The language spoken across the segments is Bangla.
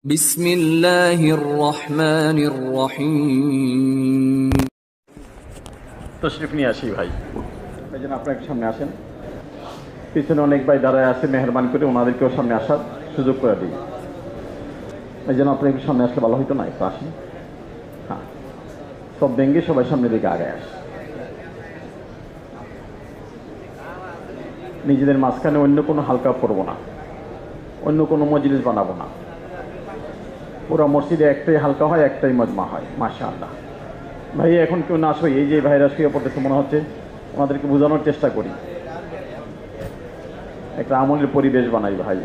বিসমিল্লাহির রহমানির রহিম। তশরিফ নিয়ে আসি ভাই, এই জন্য আপনার সামনে আসেন। পিছনে অনেক ভাই দাঁড়ায় আছে, মেহরবানি করে ওনাদেরকেও সামনে আসার সুযোগ করে দিই। এই জন্য আপনি একটু সামনে আসলে ভালো হইতো না? একটু আসেন। হ্যাঁ, সব ভেঙ্গে সবাই সামনের দিকে আগে আসে। নিজেদের মাঝখানে অন্য কোনো হালকা পড়বো না, অন্য কোনো মজলিস বানাবো না। পুরো মসজিদে একটাই হালকা হয়, একটাই মজমা হয়। মাশাআল্লাহ। ভাই এখন কেউ না আসবে, এই যে ভাইরা শুয়ে পড়তেছে, মনে হচ্ছে ওনাদেরকে বোঝানোর চেষ্টা করি, একটা আমলের পরিবেশ বানাই ভাই।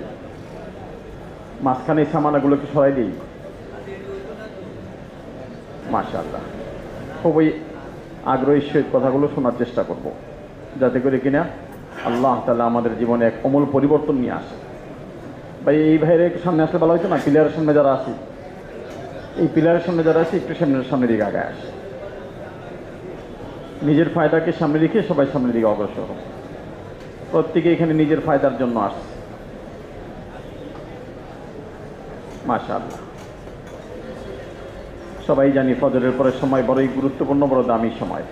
মাঝখানে এই সামানাগুলোকে সরাই দিই। মাশাআল্লাহ, খুবই আগ্রহী সহিত কথাগুলো শোনার চেষ্টা করব, যাতে করে কিনা আল্লাহ তাআলা আমাদের জীবনে এক অমূল পরিবর্তন নিয়ে আসে। ভাই এই ভাইয়ের একটু সামনে আসলে ভালো হইতো না? পিলারের সামনে যারা আছি, এই পিলারের সামনে যারা আছে একটু সামনের দিকে আগে আসে। নিজের ফায়দাকে সামনে রেখে সবাই সামনের দিকে অগ্রসর হোক। প্রত্যেকে এখানে নিজের ফায়দার জন্য আসছে। মাশাআল্লাহ। সবাই জানি ফজরের পরের সময় বড়ই গুরুত্বপূর্ণ, বড় দামি সময়।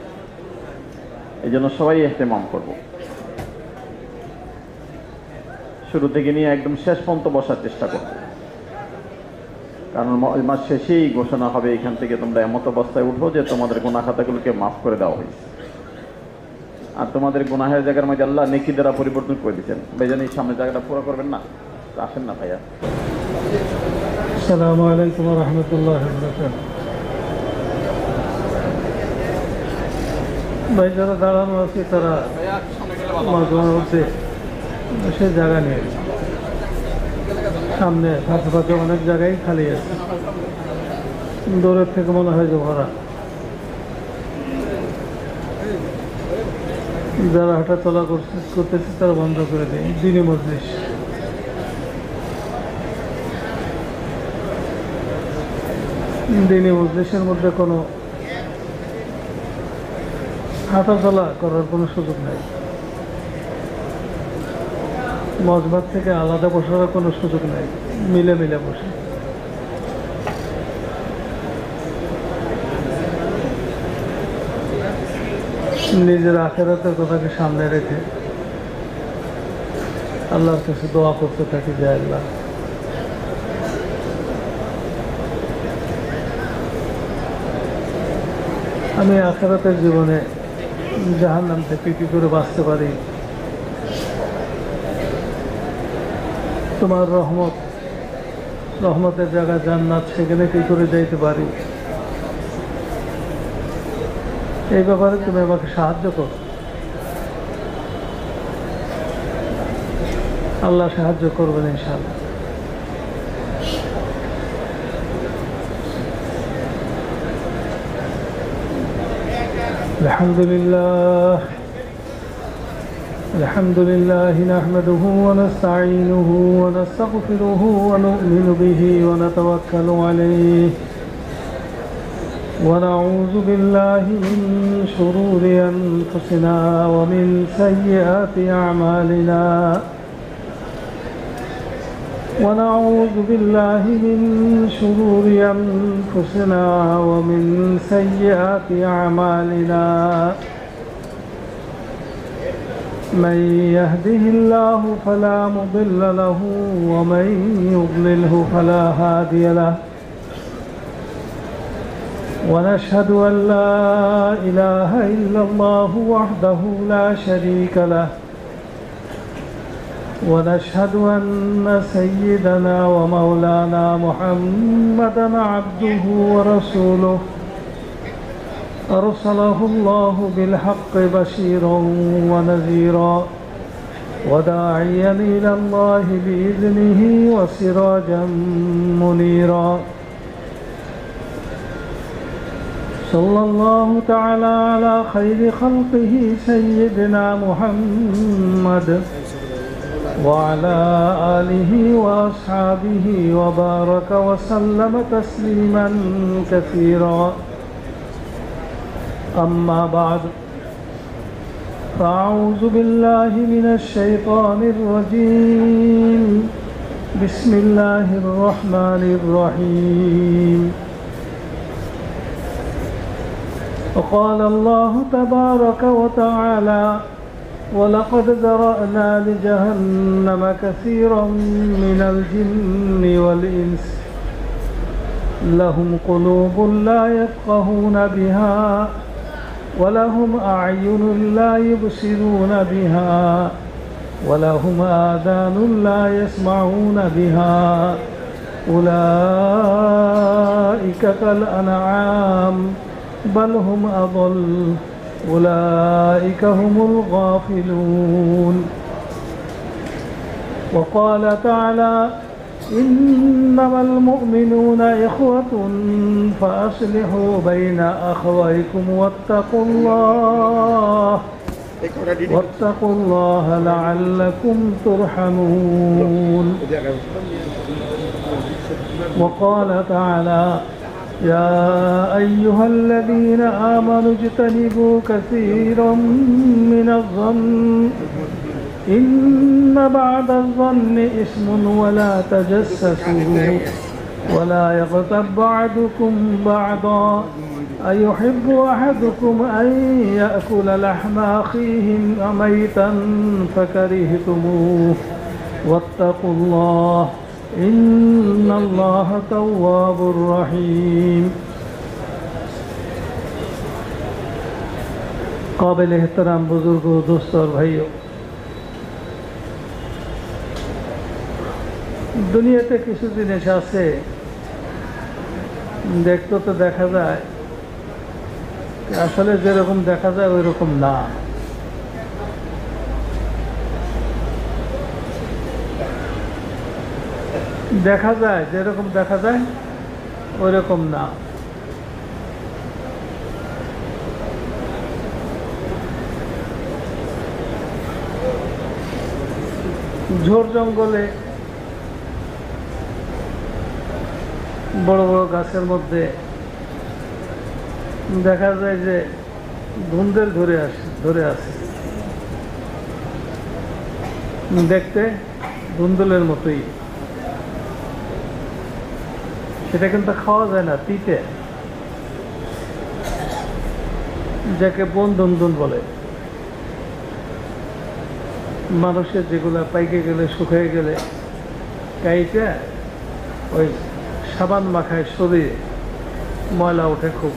এই জন্য সবাই ইহতেমাম করব। শুরু থেকে নিয়ে একদম শেষ পর্যন্ত বসার চেষ্টা করব, কারণ ওই মাস শেষেই ঘোষণা হবে এখান থেকে তোমরা এমত অবস্থায় উঠবো যে তোমাদের গুনাহ খাতাগুলোকে মাফ করে দেওয়া হয়েছে, আর তোমাদের গুনাহের জায়গার মধ্যে আল্লাহ নেকি দ্বারা পরিবর্তন করে দিচ্ছেন। ভাইজান এই সামনের জায়গাটা পুরো করবেন না? আসেন না ভাইয়া। আসসালামু আলাইকুম ওয়া রাহমাতুল্লাহি ওয়া বারাকাতুহু। ভাই যারা দাঁড়ানো আছে তারা মধ্যে সে জায়গা নেই, সামনে ফাঁকে ফাঁকে অনেক জায়গায় খালি আছে, দূরের থেকে মনে হয় যে ভরা। যারা হাঁটা চলা করতেছে তারা বন্ধ করে দেয়। দিনী মজলিস, দিনী মজলিসের মধ্যে কোনো হাঁটা চলা করার কোনো সুযোগ নাই। মজমাত থেকে আলাদা বসার কোনো সুযোগ নাই, মিলে মিলে বসে। নিজের আখিরাতের কথাকে সামনে রেখে আল্লাহর কাছে দোয়া করতে থাকি যে আল্লাহ আমি আখিরাতের জীবনে জাহান্নাম থেকে কি করে বাঁচতে পারি, তোমার রহমতের জায়গা জান্নাত, সেখানে কি করে যাইতে পারি, এই ব্যাপারে তুমি আমাকে সাহায্য করো। আল্লাহ সাহায্য করবেন ইনশাআল্লাহ। الحمد لله نحمده ونستعينه ونستغفره ونؤمن به ونتوكل عليه ونعوذ بالله من شرور أنفسنا ومن سيئات أعمالنا ونعوذ بالله من شرور أنفسنا ومن سيئات أعمالنا من يهده الله فلا مضل له ومن يضلله فلا هادي له ونشهد أن لا إله إلا الله وحده لا شريك له ونشهد أن سيدنا ومولانا محمدا عبده ورسوله أرسله الله بالحق بشيرا ونذيرا وداعيا إلى الله بإذنه وسراجا منيرا صلى الله تعالى على خير خلقه سيدنا محمد وعلى آله وأصحابه وبارك وسلم تسليما كثيرا. أما بعد، فأعوذ بالله من الشيطان الرجيم. بسم الله الرحمن الرحيم وقال الله تبارك وتعالى ولقد ذرأنا لجهنم كثيرا من الجن والإنس لهم قلوب لا يفقهون بها ولهم أعين لا يبصرون بها ولهم آذان لا يسمعون بها أولئك كالأنعام بل هم أضل أولئك هم الغافلون وقال تعالى إنما المؤمنون إخوة فأصلحوا بين أخويكم واتقوا الله لعلكم ترحمون وقال تعالى يا أيها الذين آمنوا اجتنبوا كثيرا من الظن إن بعد الظن إثم ولا تجسسوا ولا يغتب بعضكم بعضا أيحب أحدكم أن يأكل لحم أخيه ميتا فكرهتموه واتقوا الله إن الله تواب رحيم قابل احترام बुजुर्गों दोस्तों और भाइयों দুনিয়াতে কিছু জিনিস আছে দেখতে তো দেখা যায় আসলে যেরকম দেখা যায় ওই রকম না দেখা যায় যেরকম দেখা যায় ওই রকম না ঝোড় জঙ্গলে বড় বড় গাছের মধ্যে দেখা যায় যে ধুন্দুল ধরে আছে দেখতে ধুন্দুলের মতোই সেটা কিন্তু খাওয়া যায় না তিতে যাকে বন ধুন্দুল বলে মানুষের যেগুলা পাইকে গেলে শুকিয়ে গেলে কাইটা ওই সাবান মাখায় শরীরে ময়লা ওঠে খুব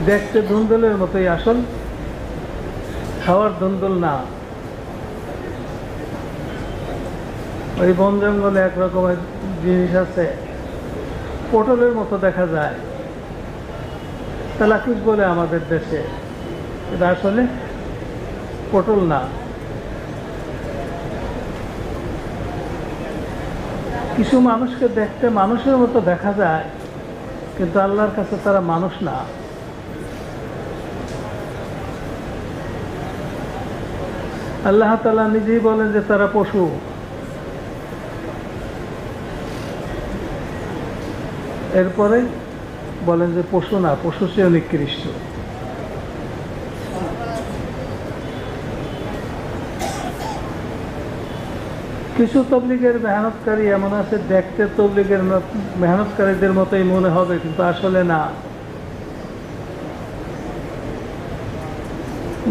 দেখতে ধুন্দুলের মতোই আসল খাওয়ার ধুন্দুল না ওই বন জঙ্গলে এক রকমের জিনিস আছে পটলের মতো দেখা যায় তেলাকুচ বলে আমাদের দেশে এটা আসলে পটল না কিছু মানুষকে দেখতে মানুষের মতো দেখা যায় কিন্তু আল্লাহর কাছে তারা মানুষ না আল্লাহ তাআলা নিজেই বলেন যে তারা পশু এরপরে বলেন যে পশু না পশু চেয়ে নিকৃষ্ট কিছু তবলিগের মেহনতকারী এমন আছে দেখতে তবলিগের মেহনতকারীদের মতোই মনে হবে কিন্তু আসলে না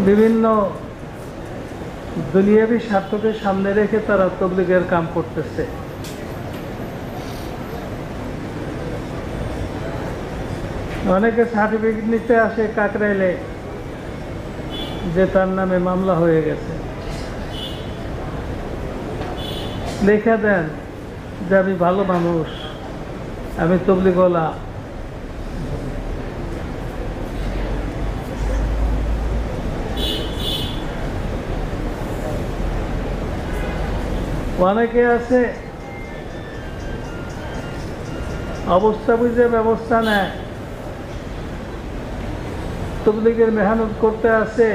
বিভিন্ন দুনিয়াবী স্বার্থকে সামনে রেখে তারা তবলিগের কাম করতেছে অনেকে সার্টিফিকেট নিতে আসে কাকরাইলে যে তার নামে মামলা হয়ে গেছে লেখা দেন যে আমি ভালো মানুষ আমি তবলিগওয়ালা অনেকে আছে অবস্থা বুঝে ব্যবস্থা নেয় তবলিগের মেহনত করতে আসে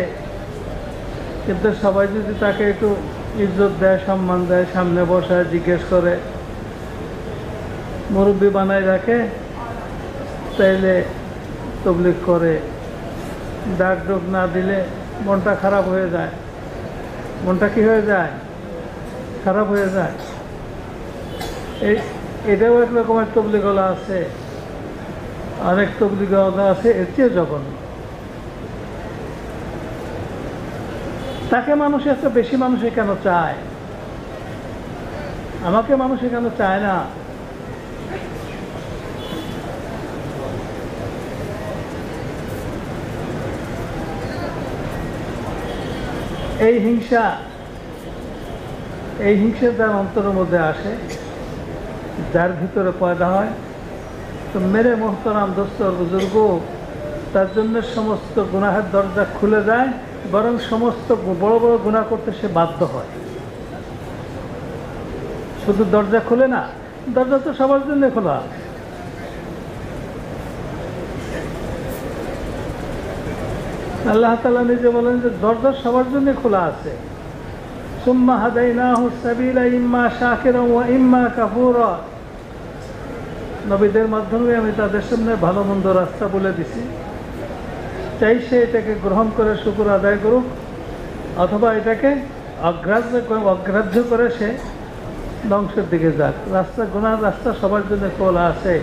কিন্তু সবাই যদি তাকে একটু ইজ্জত দেয় সম্মান দেয় সামনে বসায় জিজ্ঞেস করে মুরব্বি বানায় রাখে তাইলে তবলিগ করে ডাক ডোক না দিলে মনটা খারাপ হয়ে যায় মনটা কি হয়ে যায়? খারাপ হয়ে যায়। এটাও এক রকমের তবলিগলা আছে, আরেক তবলিগলা আছে এর চেয়ে জঘন্য। তাকে মানুষ এত বেশি মানুষে কেন চায়? আমাকে মানুষে কেন চায় না? এই হিংসা যার অন্তরের মধ্যে আসে, যার ভিতরে পয়দা হয়, তো মেরে মোহতারাম দোস্ত বুজুর্গ, তার জন্য সমস্ত গুনাহের দরজা খুলে যায়, বরং সমস্ত বড় বড় গুনাহ করতে সে বাধ্য হয়। শুধু দরজা খুলে না, দরজা তো সবার জন্য খোলা। আল্লাহ তাআলা নিজে বলেন যে দরজা সবার জন্য খোলা আছে। সুম্মা হাদাইনাহু সাবিলা ইম্মা শাকিরা ওয়া ইম্মা কাফুরা। নবীদের মাধ্যমে আমি তাদের সামনে ভালো মন্দ রাস্তা বলে দিছি, চাই সে এটাকে গ্রহণ করে শুকর আদায় করুক, অথবা এটাকে অগ্রাহ্য করে সে ধ্বংসের দিকে যাক। গুনার রাস্তা সবার জন্য খোলা আছে,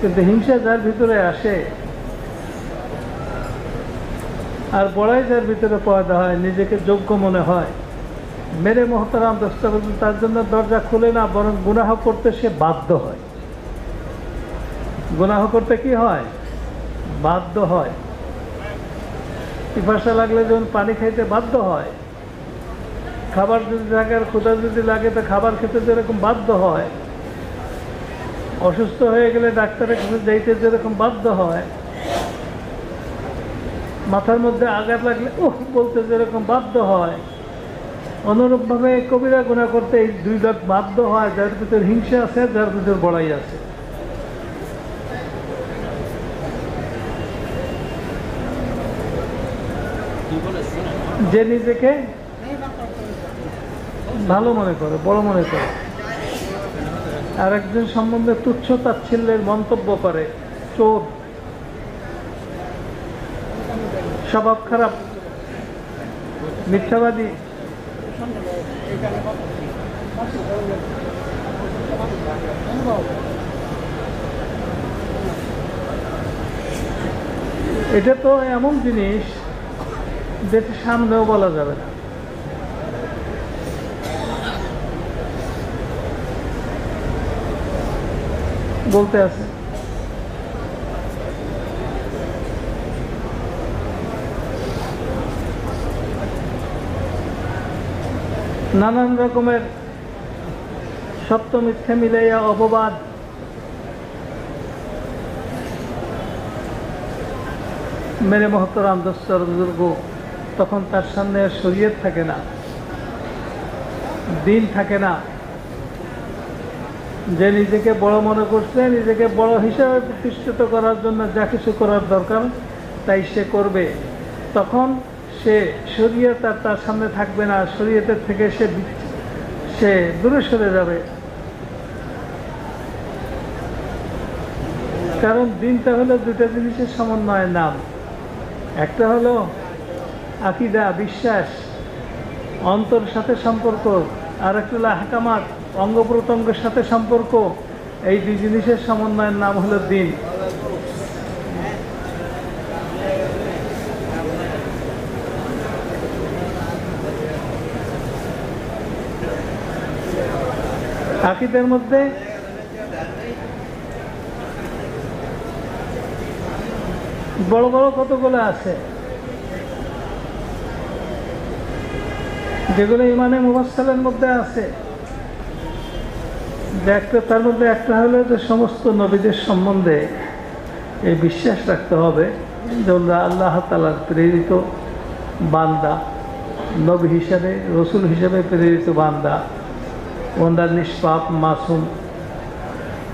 কিন্তু হিংসা যার ভিতরে আসে আর বড়াই যার ভিতরে পয়দা হয়, নিজেকে যোগ্য মনে হয়, মেরে মোহতারাম দোস্ত, তার জন্য দরজা খুলে না, বরং গুনাহ করতে সে বাধ্য হয়। গুনাহ করতে কি হয়? বাধ্য হয়। পিপাসা লাগলে যেমন পানি খাইতে বাধ্য হয়, খাবার যদি লাগে আর ক্ষুধা যদি লাগে তো খাবার খেতে যেরকম বাধ্য হয়, অসুস্থ হয়ে গেলে ডাক্তারের কাছে যাইতে যেরকম বাধ্য হয়, মাথার মধ্যে আঘাত লাগলে বলতে যেরকম বাধ্য হয়, অনুরূপভাবে কবিরা গুনাহ করতে এই দুই লোক বাধ্য হয়, যার ভিতর হিংসা আছে, যার ভিতর বড়াই আছে। যে নিজেকে ভালো মনে করে, বড় মনে করে, আর একজন সম্বন্ধে তুচ্ছ তাচ্ছিল্যের মন্তব্য করে, চোর, স্বভাব খারাপ, মিথ্যাবাদী, এটা তো এমন জিনিস যেটা সামনেও বলা যাবে না। বলতে আছে নানান রকমের সত্য মিথ্যে মিলাইয়া অপবাদ, মেরে মোহতারাম দোস্ত বুজুর্গ, তখন তার সামনে শরীয়ত থাকে না, দিন থাকে না। যে নিজেকে বড় মনে করছে, নিজেকে বড় হিসাবে প্রতিষ্ঠিত করার জন্য যা কিছু করার দরকার তাই সে করবে, তখন সে শরীয়ত আর তার সামনে থাকবে না, শরীয়তের থেকে সে দূরে সরে যাবে। কারণ দিনটা হলো দুটা জিনিসের সমন্বয়ের নাম। একটা হলো আকীদা, বিশ্বাস, অন্তর সাথে সম্পর্ক, আর একটা হলো আহকামাত, অঙ্গ প্রত্যঙ্গের সাথে সম্পর্ক। এই দুই জিনিসের সমন্বয়ের নাম হলো দিন। আকীদার মধ্যে বড় বড় কতগুলো আছে, যেগুলো ইমানে মুফাসসালের মধ্যে আছে। তার মধ্যে একটা হলো যে সমস্ত নবীদের সম্বন্ধে এই বিশ্বাস রাখতে হবে যে ওরা আল্লাহ তাআলার প্রেরিত বান্দা, নবী হিসাবে, রসুল হিসাবে প্রেরিত বান্দা, ওনার নিষ্পাপ মাসুম,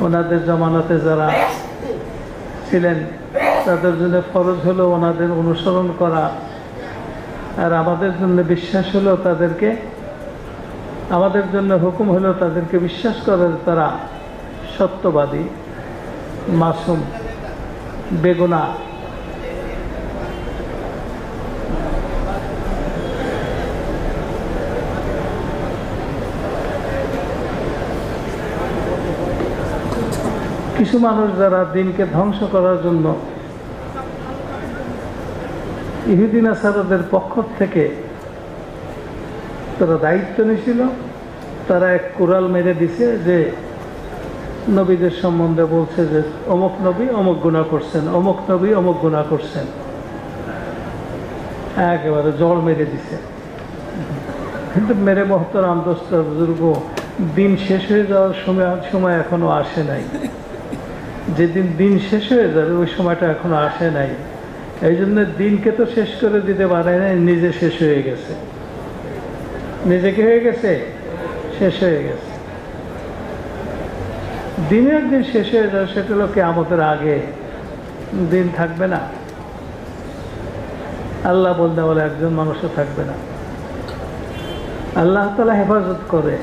ওনাদের জমানাতে যারা ছিলেন তাদের জন্য ফরজ হলো ওনাদের অনুসরণ করা, আর আমাদের জন্য বিশ্বাস হলো তাদেরকে, আমাদের জন্য হুকুম হলো তাদেরকে বিশ্বাস করার তারা সত্যবাদী, মাসুম, বেগুনাহ। কিছু মানুষ যারা দিনকে ধ্বংস করার জন্য ইহুদি নাসারাদের পক্ষ থেকে তারা দায়িত্ব নিয়েছিল, তারা এক কুড়াল মেরে দিছে যে নবীদের সম্বন্ধে বলছে যে অমুক নবী অমুক গুনাহ করছেন, অমুক নবী অমুক গুনাহ করছেন, একেবারে জল মেরে দিছে। কিন্তু মেরে মোহতারাম দোস্ত বুজুর্গ, দিন শেষ হয়ে যাওয়ার সময় এখনো আসে নাই। যেদিন দিন শেষ হয়ে যাবে ওই সময়টা এখনো আসে নাই। এই জন্য দিনকে তো শেষ করে দিতে পারে নাই, নিজে শেষ হয়ে গেছে। নিজেকে হয়ে গেছে, শেষ হয়ে গেছে। দিনে একদিন শেষ হয়ে যাবে, সেটা হলো কিয়ামতের আগে। দিন থাকবে না, আল্লাহ বলতে বলে একজন মানুষও থাকবে না। আল্লাহ তাআলা হেফাজত করে,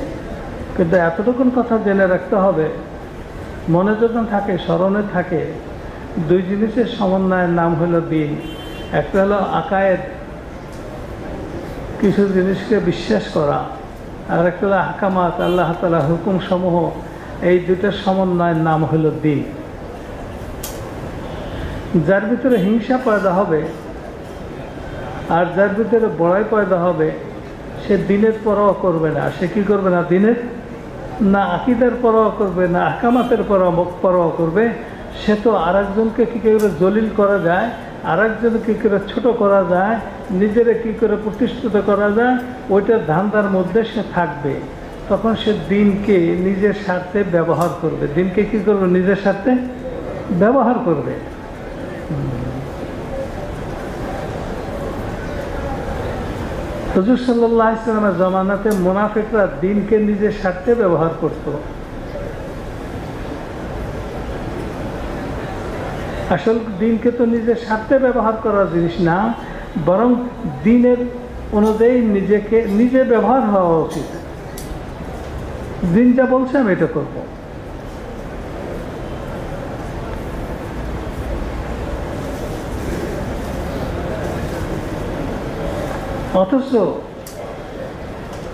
কিন্তু এতটুকুন কথা জেনে রাখতে হবে, মনে যখন থাকে, স্মরণে থাকে, দুই জিনিসের সমন্বয়ের নাম হলো দিন। একটা হলো আকায়েদ, কিছু জিনিসকে বিশ্বাস করা, আর একটা হলো আহকামাত, আল্লাহ তাআলা হুকুম সমূহ। এই দুটার সমন্বয়ের নাম হলো দিন। যার ভিতরে হিংসা পয়দা হবে আর যার ভিতরে বড়াই পয়দা হবে, সে দিনের পরোয়া করবে না। সে কি করবে না? দিনের না আকীদার পরোয়া করবে, না আহকামাতের পরোয়া করবে। সে তো আরেকজনকে কী করে জলিল করা যায়, আরেকজনকে কী করে ছোট করা যায়, নিজেরে কী করে প্রতিষ্ঠিত করা যায়, ওইটার ধান্দার মধ্যে সে থাকবে। তখন সে দিনকে নিজের স্বার্থে ব্যবহার করবে। দিনকে কী করবে? নিজের স্বার্থে ব্যবহার করবে। হুজুর সাল্লাল্লাহু আলাইহি ওয়াসাল্লামের জামানাতে মুনাফিকরা দিনকে নিজের স্বার্থে ব্যবহার করত। আসল দিনকে তো নিজের স্বার্থে ব্যবহার করার জিনিস না, বরং দিনের অনুযায়ী নিজে ব্যবহার হওয়া উচিত। দিন যা বলছে আমি এটা করব। অথচ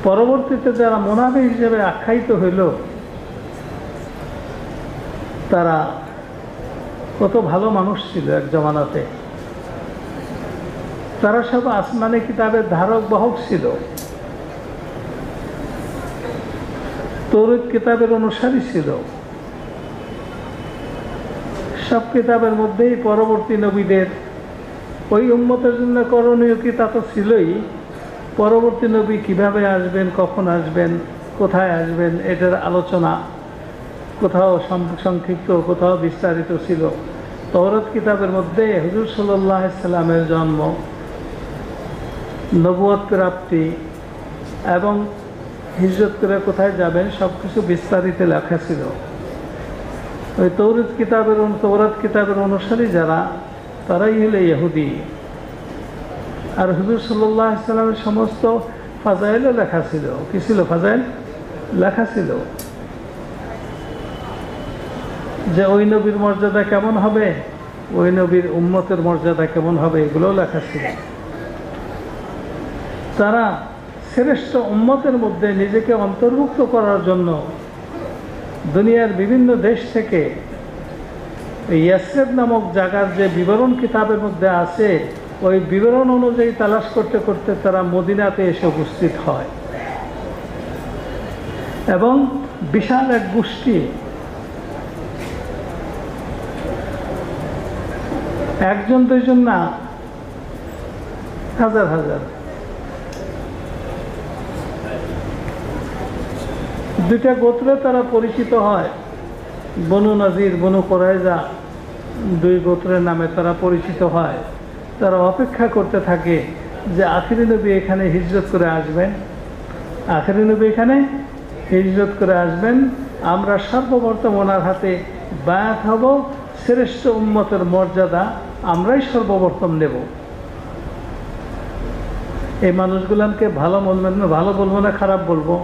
পরবর্তীতে যারা মুনাফিক হিসেবে আখ্যায়িত হইল, তারা কত ভালো মানুষ ছিল এক জমানাতে। তারা সব আসমানি কিতাবের ধারক বাহক ছিল, তৌরাত কিতাবের অনুসারী ছিল। সব কিতাবের মধ্যেই পরবর্তী নবীদের, ওই উম্মতের জন্য করণীয় কি তা তো ছিলই, পরবর্তী নবী কিভাবে আসবেন, কখন আসবেন, কোথায় আসবেন, এটার আলোচনা কোথাও সংক্ষিপ্ত, কোথাও বিস্তারিত ছিল। তৌরাত কিতাবের মধ্যে হুজুর সাল্লাল্লাহু আলাইহি সাল্লামের জন্ম, নবুয়ত প্রাপ্তি এবং হিজরত করে কোথায় যাবেন সব কিছু বিস্তারিত লেখা ছিল। ওই তৌরাত কিতাবের অনুসারী যারা, তারাই হলো ইহুদি। আর হুজুর সাল্লাল্লাহু আলাইহি সাল্লামের সমস্ত ফাজাইলও লেখা ছিল। কি ছিল? ফাজাইল লেখা ছিল যে ওই নবীর মর্যাদা কেমন হবে, ওই নবীর উম্মতের মর্যাদা কেমন হবে, এগুলোও লেখা ছিল। তারা শ্রেষ্ঠ উম্মতের মধ্যে নিজেকে অন্তর্ভুক্ত করার জন্য দুনিয়ার বিভিন্ন দেশ থেকে ইয়াসরিব নামক জায়গার যে বিবরণ কিতাবের মধ্যে আছে, ওই বিবরণ অনুযায়ী তালাশ করতে করতে তারা মদিনাতে এসে উপস্থিত হয়। এবং বিশাল এক গোষ্ঠী, একজন দুইজন না, হাজার হাজার, দুইটা গোত্রে তারা পরিচিত হয়। বনু নাজির, বনু কুরাইজা, দুই গোত্রের নামে তারা পরিচিত হয়। তারা অপেক্ষা করতে থাকে যে আখিরি নবী এখানে হিজরত করে আসবেন, আখিরি নবী এখানে হিজরত করে আসবেন, আমরা সর্বপ্রথম ওনার হাতে বায়াত হব, শ্রেষ্ঠ উম্মতের মর্যাদা আমরাই সর্বপ্রথম নেব। এই মানুষগুলাকে ভালো বলবো না খারাপ বলবো?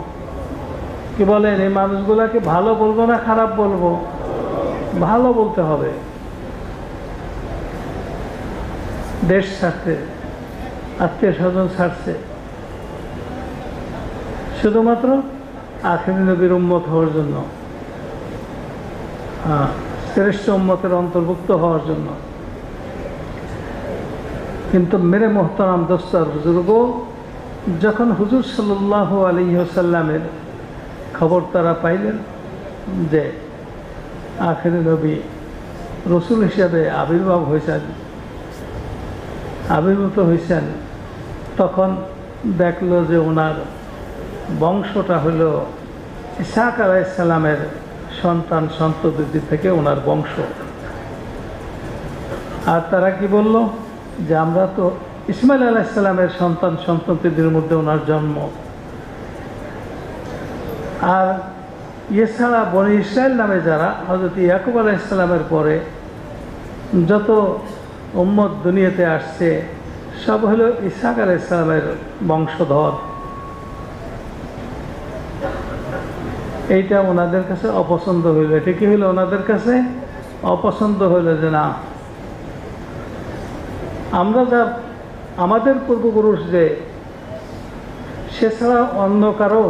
কি বলেন? এই মানুষগুলাকে ভালো বলবো না খারাপ বলবো? ভালো বলতে হবে। দেশ ছাড়ছে, আত্মীয় স্বজন ছাড়ছে, শুধুমাত্র আখিরি নবীর উম্মত হওয়ার জন্য। শ্রেষ্ঠ উম্মতের অন্তর্ভুক্ত হওয়ার জন্য। কিন্তু মেরে মোহতারাম দোস্ত আর বুজুর্গ, যখন হুজুর সাল্লাল্লাহু আলাইহি ওয়াসাল্লামের খবর তারা পাইলেন যে আখেরি নবী রসুল হিসাবে আবির্ভূত হয়েছেন, তখন দেখলো যে ওনার বংশটা হলো ইসহাক আলাইহিস সালামের সন্ততি থেকে ওনার বংশ। আর তারা কি বলল যে আমরা তো ইসমাইল আলাইহিস সালামের সন্ততিদের মধ্যে ওনার জন্ম। আর এছাড়া বনি ইসরাইল নামে যারা হযরত ইয়াকুব আলাইহিস সালামের পরে যত উম্মত দুনিয়াতে আসছে সব হলো ইসহাক আলাইহিস সালামের বংশধর। এইটা ওনাদের কাছে অপছন্দ হইল। এটা কি হইল? ওনাদের কাছে অপছন্দ হইল যে না, আমরা যা আমাদের পূর্বপুরুষ যে সে ছাড়া অন্য কারো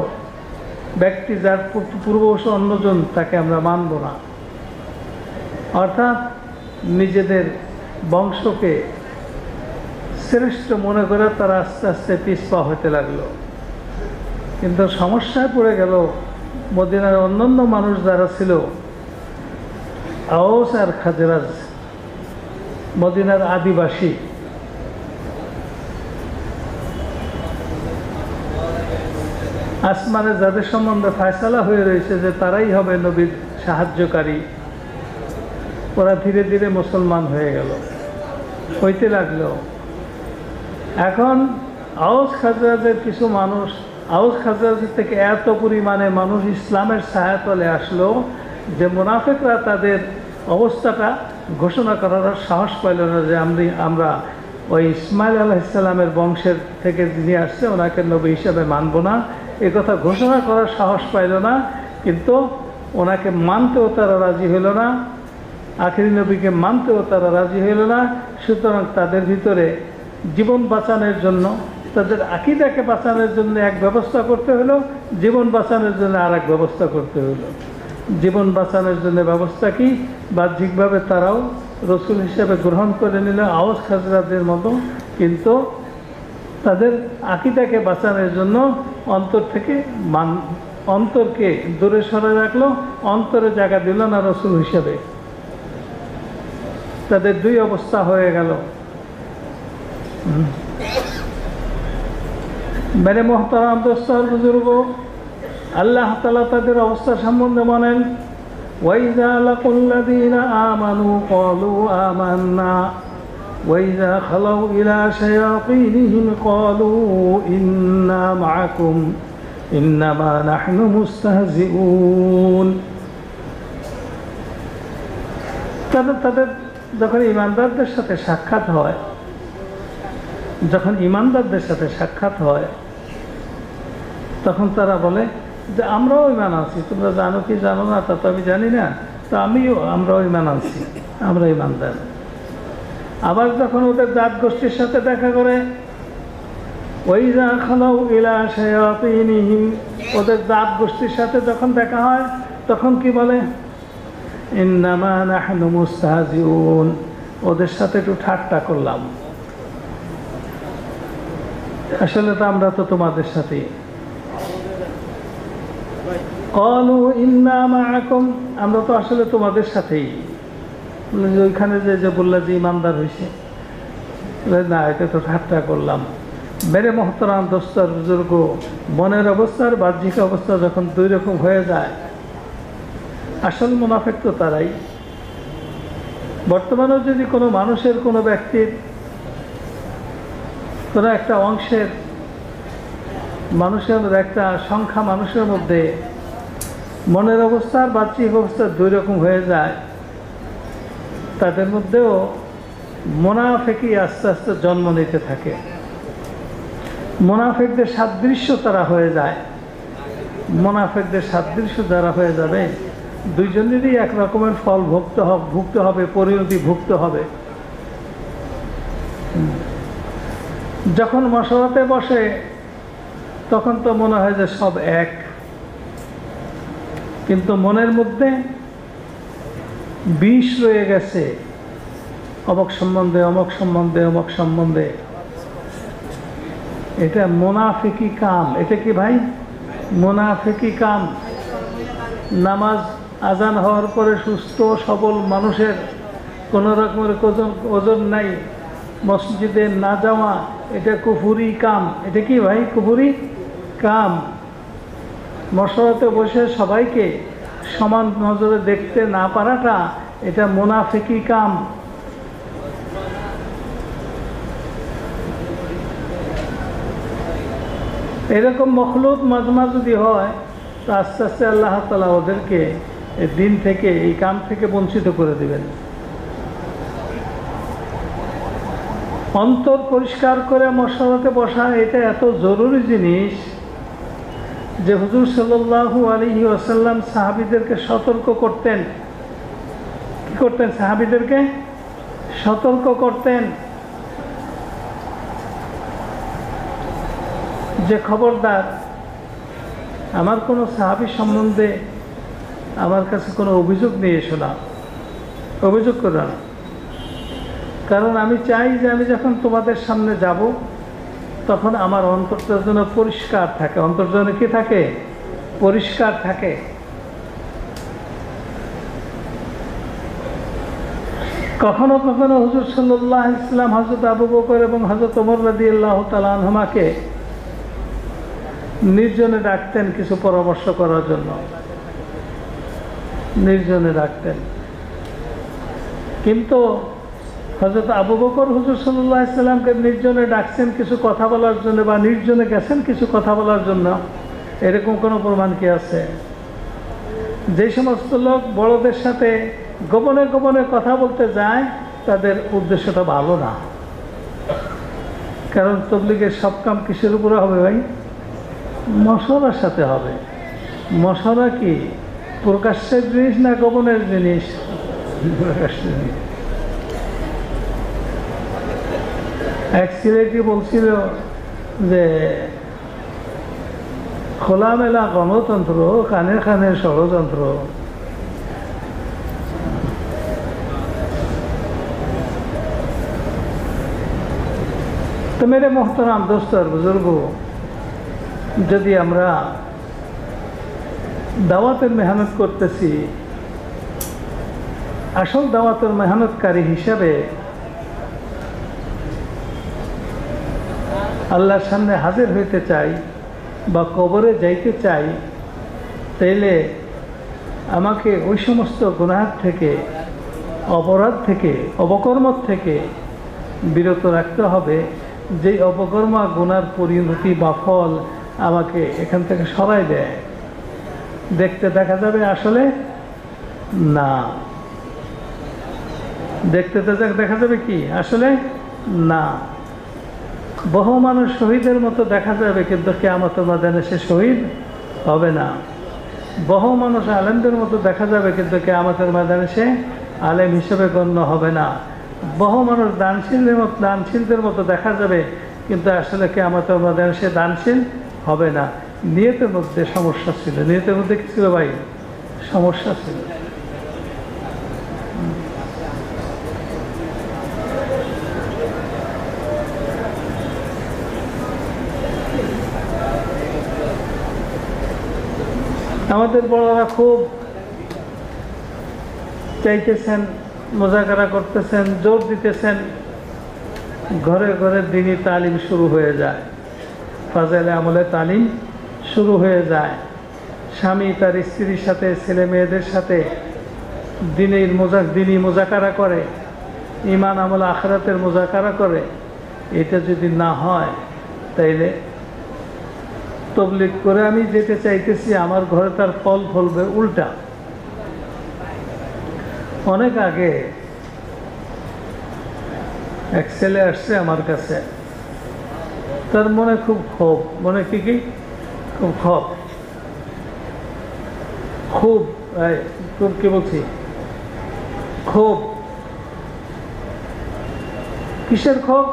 ব্যক্তি যার পূর্বপুরুষ অন্যজন তাকে আমরা মানব না। অর্থাৎ নিজেদের বংশকে শ্রেষ্ঠ মনে করে তারা আস্তে আস্তে পিছপা হতে লাগলো। কিন্তু সমস্যায় পড়ে গেল মদিনার অন্যান্য মানুষ যারা ছিল, আওস আর খাজরাজ, মদিনার আদিবাসী, আসমানে যাদের সম্বন্ধে ফয়সালা হয়ে রয়েছে যে তারাই হবে নবীর সাহায্যকারী, ওরা ধীরে ধীরে মুসলমান হয়ে গেল, হইতে লাগলো। এখন আওস খাজরাজের কিছু মানুষ, আওস খাজরাজের থেকে এত পরিমাণে মানুষ ইসলামের ছায়াতলে আসলো যে মুনাফিকরা তাদের অবস্থাটা ঘোষণা করার সাহস পাইল না যে আমরা ওই ইসমাইল আলাইহিস সালামের বংশের থেকে যিনি আসছে ওনাকে নবী হিসাবে মানব না, এ কথা ঘোষণা করার সাহস পাইল না। কিন্তু ওনাকে মানতেও তারা রাজি হইল না, আখেরি নবীকে মানতেও তারা রাজি হইল না। সুতরাং তাদের ভিতরে জীবন বাঁচানোর জন্য, তাদের আকীদাকে বাঁচানোর জন্য এক ব্যবস্থা করতে হলো, জীবন বাঁচানোর জন্য আর এক ব্যবস্থা করতে হলো। জীবন বাঁচানোর জন্য ব্যবস্থা কি? বাহ্যিকভাবে তারাও রসুল হিসেবে গ্রহণ করে নিল আওস খাজরাজের মতো, কিন্তু তাদের আকীদাকে বাঁচানোর জন্য অন্তরকে দূরে সরে রাখলো, অন্তরে জায়গা দিল না রসুল হিসেবে। তাদের দুই অবস্থা হয়ে গেল। মেরে মোহতারাম দোস্ত আর বুজুর্গ, আল্লাহ তাআলা তাদের অবস্থা সম্বন্ধে বলেন, ওয়াইযা লাকুল্লাযীনা আমানু ক্বালু আমান্না ওয়াইযা খালাউ ইলা শায়াতিনহিম ক্বালু ইন্না মাআকুম ইন্নামা নাহনু মুস্তাহজিউন। তাদের যখন ইমানদারদের সাথে সাক্ষাৎ হয়, তখন তারা বলে যে আমরাও ইমান আছি। তোমরা জানো কি জানো না তা তো আমি জানি না, তো আমরাও ইমান আছি, আমরা ইমানদার। আবার যখন ওদের জাত গোষ্ঠীর সাথে দেখা করে, ওয়াইযা খালাউ ইলা শায়াতিনহিম, ওদের জাত গোষ্ঠীর সাথে যখন দেখা হয় তখন কি বলে? ইন্নামা নাহনু মুস্তাহজিউন, ওদের সাথে একটু ঠাট্টা করলাম, আসলে তো আমরা তো তোমাদের সাথে। ক্বালু ইন্না মাআকুম, আমরা তো আসলে তোমাদের সাথেই। ওইখানে যে বললা যে ইমানদার হয়েছে, না এটা তো ঠাট্টা করলাম। মেরে মোহতারাম দোস্ত আর বুজুর্গ, মনের অবস্থা আর বাহ্যিক অবস্থা যখন দুই রকম হয়ে যায়, আসল মুনাফিক তো তারাই। বর্তমানেও যদি কোনো মানুষের, কোনো ব্যক্তির, কোনো একটা অংশের মানুষের, একটা সংখ্যা মানুষের মধ্যে মনের অবস্থা আর বাহ্যিক অবস্থা দুই রকম হয়ে যায়, তাদের মধ্যেও মুনাফিকি আস্তে আস্তে জন্ম নিতে থাকে। মুনাফিকদের সাদৃশ্য তারা হয়ে যায়। মুনাফিকদের সাদৃশ্য যারা হয়ে যাবে, দুইজনেরই এক রকমের ফল ভুগতে হবে, পরিণতি ভুগতে হবে। যখন মশওয়ারাতে বসে তখন তো মনে হয় যে সব এক, কিন্তু মনের মধ্যে বিষ রয়ে গেছে অমক সম্বন্ধে অমক সম্বন্ধে অমক সম্বন্ধে। এটা মুনাফিকি কাম। এটা কি ভাই? মুনাফিকি কাম। নামাজ আজান হওয়ার পরে সুস্থ সবল মানুষের কোনো রকমের ওজন নাই, মসজিদে না যাওয়া, এটা কুফুরি কাম। এটা কি ভাই? কুফুরি কাম। মশরাতে বসে সবাইকে সমান নজরে দেখতে না পারাটা, এটা মুনাফিকি কাম। এরকম মখলুক মাজমা যদি হয় তো আস্তে আস্তে আল্লাহ তাআলা ওদেরকে এই দিন থেকে, এই কাম থেকে বঞ্চিত করে দিবেন। অন্তর পরিষ্কার করে মশরাতে বসা এটা এত জরুরি জিনিস যে হুজুর সাল্লাল্লাহু আলাইহি ওয়াসাল্লাম সাহাবীদেরকে সতর্ক করতেন। কি করতেন? সাহাবীদেরকে সতর্ক করতেন যে খবরদার, আমার কোনো সাহাবী সম্বন্ধে আমার কাছে কোনো অভিযোগ নিয়ে এসো না, অভিযোগ করো না। কারণ আমি চাই যে আমি যখন তোমাদের সামনে যাব তখন আমার অন্তরটা যেন পরিষ্কার থাকে। অন্তর যেন কি থাকে? পরিষ্কার থাকে। কখনো কখনো হুজুর সাল্লাল্লাহু আলাইহি ওয়াসাল্লাম হযরত আবু বকর এবং হযরত ওমর রাদিয়াল্লাহু তাআলা আনহুমাকে নির্জনে ডাকতেন কিছু পরামর্শ করার জন্য। নির্জনে ডাকতেন। কিন্তু হযরত আবু বকর হুজুর সাল্লাল্লাহু আলাইহি ওয়াসাল্লামকে নির্জনে ডাকছেন কিছু কথা বলার জন্য, বা নির্জনে গেছেন কিছু কথা বলার জন্য, এরকম কোনো প্রমাণ কি আছে? যে সমস্ত লোক বড়দের সাথে গোপনে গোপনে কথা বলতে যায় তাদের উদ্দেশ্যটা ভালো না। কারণ তাবলীগের সব কাম কিসের উপরে হবে ভাই? মশওয়ারার সাথে হবে। মশওয়ারা কি প্রকাশ্যের জিনিস না গোপনের জিনিস? প্রকাশ্যের জিনিস। এক সিলেটি বলছিল যে খোলামেলা গণতন্ত্র, কানে কানে ষড়যন্ত্র। তো মেরে মোহতারাম দোস্ত আর বুজুর্গ, যদি আমরা দাওয়াতের মেহনত করতেছি, আসল দাওয়াতের মেহনতকারী হিসাবে আল্লাহর সামনে হাজির হইতে চাই বা কবরে যাইতে চাই, তাইলে আমাকে ওই সমস্ত গুনাহ থেকে, অপরাধ থেকে, অপকর্ম থেকে বিরত রাখতে হবে যে অপকর্ম গুনার পরিণতি বা ফল আমাকে এখান থেকে সরাই দেয়। দেখতে দেখা যাবে আসলে না। দেখতে দেখা যাবে কি আসলে না। বহু মানুষ শহীদের মতো দেখা যাবে, কিন্তু কিয়ামতের ময়দানে সে শহীদ হবে না। বহু মানুষ আলেমদের মতো দেখা যাবে, কিন্তু কিয়ামতের ময়দানে সে আলেম হিসেবে গণ্য হবে না। বহু মানুষ দানশীলদের মতো দেখা যাবে, কিন্তু আসলে কিয়ামতের ময়দানে সে দানশীল হবে না। নিয়তের মধ্যে সমস্যা ছিল। নিয়তের মধ্যে কি ছিল ভাই? সমস্যা ছিল। আমাদের বড়রা খুব চাইতেছেন, মুজাকারা করতেছেন, জোর দিতেছেন ঘরে ঘরে দ্বীনি তালিম শুরু হয়ে যায়, ফাজাইলে আমলে তালিম শুরু হয়ে যায়। স্বামী তার স্ত্রীর সাথে, ছেলে মেয়েদের সাথে দ্বীনি মুজাকারা করে, ঈমান আমল আখিরাতের মুজাকারা করে। এটা যদি না হয় তাইলে তবলিগ করে আমি যেতে চাইতেছি, আমার ঘরে তার ফল ফলবে উল্টা। অনেক আগে এক ছেলে আসছে আমার কাছে, তার মনে খুব ক্ষোভ। মনে কি খুব ক্ষোভ, খুব কি বলছি, ক্ষোভ। কিসের ক্ষোভ?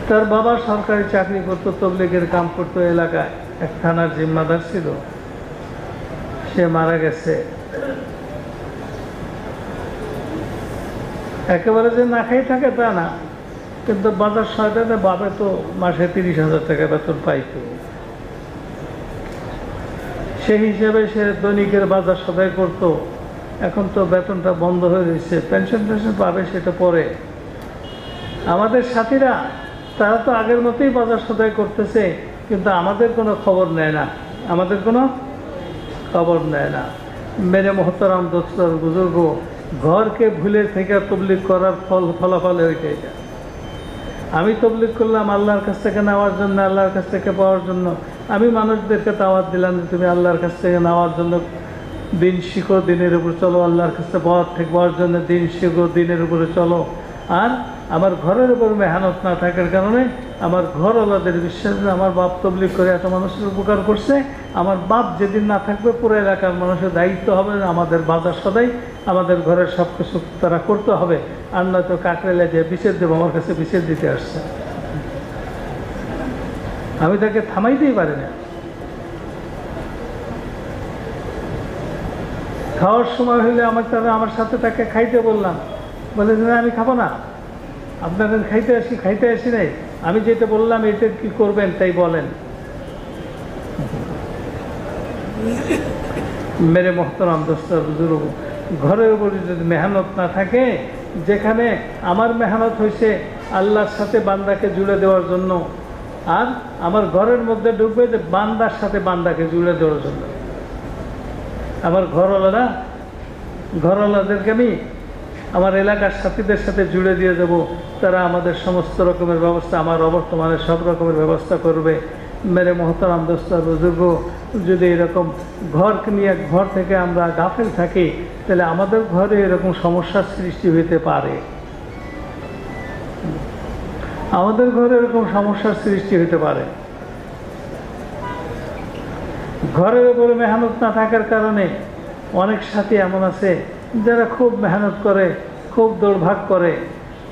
তার বাবা সরকারি চাকরি করতো, তবলিগের কাম করতো, এলাকায় এক থানার জিম্মাদার ছিল। সে মারা গেছে। একেবারে যে না খাই থাকে তা না, কিন্তু বাজার সহায়তাতে বাপে তো মাসে 30,000 টাকা বেতন পাইতো। সেই হিসেবে সে দৈনিকের বাজার সদাই করতো। এখন তো বেতনটা বন্ধ হয়ে গেছে, পেনশন পাবে সেটা পরে। আমাদের সাথীরা তারা তো আগের মতোই বাজার সদাই করতেছে, কিন্তু আমাদের কোনো খবর নেয় না, আমাদের কোনো খবর নেয় না। মেরে মোহতারাম দোস্তর বুজুর্গ, ঘরকে ভুলে থেকে তবলিগ করার ফলাফল ওইটাই। আমি তবলিগ করলাম আল্লাহর কাছ থেকে নেওয়ার জন্য, আল্লাহর কাছ থেকে পাওয়ার জন্য। আমি মানুষদেরকে দাওয়াত দিলাম যে তুমি আল্লাহর কাছ থেকে নেওয়ার জন্য দিন শিখো, দিনের উপর চলো, আল্লাহর কাছ থেকে পাওয়ার জন্য দিন শিখো, দিনের উপরে চলো। আর আমার ঘরের উপর মেহনত না থাকার কারণে আমার ঘরওয়ালাদের বিশ্বাস যে আমার বাপ তবলিগ করে এত মানুষের উপকার করছে, আমার বাপ যেদিন না থাকবে পুরো এলাকার মানুষের দায়িত্ব হবে আমাদের বাজার সদাই, আমাদের ঘরের সব কিছু তারা করতে হবে। আর নয়তো কাকরেলে যে বিচার দেবো, আমার কাছে বিচার দিতে আসছে, আমি তাকে থামাইতেই পারি না। খাওয়ার সময় হলে আমার সাথে তাকে খাইতে বললাম, বলে যে আমি খাবো না, আপনাদের খাইতে আসি নাই, আমি যেটা বললাম এটা কি করবেন তাই বলেন। মেরে মোহতারাম দোস্তর বুজুর্গ, ঘরের উপরে যদি মেহনত না থাকে, যেখানে আমার মেহনত হয়েছে আল্লাহর সাথে বান্দাকে জুড়ে দেওয়ার জন্য, আর আমার ঘরের মধ্যে ঢুকবে যে বান্দার সাথে বান্দাকে জুড়ে দেওয়ার জন্য। আমার ঘরওয়ালাদেরকে আমি আমার এলাকার সাথীদের সাথে জুড়ে দিয়ে দেব, তারা আমাদের সমস্ত রকমের ব্যবস্থা, আমার অবর্তমানে সব রকমের ব্যবস্থা করবে। মেরে মোহতারাম দোস্তর বুজুর্গ, যদি এরকম ঘরকে নিয়ে ঘর থেকে আমরা গাফেল থাকি, তাহলে আমাদের ঘরে এরকম সমস্যার সৃষ্টি হতে পারে, আমাদের ঘরে এরকম সমস্যার সৃষ্টি হতে পারে। ঘরের উপরে মেহনত না থাকার কারণে অনেক সাথী এমন আছে যারা খুব মেহনত করে, খুব দৌড়ভাগ করে,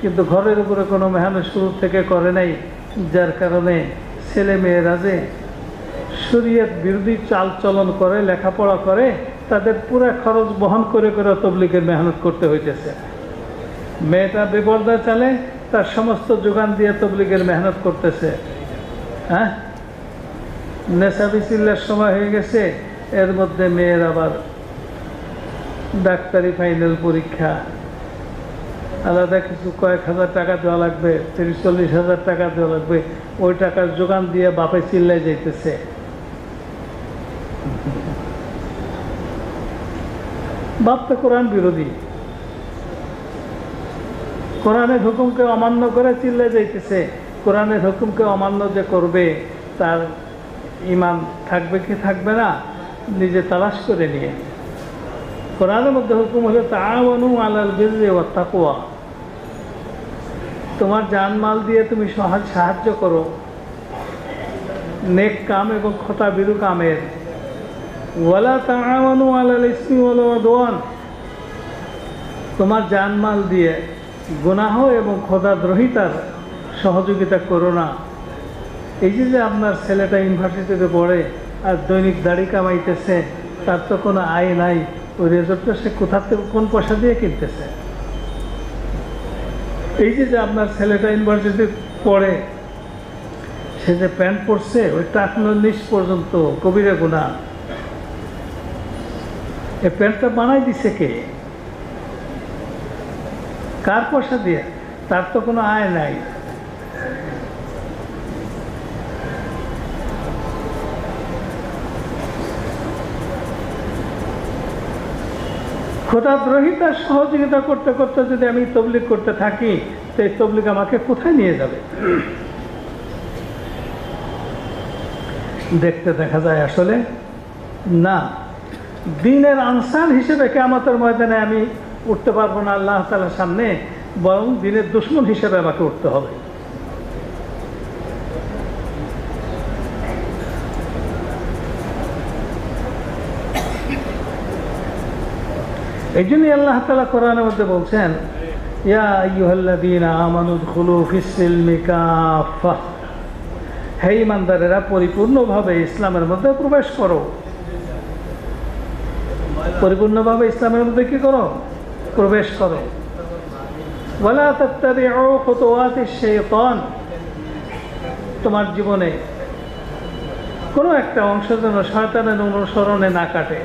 কিন্তু ঘরের উপরে কোনো মেহনত শুরু থেকে করে নাই, যার কারণে ছেলে মেয়েরা যে শরীয়ত বিরোধী চাল চলন করে, লেখাপড়া করে, তাদের পুরো খরচ বহন করে করে তবলিগের মেহনত করতে হইতেছে। মেয়েটা বেপর্দা চালে, তার সমস্ত যোগান দিয়ে তবলিগের মেহনত করতেছে। হ্যাঁ, নেশাবি চিল্লার সময় হয়ে গেছে, এর মধ্যে মেয়ের আবার ডাক্তারি ফাইনাল পরীক্ষা, আলাদা কিছু কয়েক হাজার টাকা দেওয়া লাগবে, 30-40 হাজার টাকা দেওয়া লাগবে, ওই টাকার যোগান দিয়ে বাপে চিল্লাই যাইতেছে। বাপ তো কোরআন বিরোধী, কোরআনের হুকুমকে অমান্য করে চিল্লাই যাইতেছে। কোরআনের হুকুমকে অমান্য যে করবে তার ঈমান থাকবে কি থাকবে না নিজে তালাশ করে নিয়ে। কোরআনের মধ্যে হুকুম হলো তাআওয়ানু আলাল বিররি ওয়াত তাকওয়া, তোমার জানমাল দিয়ে তুমি সাহায্য করো নেক কাম এবং খোটা বিরু কামের। ওয়ালা তাআওয়ানু আলাল ইসমি ওয়াল উদওয়ান, তোমার জানমাল দিয়ে গুনাহ এবং খোদাদ্রোহিতার সহযোগিতা করো না। এই যে আপনার ছেলেটা ইউনিভার্সিটিতে পড়ে আর দৈনিক দাড়ি কামাইতেছে, তার তো কোনো আয় নাই, ওই রেজল্টটা সে কোথা থেকে কোন পয়সা দিয়ে কিনতেছে? এই যে আপনার ছেলেটা ইউনিভার্সিটি পড়ে, সে যে প্যান্ট পরছে ওই টাকনোর নিচ পর্যন্ত কবিরা গুনাহ, এই প্যান্টটা বানাই দিছে কে? কার পয়সা দিয়ে? তার তো কোনো আয় নাই। খোদাদ্রোহিতার সহযোগিতা করতে করতে যদি আমি তবলিগ করতে থাকি, তো এই তবলিগ আমাকে কোথায় নিয়ে যাবে? দেখতে দেখা যায় আসলে না, দ্বীনের আনসার হিসেবে কিয়ামতের ময়দানে আমি উঠতে পারবো না আল্লাহ তাআলার সামনে, বরং দ্বীনের দুশমন হিসেবে আমাকে উঠতে হবে। এই জন্যই আল্লাহ তাআলা কোরআনের মধ্যে বলছেন, ইয়া আইয়ুহাল্লাযীনা আমানু উদখুলু ফিস-সিলমি কাফা, হে ঈমানদারেরা পরিপূর্ণভাবে ইসলামের মধ্যে প্রবেশ করো। পরিপূর্ণভাবে ইসলামের মধ্যে কি করো? প্রবেশ করো। ওয়ালা তাত্তাবিউ খুতুওয়াতিশ শাইতান, তোমার জীবনে কোনো একটা অংশ যেন শয়তানের অনুসরণে না কাটে।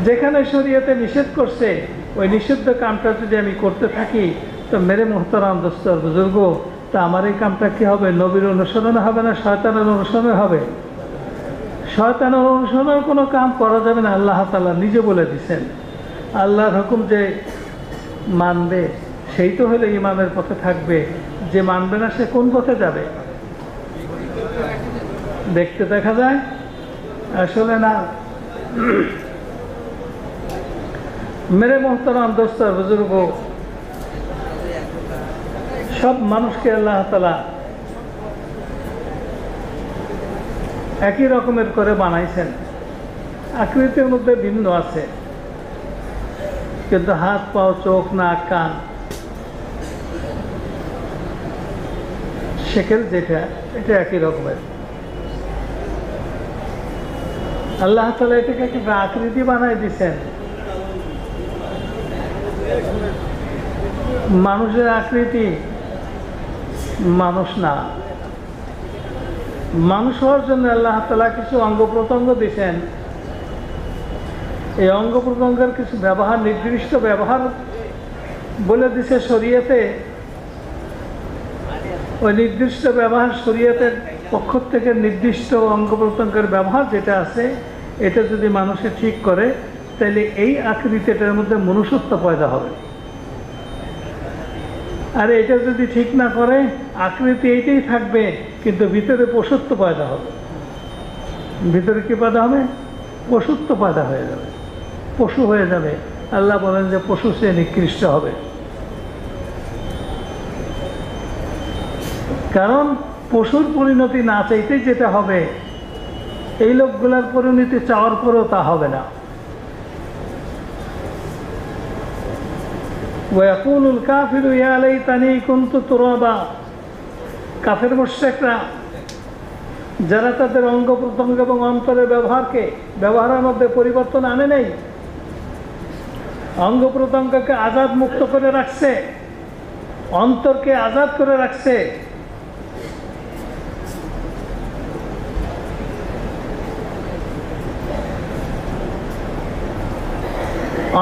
যেখানে শরীয়তে নিষেধ করছে ওই নিষিদ্ধ কামটা যদি আমি করতে থাকি, তো মেরে মোহতারাম দোস্ত বুজুর্গ, তা আমার এই কামটা কি হবে? নবীর অনুসরণে হবে না শয়তানের অনুসরণে হবে? শয়তানের অনুসরণের কোনো কাম করা যাবে না। আল্লাহ তাআলা নিজে বলে দিছেন, আল্লাহর হুকুম যে মানবে সেই তো হলে ইমামের পথে থাকবে, যে মানবে না সে কোন পথে যাবে? দেখতে দেখা যায় আসলে না। মেরে মোহতারাম দোস্ত বুজুর্গ, সব মানুষকে আল্লাহ তাআলা একই রকমের করে বানাইছেন। আকৃতির মধ্যে ভিন্ন আছে, কিন্তু হাত, পাও, চোখ, নাক, কান, শেকেল যেটা, এটা একই রকমের। আল্লাহ তাআলা এটাকে একটা আকৃতি বানাই দিছেন। মানুষের আকৃতি মানুষ না। মানুষ হওয়ার জন্য আল্লাহ তাআলা কিছু অঙ্গ প্রত্যঙ্গ দিয়েছেন। এই অঙ্গ প্রত্যঙ্গের কিছু ব্যবহার, নির্দিষ্ট ব্যবহার বলে দিছে শরীয়তে। ওই নির্দিষ্ট ব্যবহার শরীয়তের পক্ষ থেকে নির্দিষ্ট অঙ্গ প্রত্যঙ্গের ব্যবহার যেটা আছে, এটা যদি মানুষে ঠিক করে তাহলে এই আকৃতিটার মধ্যে মনুষ্যত্ব পয়দা হবে। আর এটা যদি ঠিক না করে, আকৃতি এইটাই থাকবে কিন্তু ভিতরে পশুত্ব পয়দা হবে। ভিতরে কি পয়দা হবে? পশুত্ব পয়দা হয়ে যাবে, পশু হয়ে যাবে। আল্লাহ বলেন যে পশু সে নিকৃষ্ট হবে। কারণ পশুর পরিণতি না চাইতেই যেটা হবে, এই লোকগুলার পরিণতি চাওয়ার পরেও তা হবে না। ওয়াকুলুল কাফিরু ইয়া লাইতানি কুনতু তুরাবা, কাফের মুশরিকরা যারা তাদের অঙ্গ প্রত্যঙ্গ এবং অন্তরের ব্যবহারের মধ্যে পরিবর্তন আনে নাই, অঙ্গ প্রত্যঙ্গকে আজাদ মুক্ত করে রাখছে, অন্তরকে আজাদ করে রাখছে,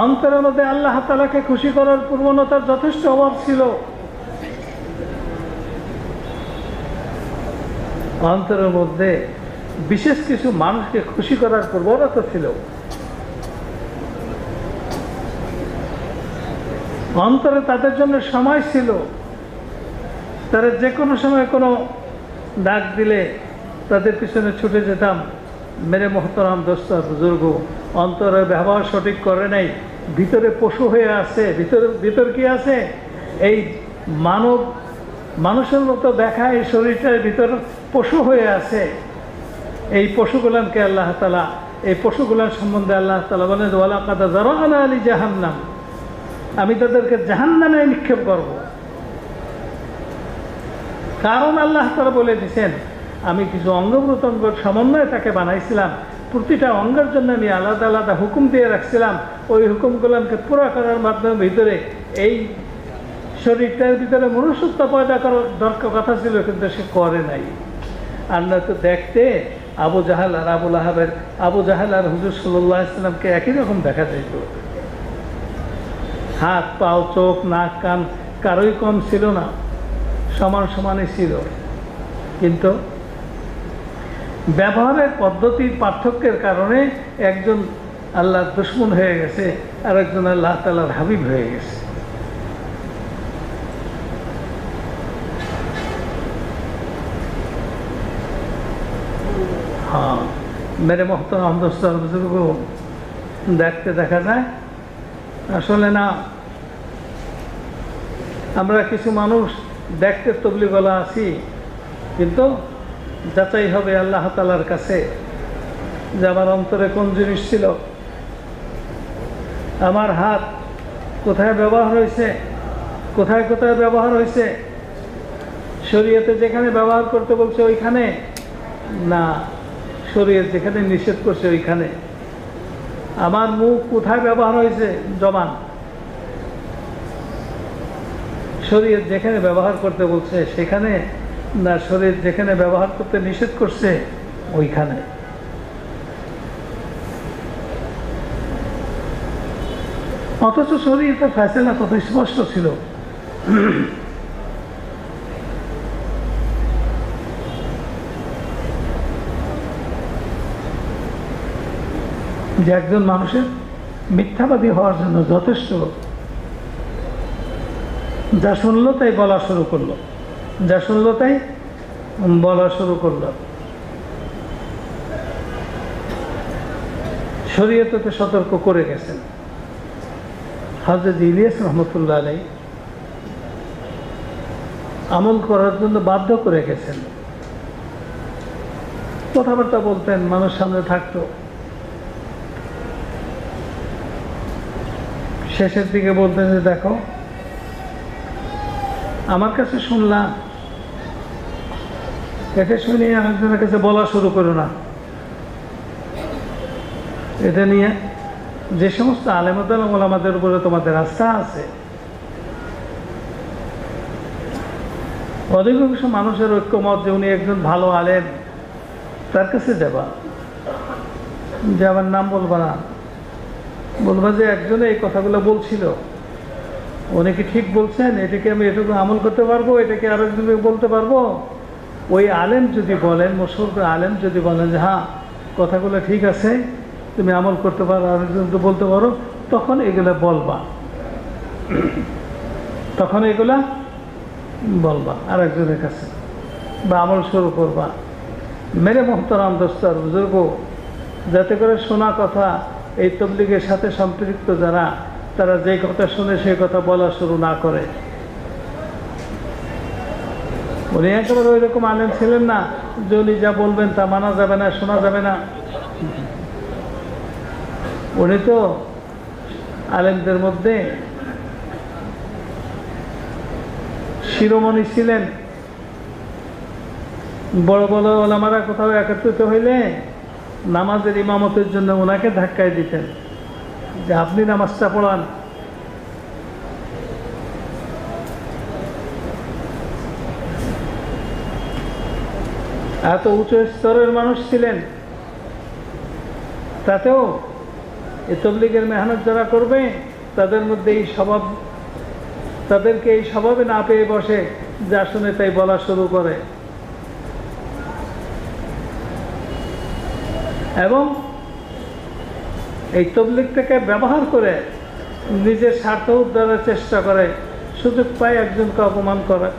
অন্তরের মধ্যে আল্লাহ তাআলাকে খুশি করার প্রবণতার যথেষ্ট অভাব ছিল। অন্তরের মধ্যে বিশেষ কিছু মানুষকে খুশি করার প্রবণতা ছিল। অন্তরে তাদের জন্য সময় ছিল, তারা যে কোনো সময় কোনো ডাক দিলে তাদের পিছনে ছুটে যেতাম। মেরে মোহতারাম দোস্ত বুজুর্গ, অন্তরের ব্যবহার সঠিক করে নাই, ভিতরে পশু হয়ে আছে। ভিতর কি আছে? এই মানুষের মতো দেখা এই শরীরটার ভিতর পশু হয়ে আছে। এই পশুগুলানকে আল্লাহ তাআলা, এই পশুগুলার সম্বন্ধে আল্লাহ তাআলা বলেন ওয়ালাকাদ যারানা লি জাহান্নাম, আমি তাদেরকে জাহান্নামে নিক্ষেপ করব। কারণ আল্লাহ তাআলা বলে দিয়েছেন, আমি কিছু অঙ্গ প্রত্যঙ্গ সমন্বয়ে তাকে বানাইছিলাম, প্রতিটা অঙ্গের জন্য আমি আলাদা আলাদা হুকুম দিয়ে রাখছিলাম। ওই হুকুমগুলোকে পুরা করার মাধ্যমে ভিতরে এই শরীরটার ভিতরে মনুষ্যত্ব পয়দা করার দরকার কথা ছিল, কিন্তু সে করে নাই। আর নয়তো দেখতে আবু জাহাল আর আবু জাহাল আর হুজুর সাল্লাল্লাহু আলাইহি ওয়াসাল্লামকে একই রকম দেখা যেত। হাত, পাও, চোখ, নাক, কান কারোই কম ছিল না, সমান সমানই ছিল। কিন্তু ব্যবহারের পদ্ধতির পার্থক্যের কারণে একজন আল্লাহর দুশমন হয়ে গেছে আর একজন আল্লাহ তাআলার হাবিব হয়ে গেছে। হ্যাঁ, মেরে মোহতারাম দোস্ত বুজুর্গ, দেখতে দেখা যায় আসলে না। আমরা কিছু মানুষ দেখতে তবলিগওয়ালা আছি, কিন্তু যাচাই হবে আল্লাহ তাআলার কাছে যে আমার অন্তরে কোন জিনিস ছিল, আমার হাত কোথায় ব্যবহার হয়েছে, কোথায় কোথায় ব্যবহার হয়েছে, শরীয়তে যেখানে ব্যবহার করতে বলছে ওইখানে না, শরীয়ত যেখানে নিষেধ করছে ওইখানে। আমার মুখ কোথায় ব্যবহার হয়েছে? জবান। শরীয়ত যেখানে ব্যবহার করতে বলছে সেখানে না, শরীয়ত যেখানে ব্যবহার করতে নিষেধ করছে ওইখানে। অথচ শরীয়তের ফয়সালা কত স্পষ্ট ছিল। যে একজন মানুষের মিথ্যাবাদী হওয়ার জন্য যথেষ্ট, যা শুনলো তাই বলা শুরু করলো, যা শুনলো তাই বলা শুরু করলো। শরীয়তকে সতর্ক করে গেছেন। হযরত ইলিয়াস রহমতুল্লাহ আলাইহি আমল করার জন্য বাধ্য করে গেছেন। কথাবার্তা বলতেন, মানুষ সামনে থাকতো। শেষের দিকে বলতেন যে দেখো, আমার কাছে শুনলাম, এটা শুনে আরেকজনের কাছে বলা শুরু করো না। এটা নিয়ে যে সমস্ত আলেমদের উপরে তোমাদের আস্থা আছে, অধিকাংশ মানুষের ঐক্যমত যে উনি একজন ভালো আলেম, তার কাছে যাবা, যে আমার নাম বলবা না, বলবা যে একজনে এই কথাগুলো বলছিল, উনি কি ঠিক বলছেন, এটাকে আমি এটুকু আমল করতে পারবো, এটাকে আরেকজনকে বলতে পারবো। ওই আলেম যদি বলেন, মশহুর আলেম যদি বলেন যে হ্যাঁ কথাগুলো ঠিক আছে, তুমি আমল করতে পারো, আরেকজনকে বলতে পারো, তখন এগুলা বলবা, তখন এগুলা বলবা আরেকজনের কাছে, বা আমল শুরু করবা। মেরে মোহতারাম দোস্তার বুজুর্গ, যাতে করে শোনা কথা এই তবলিগের সাথে সম্পৃক্ত যারা, তারা যে কথা শুনে সেই কথা বলা শুরু না করে। উনি একেবারে ওই রকম আলেম ছিলেন না যে উনি যা বলবেন তা মানা যাবে না, শোনা যাবে না। উনি তো আলেমদের মধ্যে শিরোমণি ছিলেন। বড় বড় ওলামারা কোথাও একত্রিত হইলে নামাজের ইমামতের জন্য ওনাকে ধাক্কায় দিতেন যে আপনি নামাজটা পড়ান। এত উঁচু স্তরের মানুষ ছিলেন, তাতেও এই তবলিগের মেহনত যারা করবে তাদের মধ্যে এই স্বভাব, তাদেরকে এই স্বভাবে না পেয়ে বসে, যা শুনে তাই বলা শুরু করে। এবং এই তবলিগটাকে ব্যবহার করে নিজের স্বার্থ উদ্ধারের চেষ্টা করে, সুযোগ পায় একজনকে অপমান করে।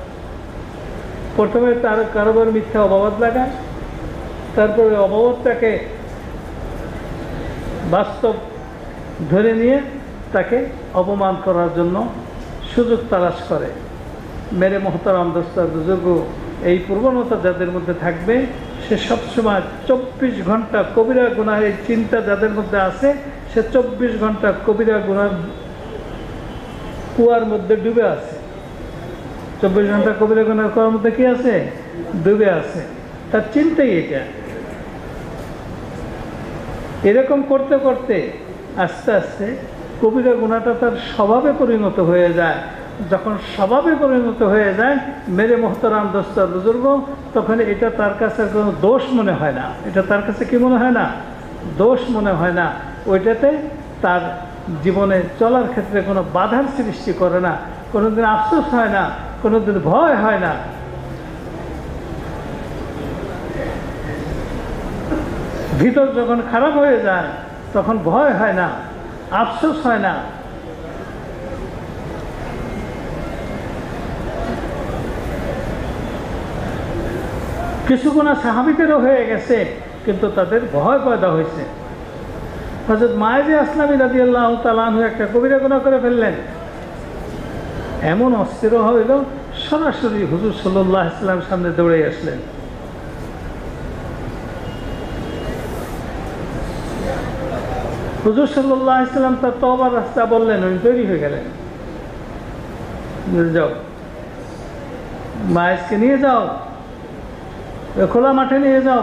প্রথমে তার কারোবার মিথ্যা অপবাদ লাগায়, তারপরে অপবাদটাকে বাস্তব ধরে নিয়ে তাকে অপমান করার জন্য সুযোগ তালাশ করে। মেরে মোহতারাম দোস্তার বুজুর্গ, এই প্রবণতা যাদের মধ্যে থাকবে, সে সবসময় 24 ঘন্টা কবিরা গুনাহের চিন্তা যাদের মধ্যে আছে, সে 24 ঘন্টা কবিরা গুনাহ কুয়ার মধ্যে ডুবে আছে। 24 ঘন্টা কবিরা গুনাহ কুয়ার মধ্যে কি আছে? ডুবে আছে। তার চিন্তাই এটা। এরকম করতে করতে আস্তে আস্তে কবিরা গুনাহটা তার স্বভাবে পরিণত হয়ে যায়। যখন স্বভাবে পরিণত হয়ে যায়, মেরে মোহতারাম দোস্তার বুজুর্গ, তখন এটা তার কাছে কোনো দোষ মনে হয় না। এটা তার কাছে কি মনে হয় না? দোষ মনে হয় না। ওইটাতে তার জীবনে চলার ক্ষেত্রে কোনো বাধার সৃষ্টি করে না, কোনোদিন আফসোস হয় না, কোনোদিন ভয় হয় না। ভিতর যখন খারাপ হয়ে যায় তখন ভয় হয় না, আফসোস হয় না। কিছু গুনাহ সাহাবীদেরও হয়ে গেছে, কিন্তু তাদের ভয় পয়দা হয়েছে। হযরত মায়েজে আসলামী রাদিয়াল্লাহু তাআলা আনহু একটা কবিরা গুনাহ করে ফেললেন, এমন অস্থির হইল, সরাসরি হুজুর সাল্লাল্লাহু আলাইহি ওয়াসাল্লামের সামনে দৌড়ে আসলেন। হুজুর সাল্লাল্লাহু আলাইহি ওয়াসাল্লাম তার তওবার রাস্তা বললেন, উনি তৈরি হয়ে গেলেন, যাও মায়েজকে নিয়ে যাও, খোলা মাঠে নিয়ে যাও,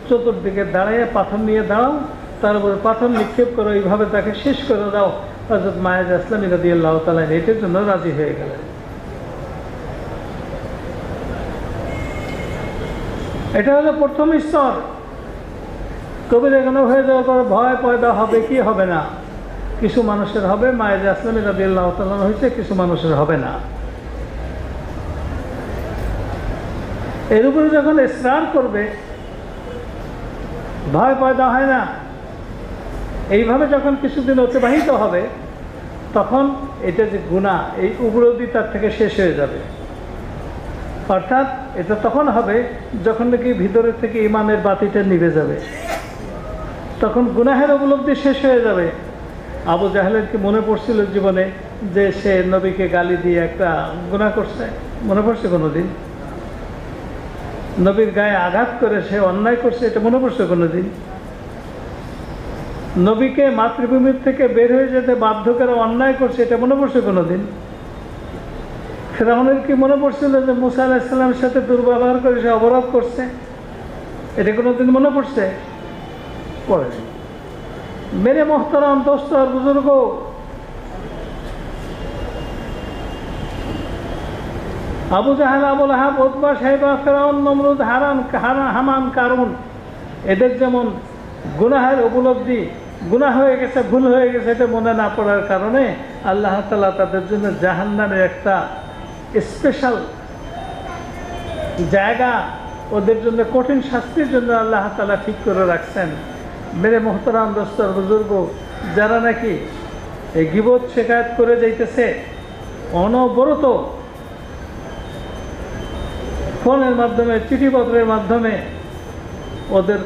চতুর্দিকে দাঁড়িয়ে পাথর নিয়ে দাঁড়াও, তার উপরে পাথর নিক্ষেপ করো, এইভাবে তাকে শেষ করে দাও। হযরত মায়েজা ইসলামী রাদিয়াল্লাহু তাআলা এটার জন্য রাজি হয়ে গেলেন। এটা হলো প্রথম স্তর। কবির এখানে হয়ে যাওয়ার পর ভয় পয়দা হবে কি হবে না, কিছু মানুষের হবে, মায়েজা ইসলামী রাদিয়াল্লাহু তাআলা হয়েছে, কিছু মানুষের হবে না। এর উপরে যখন ইসরার করবে, ভয় পয়দা হয় না, এইভাবে যখন কিছুদিন অতিবাহিত হবে, তখন এটা যে গুনাহ, এই উপলব্ধি তার থেকে শেষ হয়ে যাবে। অর্থাৎ এটা তখন হবে যখন নাকি ভিতরের থেকে ইমানের বাতিটা নিভে যাবে, তখন গুনাহের উপলব্ধি শেষ হয়ে যাবে। আবু জাহেলের কি মনে পড়ছিল জীবনে যে সে নবীকে গালি দিয়ে একটা গুনাহ করছে? মনে পড়ছে কোনোদিন? নবীর গায়ে আঘাত করে সে অন্যায় করছে, এটা মনে পড়ছে কোনোদিন? নবীকে মাতৃভূমির থেকে বের হয়ে যেতে বাধ্য করে অন্যায় করছে, এটা মনে পড়ছে কোনোদিন? ফিরআউনের কি মনে পড়ছিল যে মুসা আলাইহিস সালামের সাথে দুর্ব্যবহার করে সে অপরাধ করছে? এটা কোনোদিন মনে পড়ছে? পড়েনি। মেরে মোহতারাম দোস্ত আর বুজুর্গ, আবু জাহেল, আবু লাহাব, উতবা, শাইবা, ফিরআউন, নমরুদ, হামান, কারুন, এদের যেমন গুনাহের উপলব্ধি, গুনাহ হয়ে গেছে, ভুল হয়ে গেছে, এটা মনে না পড়ার কারণে আল্লাহ তাআলা তাদের জন্য জাহান্নামের একটা স্পেশাল জায়গা, ওদের জন্য কঠিন শাস্তির জন্য আল্লাহ তাআলা ঠিক করে রাখছেন। মেরে মোহতারাম দোস্ত আর বুজুর্গ, যারা নাকি এই গীবত শিকায়ত করে যাইতেছে অনবরত, ফোনের মাধ্যমে, চিঠিপত্রের মাধ্যমে, ওদের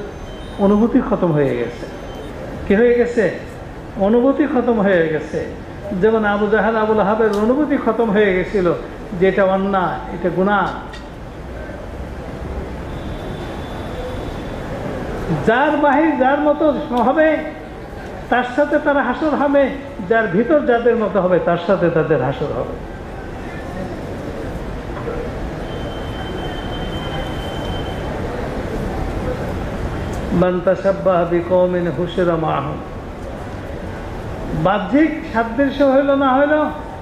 অনুভূতি খতম হয়ে গেছে। কি হয়ে গেছে? অনুভূতি খতম হয়ে গেছে। যেমন আবু জাহেল, আবু লাহাবের অনুভূতি খতম হয়ে গেছিল যে এটা অন্যায়, এটা গুনাহ। যার বাহির যার মতো হবে তার সাথে তার হাসর হবে, যার ভিতর যাদের মতো হবে তার সাথে তাদের হাসর হবে। মান তাশাব্বাহা বিকওমিন হুশিরা মাআহুম। বাহ্যিক সাদৃশ্য হইল না হইল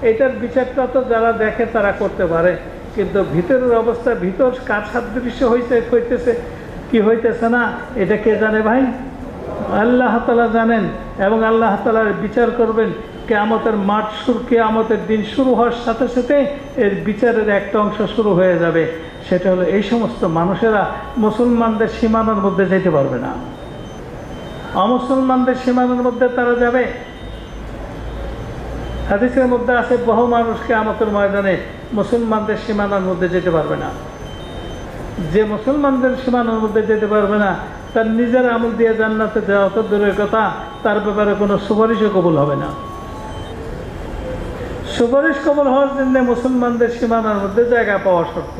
এটার বিচারটা তো যারা দেখে তারা করতে পারে, কিন্তু ভিতরের অবস্থা, ভিতর কার সাদৃশ্য হইতেছে কি হইতেছে না, এটা কে জানে ভাই? আল্লাহ তাআলা জানেন। এবং আল্লাহ তাআলা বিচার করবেন। কিয়ামতের মাঠ কিয়ামতের দিন শুরু হওয়ার সাথে সাথে এর বিচারের একটা অংশ শুরু হয়ে যাবে। সেটা হলো এই সমস্ত মানুষেরা মুসলমানদের সীমানার মধ্যে যেতে পারবে না, অমুসলমানদের সীমানার মধ্যে তারা যাবে। হাদিসের মধ্যে আছে বহু মানুষ কিয়ামতের ময়দানে মুসলমানদের সীমানার মধ্যে যেতে পারবে না। যে মুসলমানদের সীমানার মধ্যে যেতে পারবে না, তার নিজের আমল দিয়ে জান্নাতে যাওয়া তো দূরের কথা, তার ব্যাপারে কোনো সুপারিশও কবুল হবে না। সুপারিশ কবুল হওয়ার জন্য মুসলমানদের সীমানার মধ্যে জায়গা পাওয়া শর্ত।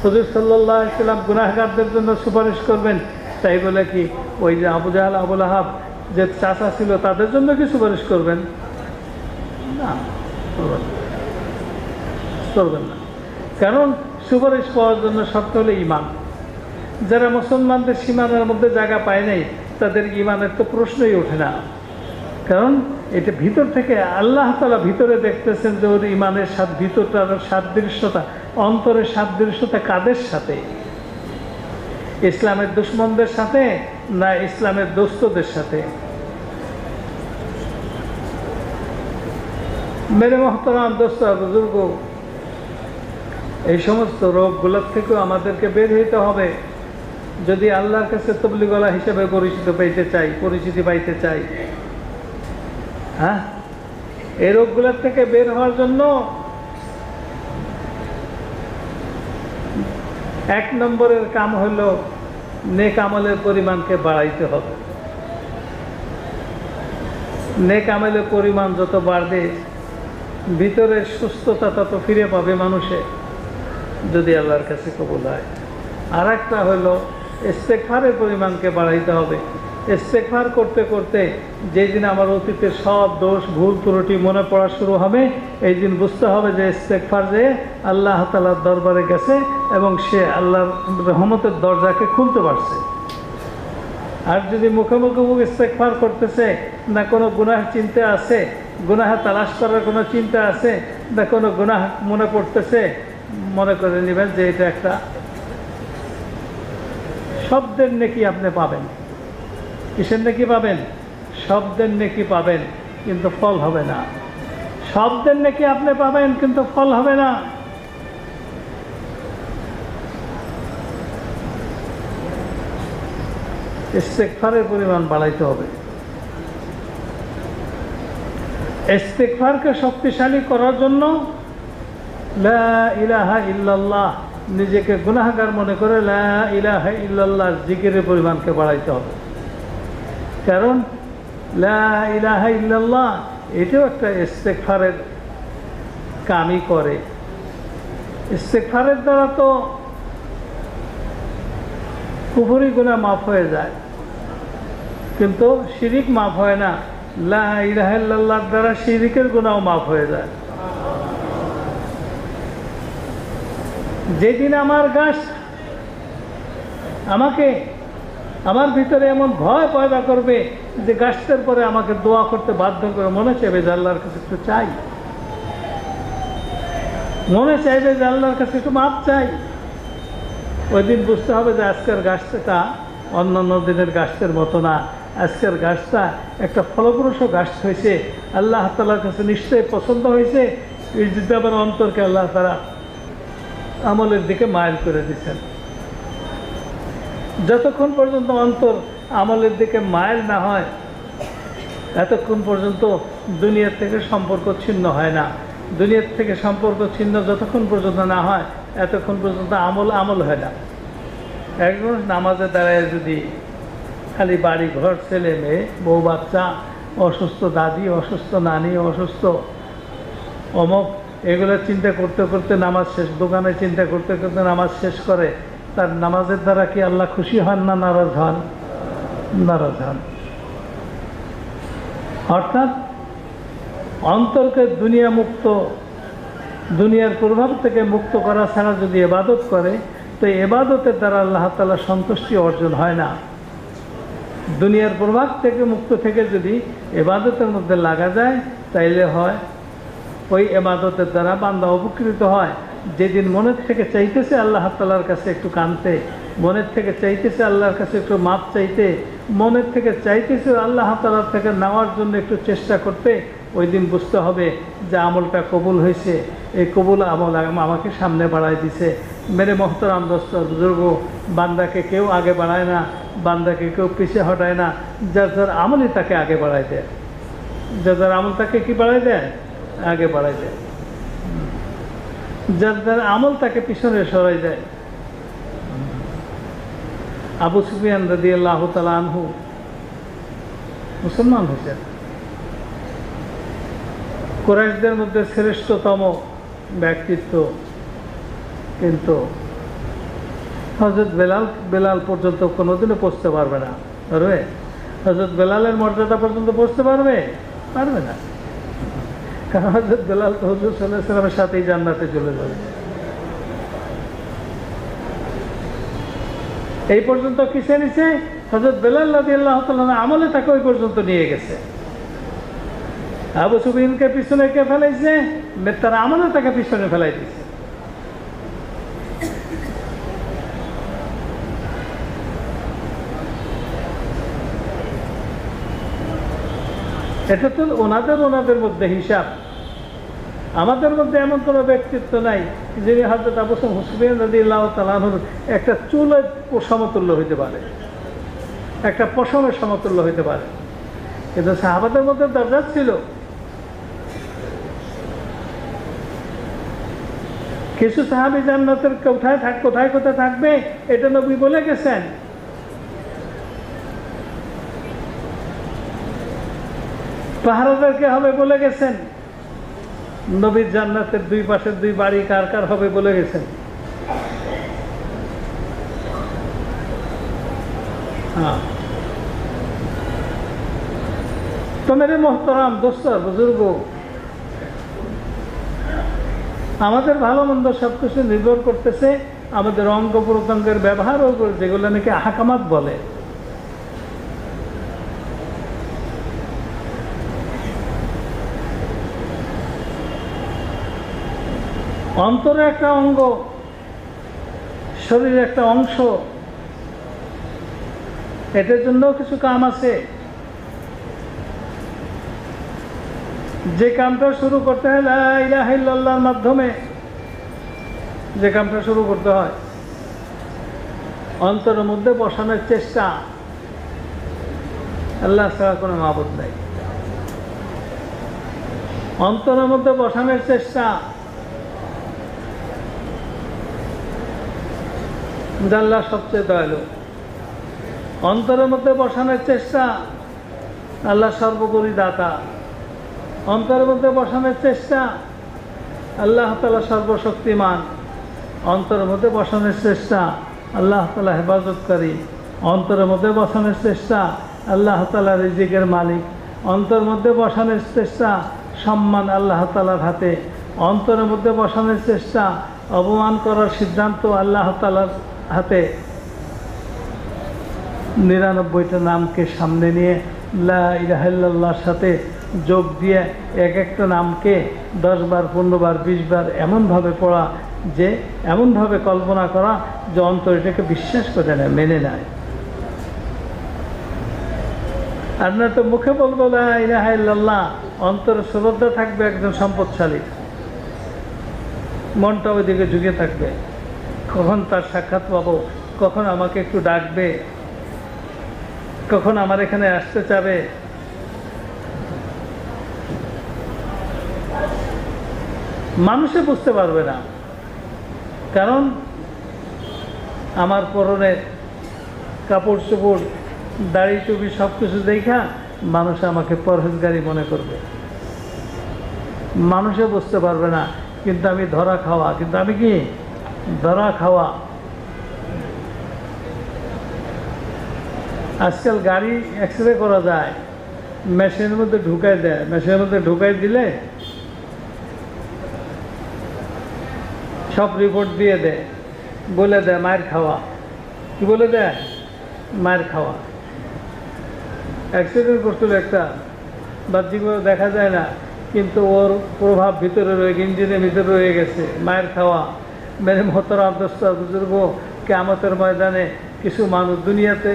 হুজুর সাল্লাল্লাহু আলাইহি ওয়াসাল্লাম গুনাহগারদের জন্য সুপারিশ করবেন, তাই বলে কি ওই যে আবু জাহেল, আবু লাহাব যে চাচা ছিল তাদের জন্য কি সুপারিশ করবেন? না, করবেন না। কারণ সুপারিশ পাওয়ার জন্য শর্ত হলো ঈমান। যারা মুসলমানদের সীমানার মধ্যে জায়গা পায় নাই তাদের ঈমানের তো প্রশ্নই ওঠে না। কারণ এটা ভিতর থেকে আল্লাহ তাআলা ভিতরে দেখতেছেন যে ওর ঈমানের ভিতরটার সাদৃশ্যতা, অন্তরের সাদৃশ্যতা কাদের সাথে? ইসলামের দুশমনদের সাথে না ইসলামের দোস্তদের সাথে? মেরে মোহতারাম দোস্ত বুজুর্গ, এই সমস্ত রোগগুলোর থেকেও আমাদেরকে বের হইতে হবে যদি আল্লাহর কাছে তবলিগওয়ালা হিসেবে পরিচিতি পাইতে চাই। হ্যাঁ, এই রোগগুলোর থেকে বের হওয়ার জন্য এক নম্বরের কাম হলো নেক আমলের পরিমাণকে বাড়াইতে হবে। নেক আমলের পরিমাণ যত বাড়বে ভিতরের সুস্থতা তত ফিরে পাবে মানুষে, যদি আল্লাহর কাছে কবুল হয়। আর একটা হলো ইস্তেগফারের পরিমাণকে বাড়াইতে হবে। ইস্তেগফার করতে করতে যেই দিন আমার অতীতের সব দোষ ভুল ত্রুটি মনে পড়া শুরু হবে, এই দিন বুঝতে হবে যে ইস্তেগফার যে আল্লাহ তাআলার দরবারে গেছে এবং সে আল্লাহর রহমতের দরজাকে খুলতে পারছে। আর যদি মুখে মুখে ইস্তেগফার করতেছে, না কোনো গুনাহ চিন্তা আছে, গুনাহ তালাশ করার কোনো চিন্তা আছে, না কোনো গুনাহ মনে পড়তেছে, মনে করে নেবেন যে এটা একটা শব্দের নেকি আপনি পাবেন। কিসের নেকি পাবেন? শব্দের নেকি পাবেন, কিন্তু ফল হবে না। শব্দের নেকি আপনি পাবেন, কিন্তু ফল হবে না। ইস্তেগফারের পরিমাণ বাড়াইতে হবে। ইস্তেগফারকে শক্তিশালী করার জন্য লা ইলাহা ইল্লাল্লাহ, নিজেকে গুনাহগার মনে করে লা ইলাহা ইল্লাল্লাহ জিকিরের পরিমাণকে বাড়াইতে হবে। কারণ লা ইলাহা ইল্লাল্লাহ এটাও একটা ইস্তেগফারের কামই করে। ইস্তেগফারের দ্বারা তো কুফরি গুনাহ মাফ হয়ে যায়, কিন্তু শিরিক মাফ হয় না। লা ইলাহা ইল্লাল্লাহর দ্বারা শিরিকের গুনাহ মাফ হয়ে যায়। যেদিন আমার আমার ভিতরে এমন ভয় পয়দা করবে যে গাছের পরে আমাকে দোয়া করতে বাধ্য করে, মনে চাইবে যে আল্লাহর কাছে একটু চাই, মনে চাইবে যে আল্লাহর কাছে একটু মাপ চাই, ওই দিন বুঝতে হবে যে আজকের গাছটা অন্যান্য দিনের গাছের মতো না। আজকের গাছটা একটা ফলপ্রসূ গাছ হয়েছে, আল্লাহ তাআলার কাছে নিশ্চয়ই পছন্দ হয়েছে। এই যদি আবার অন্তরকে আল্লাহ তাআলা আমলের দিকে মাইল করে দিচ্ছেন। যতক্ষণ পর্যন্ত অন্তর আমলের দিকে মাইল না হয়, এতক্ষণ পর্যন্ত দুনিয়ার থেকে সম্পর্ক ছিন্ন হয় না। দুনিয়ার থেকে সম্পর্ক ছিন্ন যতক্ষণ পর্যন্ত না হয়, এতক্ষণ পর্যন্ত আমল হয় না। একজন নামাজে দাঁড়ায় যদি খালি বাড়ি ঘর, ছেলে মেয়ে, বউ বাচ্চা, অসুস্থ দাদি, অসুস্থ নানি, অসুস্থ অমুক, এগুলো চিন্তা করতে করতে নামাজ শেষ, দোকানে চিন্তা করতে করতে নামাজ শেষ করে, তার নামাজের দ্বারা কি আল্লাহ খুশি হন না নারাজ হন? নারাজ হন। অর্থাৎ অন্তরকে দুনিয়ার প্রভাব থেকে মুক্ত করা ছাড়া যদি ইবাদত করে, তো ইবাদতের দ্বারা আল্লাহ তাআলা সন্তুষ্টি অর্জন হয় না। দুনিয়ার প্রভাব থেকে মুক্ত থেকে যদি ইবাদতের মধ্যে লাগা যায়, তাইলে হয় ওই ইবাদতের দ্বারা বান্দা উপকৃত হয়। যেদিন মনের থেকে চাইতেছে আল্লাহ তাআলার কাছে একটু কাঁদতে, মনের থেকে চাইতেছে আল্লাহর কাছে একটু মাপ চাইতে, মনের থেকে চাইতেছে আল্লাহ তাআলার থেকে নেওয়ার জন্য একটু চেষ্টা করতে, ওই দিন বুঝতে হবে যে আমলটা কবুল হয়েছে। এই কবুল আমল আমাকে সামনে বাড়াই দিছে। মেরে মোহতারাম দোস্ত বুজুর্গ, বান্দাকে কেউ আগে বাড়ায় না, বান্দাকে কেউ পিছিয়ে হটায় না। যার যার আমলই তাকে আগে বাড়াই দেয়, যার যার আমল তাকে কি বাড়াই দেয়? আগে বাড়াই দেয়। যার যার আমল তাকে পিছনে সরাই দেয়। আবু সুফিয়ান রাদিয়াল্লাহু তাআলা আনহু মুসলমান হয়েছেন, কুরাইশদের মধ্যে শ্রেষ্ঠতম ব্যক্তিত্ব, কিন্তু হযরত বেলাল পর্যন্ত কোনোদিনও পৌঁছতে পারবে না। পারবে? হযরত বেলালের মর্যাদা পর্যন্ত পৌঁছতে পারবে না। কারণ হযরত বেলাল তো হুজুর সাল্লাল্লাহু আলাইহি ওয়াসাল্লামের সাথেই জান্নাতে চলে যাবে। এই পর্যন্ত কিসে নিছে? হযরত বেলাল রাদিয়াল্লাহু তাআলা আমলে তাকে ওই পর্যন্ত নিয়ে গেছে। আবু সুফিয়ানকে পিছনে কে ফেলাইছে? তার আমলে তাকে পিছনে ফেলাই দিছে। এটা তো ওনাদের মধ্যে হিসাব। আমাদের মধ্যে এমন কোনো ব্যক্তিত্ব নাই যিনি হযরত আবু সুফিয়ান রাদিয়াল্লাহু তাআলা আনহুর একটা চুলের সমতুল্য হইতে পারে, একটা পশমের সমতুল্য হইতে পারে। কিন্তু সাহাবাদের মধ্যে দরজা ছিল। কিছু সাহাবী জান্নাতের কোথায় থাকবে এটা নবী বলে গেছেন। পাহারাদারকে হবে বলে গেছেন। নবীর জান্নাতের দুই পাশের দুই বাড়ি কার কার হবে বলে গেছেন। তো মেরে মোহতারাম দোস্ত বুজুর্গ, আমাদের ভালো মন্দ সবকিছু নির্ভর করতেছে আমাদের অঙ্গ প্রত্যঙ্গের ব্যবহার, যেগুলো নাকি আহকামাত বলে, অন্তরে একটা অঙ্গ, শরীরের একটা অংশ, এটার জন্য কিছু কাম আছে। যে কামটা শুরু করতে হয় লা ইলাহা ইল্লাল্লাহর মাধ্যমে, যে কামটা শুরু করতে হয় অন্তরের মধ্যে বসানোর চেষ্টা, আল্লাহ ছাড়া কোনো মাবুদ নাই, অন্তরের মধ্যে বসানোর চেষ্টা, যে আল্লাহ সবচেয়ে দয়ালু। অন্তরের মধ্যে বসানোর চেষ্টা, আল্লাহ সর্বোপরি দাতা। অন্তরের মধ্যে বসানোর চেষ্টা, আল্লাহ তাআলা সর্বশক্তিমান। অন্তরের মধ্যে বসানোর চেষ্টা, আল্লাহ তাআলা হেফাজতকারী। অন্তরের মধ্যে বসানোর চেষ্টা, আল্লাহ তাআলা রিজিকের মালিক। অন্তরের মধ্যে বসানোর চেষ্টা, সম্মান আল্লাহ তাআলার হাতে। অন্তরের মধ্যে বসানোর চেষ্টা, অপমান করার সিদ্ধান্ত আল্লাহ তাআলার হাতে। 99টা নামকে সামনে নিয়ে লা ইলাহা ইল্লাল্লাহর সাথে যোগ দিয়ে এক একটা নামকে 10 বার, 15 বার, 20 বার এমনভাবে পড়া, যে এমনভাবে কল্পনা করা যে অন্তর এটাকে বিশ্বাস করে নেয়, মেনে নেয়। আপনার তো মুখে বলবো লা ইলাহা ইল্লাল্লাহ, অন্তরে শ্রদ্ধা থাকবে একজন সম্পদশালী, মনটা ওইদিকে ঝুঁকে থাকবে, কখন তার সাক্ষাৎ পাবো, কখন আমাকে একটু ডাকবে, কখন আমার এখানে আসতে চাবে। মানুষে বুঝতে পারবে না, কারণ আমার পরনের কাপড় চোপড়, দাড়ি টুপি সব কিছু দেখা মানুষ আমাকে পরহেজগারি মনে করবে, মানুষে বুঝতে পারবে না। কিন্তু আমি ধরা খাওয়া, কিন্তু আমি কি ধরা খাওয়া। আজকাল গাড়ি এক্সরে করা যায়, মেশিনের মধ্যে ঢুকাই দেয়, মেশিনের মধ্যে ঢুকাই দিলে সব রিপোর্ট দিয়ে দেয়, বলে দেয় মায়ের খাওয়া। কি বলে দেয়? মায়ের খাওয়া। অ্যাক্সিডেন্ট করছিল একটা, বাহ্যিকভাবে দেখা যায় না, কিন্তু ওর প্রভাব ভিতরে রয়ে গেছে, ইঞ্জিনের ভিতরে রয়ে গেছে। মায়ের খাওয়া। মেরে মোহতারাম দোস্ত বুজুর্গ, কিয়ামতের ময়দানে কিছু মানুষ দুনিয়াতে,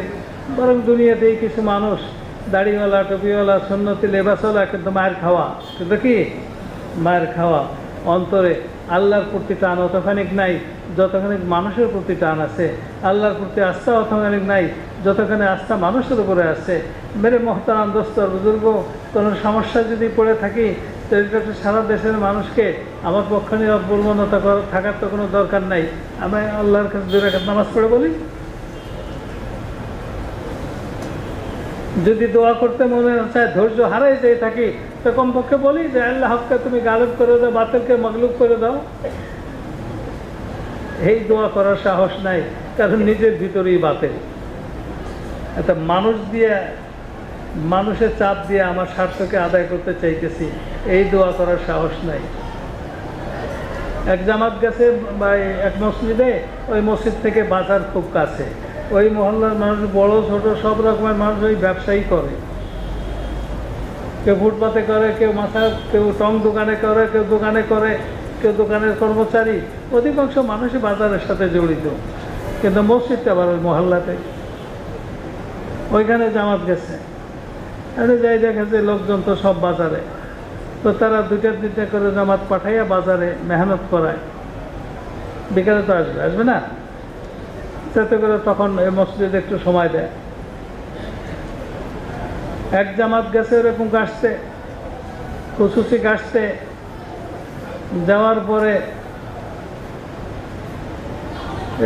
বরং দুনিয়াতেই কিছু মানুষ দাড়িওয়ালা, টুপিওয়ালা, সুন্নতি লেবাসওয়ালা, কিন্তু মায়ের খাওয়া। কিন্তু কি মায়ের খাওয়া। অন্তরে আল্লাহর প্রতি টান অতখানিক নাই যতখানি মানুষের প্রতি টান আছে, আল্লাহর প্রতি আস্থা অতখানিক নাই যতখানি আস্থা মানুষের উপরে আছে। মেরে মোহতারাম দোস্ত বুজুর্গ, কোনো সমস্যা যদি পড়ে থাকি তো এটা সারা দেশের মানুষকে আমার পক্ষে নিরাপত্তা থাকার তো কোনো দরকার নাই। আমি আল্লাহর কাছে 2 রাকাত নামাজ পড়ে বলি, যদি দোয়া করতে মনে চায় ধৈর্য হারাই যেয়ে থাকি তো কমপক্ষে বলি যে আল্লাহ হককে তুমি গালেব করে দাও, বাতিলকে মগলুব করে দাও। এই দোয়া করার সাহস নাই, কারণ নিজের ভিতরেই বাতিল। একটা মানুষ দিয়ে, মানুষের চাপ দিয়ে আমার স্বার্থকে আদায় করতে চাইতেছি, এই দোয়া করার সাহস নাই। এক জামাত গেছে বা এক মসজিদে, ওই মসজিদ থেকে বাজার খুব কাছে, ওই মহল্লার মানুষ বড় ছোট সব রকমের মানুষ ওই ব্যবসায়ী করে, কেউ ফুটপাতে করে, কেউ মাথা, কেউ টং দোকানে করে, কেউ দোকানে করে, কেউ দোকানের কর্মচারী। অধিকাংশ মানুষই বাজারের সাথে জড়িত, কিন্তু মসজিদটা আবার ওই মহল্লাতে। ওইখানে জামাত গেছে, আরে যাই দেখেছে লোকজন তো সব বাজারে, তো তারা 2টা করে জামাত পাঠাইয়া বাজারে মেহনত করায়। বিকালে তো আসবে, আসবে না, যাতে করে তখন এই মসজিদে একটু সময় দেয়। এক জামাত গেছে এরকম গাছতে, খুশুসি গাছতে যাওয়ার পরে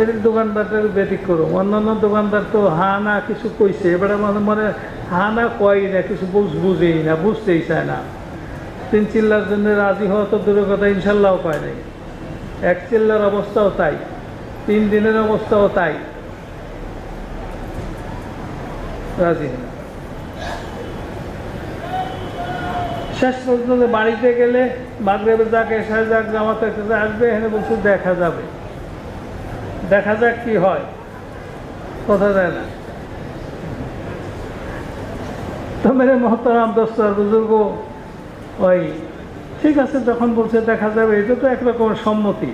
এর দোকানদারটার বেটিক করো, অন্যান্য দোকানদার তো হা না কিছু কইছে, এবারে মানে হা না কয় না, কিছু বুঝেই না, বুঝতেই চায় না। 3 চিল্লার জন্য রাজি হওয়া তো দূরের কথা, ইনশাল্লাহও কয় নাই। 1 চিল্লার অবস্থাও তাই, 3 দিনের অবস্থাও তাই, রাজি না। শেষ পর্যন্ত বাড়িতে গেলে মাগরিবের যাক, এশার যাক, জামাতে আসবে, এখানে বলছে দেখা যাবে, দেখা যাক কি হয়, কথা যায় না। তো মেরে মোহতারাম দোস্ত বুজুর্গ, ওই ঠিক আছে, যখন বলছে দেখা যাবে, এটা তো একরকম সম্মতি।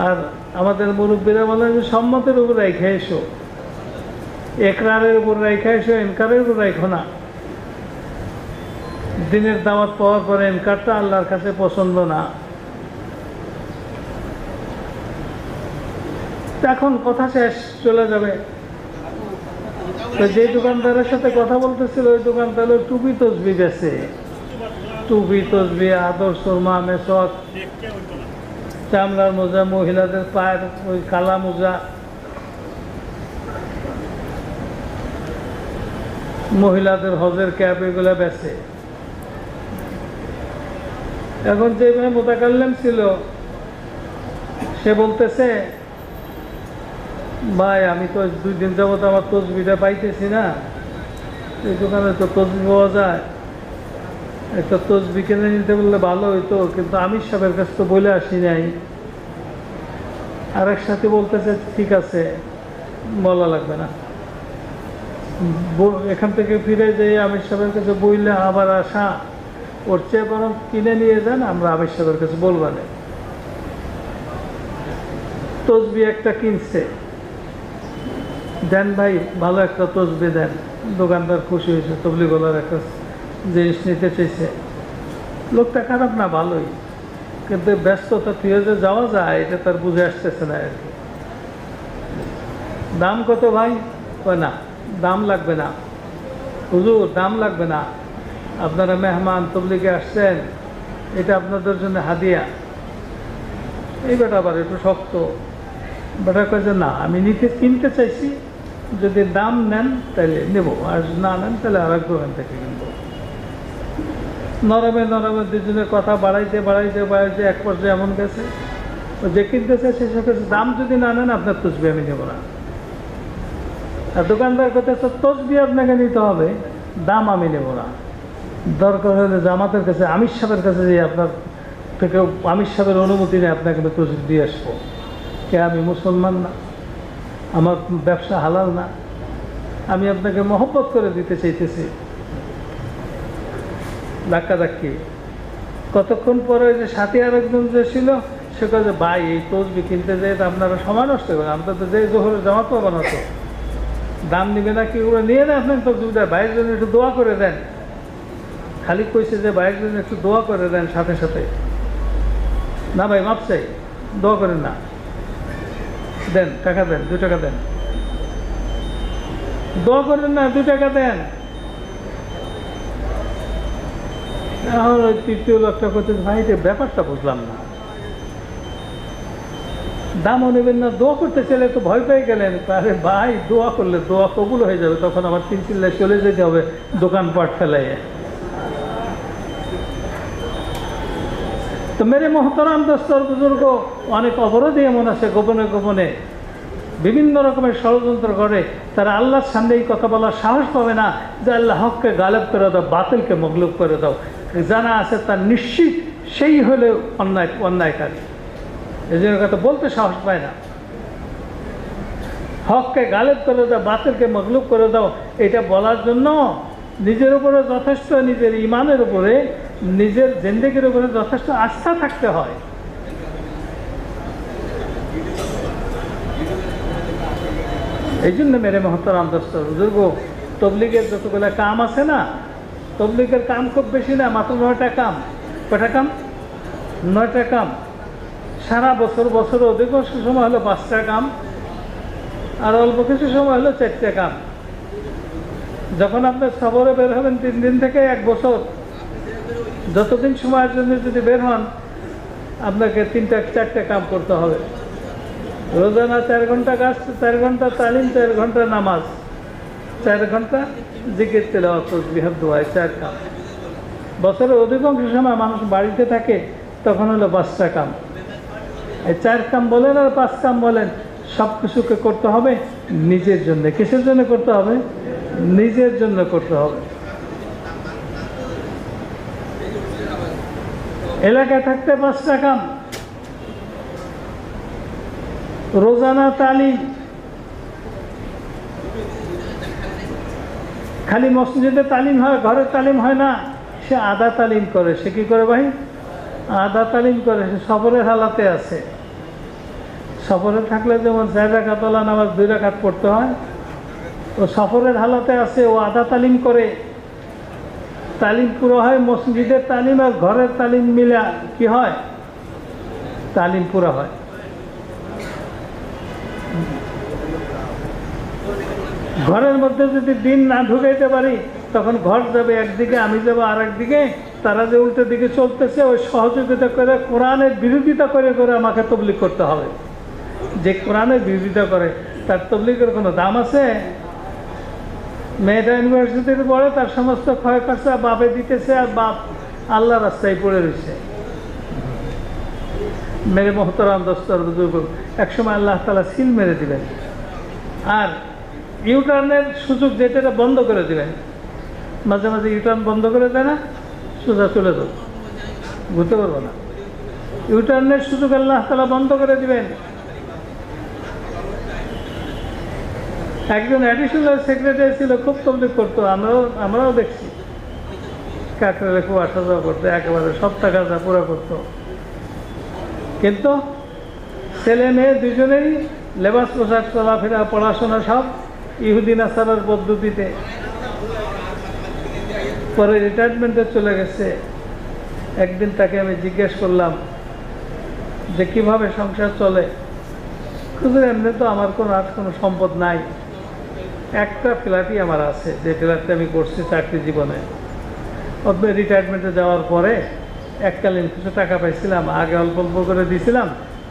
আর আমাদের মুরব্বীরা বলে যে সম্মতের উপর রেখে এসো, একরারের উপর রেখে এসো, এনকারের উপর রেখো না। দিনের দাওয়াত পাওয়ার পরে এনকারটা আল্লাহর কাছে পছন্দ না। এখন কথা শেষ, চলে যাবে। তো যে দোকানদারের সাথে কথা বলতেছিল ওই দোকানদার টুপি তসবি বেছে, টুপি তসবি, আদর, সুরমা, মেসওয়াক, চামড়ার মোজা, মহিলাদের পায়ের ওই কালা মোজা, মহিলাদের হজের ক্যাপ, এগুলো বেছে। এখন যে ভাই মোতাকাল্লেম ছিল সে বলতেছে, ভাই আমি তো 2 দিন যাবত আমার তসবিটা পাইতেছি না, এই দোকানে তো তসবি পাওয়া যায়, একটা তসবি কিনে নিতে বললে ভালো হইতো, কিন্তু আমির সাহেবের কাছে তো বলে আসি নাই। আরেক সাথে বলতেছে ঠিক আছে, বলা লাগবে না, এখান থেকে ফিরে যাই আমির সাহেবের কাছে বইলে আবার আসা, ওর চেয়ে বরং কিনে নিয়ে যান, আমরা আমির সাহেবের কাছে বলবা না। তসবি একটা কিনছে, দেন ভাই ভালো একটা তসবি দেন। দোকানদার খুশি হয়েছে, তবলিগলার একটা জিনিস নিতে চাইছে। লোকটা খারাপ না, ভালোই, কিন্তু ব্যস্ততা থেকে যে যাওয়া যায় এটা তার বুঝে আসতেছে না আর কি। দাম কত ভাই? কয় না, দাম লাগবে না হুজুর, দাম লাগবে না, আপনারা মেহমান তবলিগে আসছেন, এটা আপনাদের জন্য হাদিয়া। এই বেটা আবার একটু শক্ত, বেটা কয় যে না, আমি কিনতে চাইছি, যদি দাম নেন তাহলে নেব, আর না নেন তাহলে আর এক দোকান থেকে কিনবো। নরমে নরমে দুজনের কথা বাড়াইতে বাড়াইতে বাড়াইতে এক পর্যায়ে এমন গেছে, যে কিনতে চাইছে সে কাছে দাম যদি না নেন আপনার তসবি আমি নেব না। আর দোকানদার কথা, তসবি আপনাকে নিতে হবে, দাম আমি নেব না। দরকার হলে জামাতের কাছে, আমির সাহেবের কাছে যে আপনার থেকে আমির সাহেবের অনুমতি নেই আপনাকে তসবি দিয়ে আসবো। কে আমি মুসলমান না? আমার ব্যবসা হালাল না? আমি আপনাকে মহব্বত করে দিতে চাইতেছি। ধাক্কাধাক্কি। কতক্ষণ পরে যে সাথে আরেকজন যে ছিল সে কাজে, ভাই এই তসবি কিনতে যেয়ে তো আপনারা সময় নষ্ট করেন, আমরা তো যে জোহরে জামাত পাবো না, তো দাম নিবে না কি ওরা নিয়ে নেন, আপনার তসবিটা ভাইয়ের জন্য একটু দোয়া করে দেন। খালি কইছে যে ভাইয়ের জন্য একটু দোয়া করে দেন সাথে সাথে। না ভাই মাপ চাই, দোয়া করেন না, দেন টাকা দেন, 2 টাকা দেন, দোয়া করেন না, 2 টাকা দেন। এখন ওই তৃতীয় লোকটা করতে, ভাই এটা ব্যাপারটা বুঝলাম না, দামও নেবেন না, দোয়া করতে চাইলে তো ভয় পেয়ে গেলেন। আরে ভাই দোয়া করলে দোয়া কবুল হয়ে যাবে, তখন আবার 3 চিল্লায় চলে যেতে হবে দোকানপাট ফেলাইয়ে। তো মেরে মোহতারাম দোস্তর বুজুর্গ, অনেক অবরোধী এমন আছে গোপনে গোপনে বিভিন্ন রকমের ষড়যন্ত্র করে, তারা আল্লাহর সামনে এই কথা বলার সাহস পাবে না যে আল্লাহ হককে গালেব করে দাও, বাতিলকে মগলুব করে দাও। জানা আছে তার নিশ্চিত সেই হলে অন্যায়কারী, এই জন্য কথা বলতে সাহস পায় না। হককে গালেব করে দাও, বাতিলকে মগলুব করে দাও, এটা বলার জন্য নিজের উপরে যথেষ্ট, নিজের ইমানের উপরে, নিজের জিন্দেগির উপরে যথেষ্ট আস্থা থাকতে হয়। এই জন্য মেরে মহতরাম দোস্ত বুজুর্গ, তবলিগের যতগুলো কাম আছে না, তবলিগের কাম খুব বেশি না, মাত্র 9টা কাম। কয়টা কাম? 9টা কাম। সারা বছর অধিকাংশ সময় হলো 5টা কাম, আর অল্প কিছু সময় হলো 4টে কাম। যখন আপনি সফরে বের হবেন 3 দিন থেকে 1 বছর, যতদিন সময়ের জন্য যদি বের হন, আপনাকে 3-4টে কাম করতে হবে। রোজানা 4 ঘন্টা কাজ, 4 ঘন্টা তালিম, 4 ঘন্টা নামাজ, 4 ঘন্টা জিকির তেলাওয়াত তাসবিহ দোয়া, 4 কাম। বছরের অধিকাংশ সময় মানুষ বাড়িতে থাকে, তখন হলো 5টা কাম। এই 4 কাম বলেন আর 5 কাম বলেন, সব কিছুকে করতে হবে নিজের জন্য। কিসের জন্য করতে হবে? নিজের জন্য করতে হবে। এলাকায় থাকতে 5টা কাম, রোজানা তালিম। খালি মসজিদে তালিম হয়, ঘরের তালিম হয় না, সে আধা তালিম করে। সে কি করে ভাই? আধা তালিম করে, সে সফরের হালাতে আছে। সফরে থাকলে যেমন 4 রাকাত ওয়ালা নামাজ 2 রাকাত পড়তে হয়, ও সফরের হালাতে আছে, ও আধা তালিম করে। তালিম পুরো হয়, মসজিদের তালিম আর ঘরের তালিম মিলে কি হয়, তালিম পুরো হয়। ঘরের মধ্যে যদি দিন না ঢুকাইতে পারি, তখন ঘর যাবে একদিকে, আমি যাবো আর একদিকে, তারা যে উল্টো দিকে চলতেছে ওই সহযোগিতা করে কোরআনের বিরোধিতা করে করে আমাকে তবলিগ করতে হবে। যে কোরআনের বিরোধিতা করে তার তবলিগের কোনো দাম আছে? মেয়েটা ইউনিভার্সিটিতে পড়ে, তার সমস্ত ক্ষয় খরচা বাপে দিতেছে, আর বাপ আল্লাহ রাস্তায় পড়ে রয়েছে। মেরে মোহতরাম দোস্তর বুজুর্গ, একসময় আল্লাহ তাআলা সিল মেরে দিবেন, আর ইউটার্নের সুযোগ যেটা বন্ধ করে দিবেন। মাঝে মাঝে ইউটার্ন বন্ধ করে দেয় না, সোজা চলে যাও, ঘুরতে পারবো না। ইউটার্নের সুযোগ আল্লাহ তাআলা বন্ধ করে দিবেন। একজন অ্যাডিশনাল সেক্রেটারি ছিল, খুব তবলিগ করতো, আমরাও দেখছি। কাকরালে খুব আসা যাওয়া করতো, একেবারে সব টাকা যা পুরো করতো। কিন্তু ছেলে মেয়ে দুজনেরই লেবাস পোশাক, চলাফেরা, পড়াশোনা সব ইহুদি নাসারার পদ্ধতিতে। পরে রিটায়ারমেন্টে চলে গেছে। একদিন তাকে আমি জিজ্ঞেস করলাম যে কিভাবে সংসার চলে। খুঁজে এমনি তো আমার কোনো সম্পদ নাই, একটা ফ্ল্যাটই আমার আছে, যে ফ্ল্যাটটা আমি করছি চাকরি জীবনে। রিটায়ারমেন্টে যাওয়ার পরে এককালীন কিছু টাকা পাইছিলাম, আগে অল্প অল্প করে দিয়েছিলাম,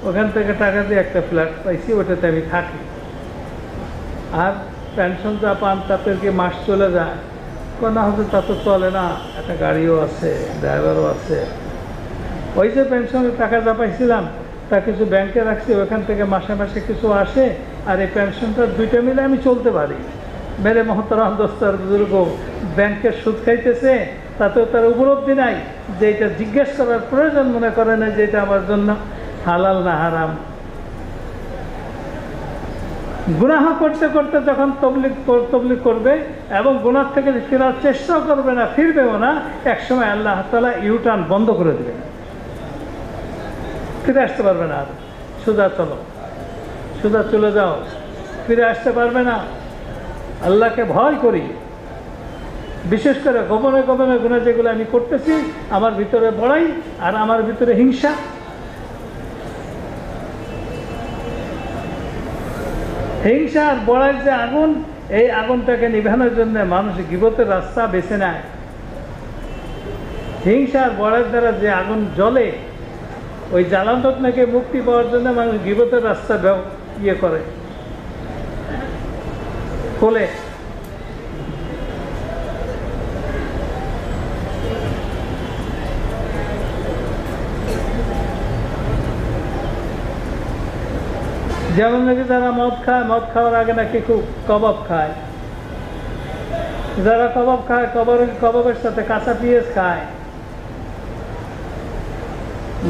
ওখান থেকে টাকা দিয়ে একটা ফ্ল্যাট পাইছি, ওটাতে আমি থাকি। আর পেনশন যা পান তাতে কি মাস চলে যায়, না হচ্ছে তা তো চলে না, একটা গাড়িও আছে, ড্রাইভারও আছে। ওই যে পেনশনের টাকা যা পাইছিলাম তা কিছু ব্যাংকে রাখছি, ওখান থেকে মাসে মাসে কিছু আসে, আর এই পেনশনটা দুইটা মিলে আমি চলতে পারি। মেরে মোহতরাম দোস্তর বুজুর্গ, ব্যাংকের সুদ খাইতেছে, তাতেও তার উপলব্ধি নাই যে এটা জিজ্ঞেস করার প্রয়োজন মনে করে না যে এটা আমার জন্য হালাল না হারাম। গুনাহ করতে করতে যখন তবলিগ করবে এবং গুনাহ থেকে ফেরার চেষ্টাও করবে না, ফিরবেও না, একসময় আল্লাহ তাআলা ইউটার্ন বন্ধ করে দেবেন, ফিরে আসতে পারবে না। আর সোজা চলো, সোজা চলে যাও, ফিরে আসতে পারবে না। আল্লাহকে ভয় করি, বিশেষ করে গোপনে গোপনে গুনাহ যেগুলো আমি করতেছি, আমার ভিতরে বড়াই আর আমার ভিতরে হিংসা। হিংসা আর বড়াই যে আগুন, এই আগুনটাকে নিভানোর জন্য মানুষ গীবতের রাস্তা বেছে নেয়। হিংসা আর বড়াইয়ের দ্বারা যে আগুন জ্বলে, ওই জ্বালানো থেকে মুক্তি পাওয়ার জন্য মানুষ গীবতের রাস্তা করে, খোলে। যেমন নাকি যারা মদ খায়, মদ খাওয়ার আগে নাকি খুব কাবাব খায়। যারা কাবাব খায়, কাবাবের সাথে কাঁচা পেঁয়াজ খায়।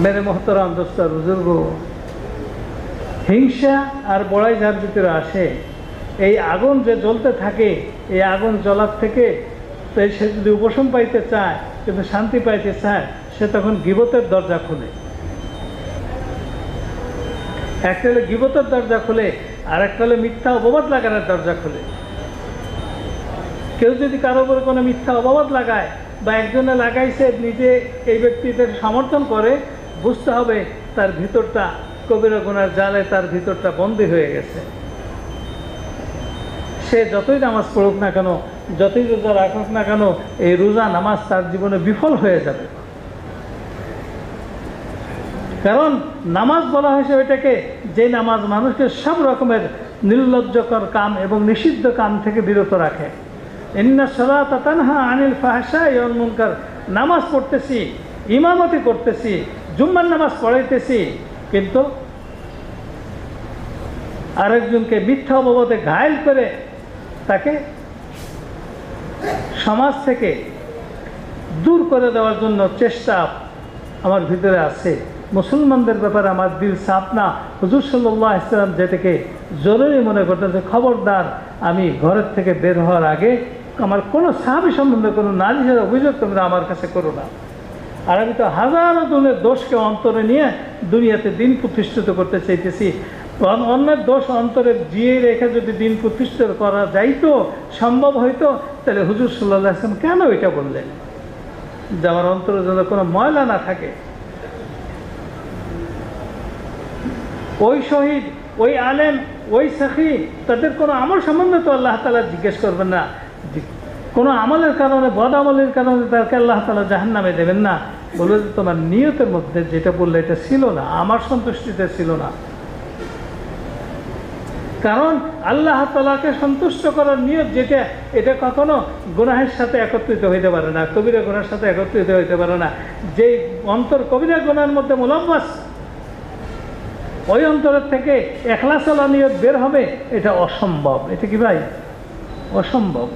মেরে মোহতরাম দোস্তর বুজুর্গ, হিংসা আর বড়াই যার ভিতরে আসে, এই আগুন যে জ্বলতে থাকে, এই আগুন জ্বলার থেকে সে যদি উপশম পাইতে চায়, কিন্তু শান্তি পাইতে চায়, সে তখন গীবতের দরজা খুলে। একটা হলে গীবতের দরজা খুলে, আর একটা হলে মিথ্যা অপবাদ লাগানোর দরজা খুলে। কেউ যদি কারো উপরে কোনো মিথ্যা অপবাদ লাগায়, বা একজনে লাগাইছে, নিজে এই ব্যক্তিদের সমর্থন করে, বুঝতে হবে তার ভিতরটা কবিরা গুনার জালে, তার ভিতরটা বন্দী হয়ে গেছে। সে যতই নামাজ পড়ুক না কেন, যতই রোজা রাখুক না কেন, এই রোজা নামাজ তার জীবনে বিফল হয়ে যাবে। কারণ নামাজ বলা হয়েছে ওইটাকে, যে নামাজ মানুষকে সব রকমের নির্লজ্জকর কাম এবং নিষিদ্ধ কাম থেকে বিরত রাখে। ইন্না সালাতা তানহা আনিল ফাহশাই ওয়াল মুনকার। নামাজ পড়তেছি, ইমামতি করতেছি, জুম্মার নামাজ পড়াইতেছি, কিন্তু আরেকজনকে মিথ্যা অপবাদে ঘায়েল করে তাকে সমাজ থেকে দূর করে দেওয়ার জন্য চেষ্টা আমার ভিতরে আছে। মুসলমানদের ব্যাপারে আমার দিল সাফ না। হুজুর সাল্লাল্লাহু আলাইহি ওয়াসাল্লাম যেটাকে জরুরি মনে করতেছে, খবরদার আমি ঘরের থেকে বের হওয়ার আগে আমার কোনো সাহাবী সম্বন্ধে কোনো নালিশের অভিযোগ তোমরা আমার কাছে করো না। আর আমি তো হাজারো জনের দোষকে অন্তরে নিয়ে দুনিয়াতে দিন প্রতিষ্ঠিত করতে চাইতেছি। অন্যের দোষ অন্তরে জিয়ে রেখে যদি দিন প্রতিষ্ঠিত করা যাইতো, সম্ভব হইতো, তাহলে হুজুর সাল্লাল্লাহু আলাইহি ওয়াসাল্লাম কেন এটা বললেন যে আমার অন্তরে যেন কোনো ময়লা না থাকে? ওই শহীদ, ওই আলেম, ওই সাখী, তাদের কোনো আমল সম্বন্ধে তো আল্লাহ তাআলা জিজ্ঞেস করবেন না। কোনো আমলের কারণে, বদ আমলের কারণে তাকে আল্লাহ তাআলা জাহান্নামে দেবেন না। বলবে যে তোমার নিয়তের মধ্যে যেটা বললে এটা ছিল না, আমার সন্তুষ্টিতে ছিল না। কারণ আল্লাহ তাআলাকে সন্তুষ্ট করার নিয়ত যেটা, এটা কখনো গুনাহের সাথে একত্রিত হইতে পারে না, কবিরা গুনাহের সাথে একত্রিত হইতে পারে না। যেই অন্তর কবিরা গুনাহের মধ্যে মুলাব্বাস, ওই অন্তরের থেকে ইখলাস ওয়ালা নিয়ত বের হবে, এটা অসম্ভব। এটা কি ভাই? অসম্ভব।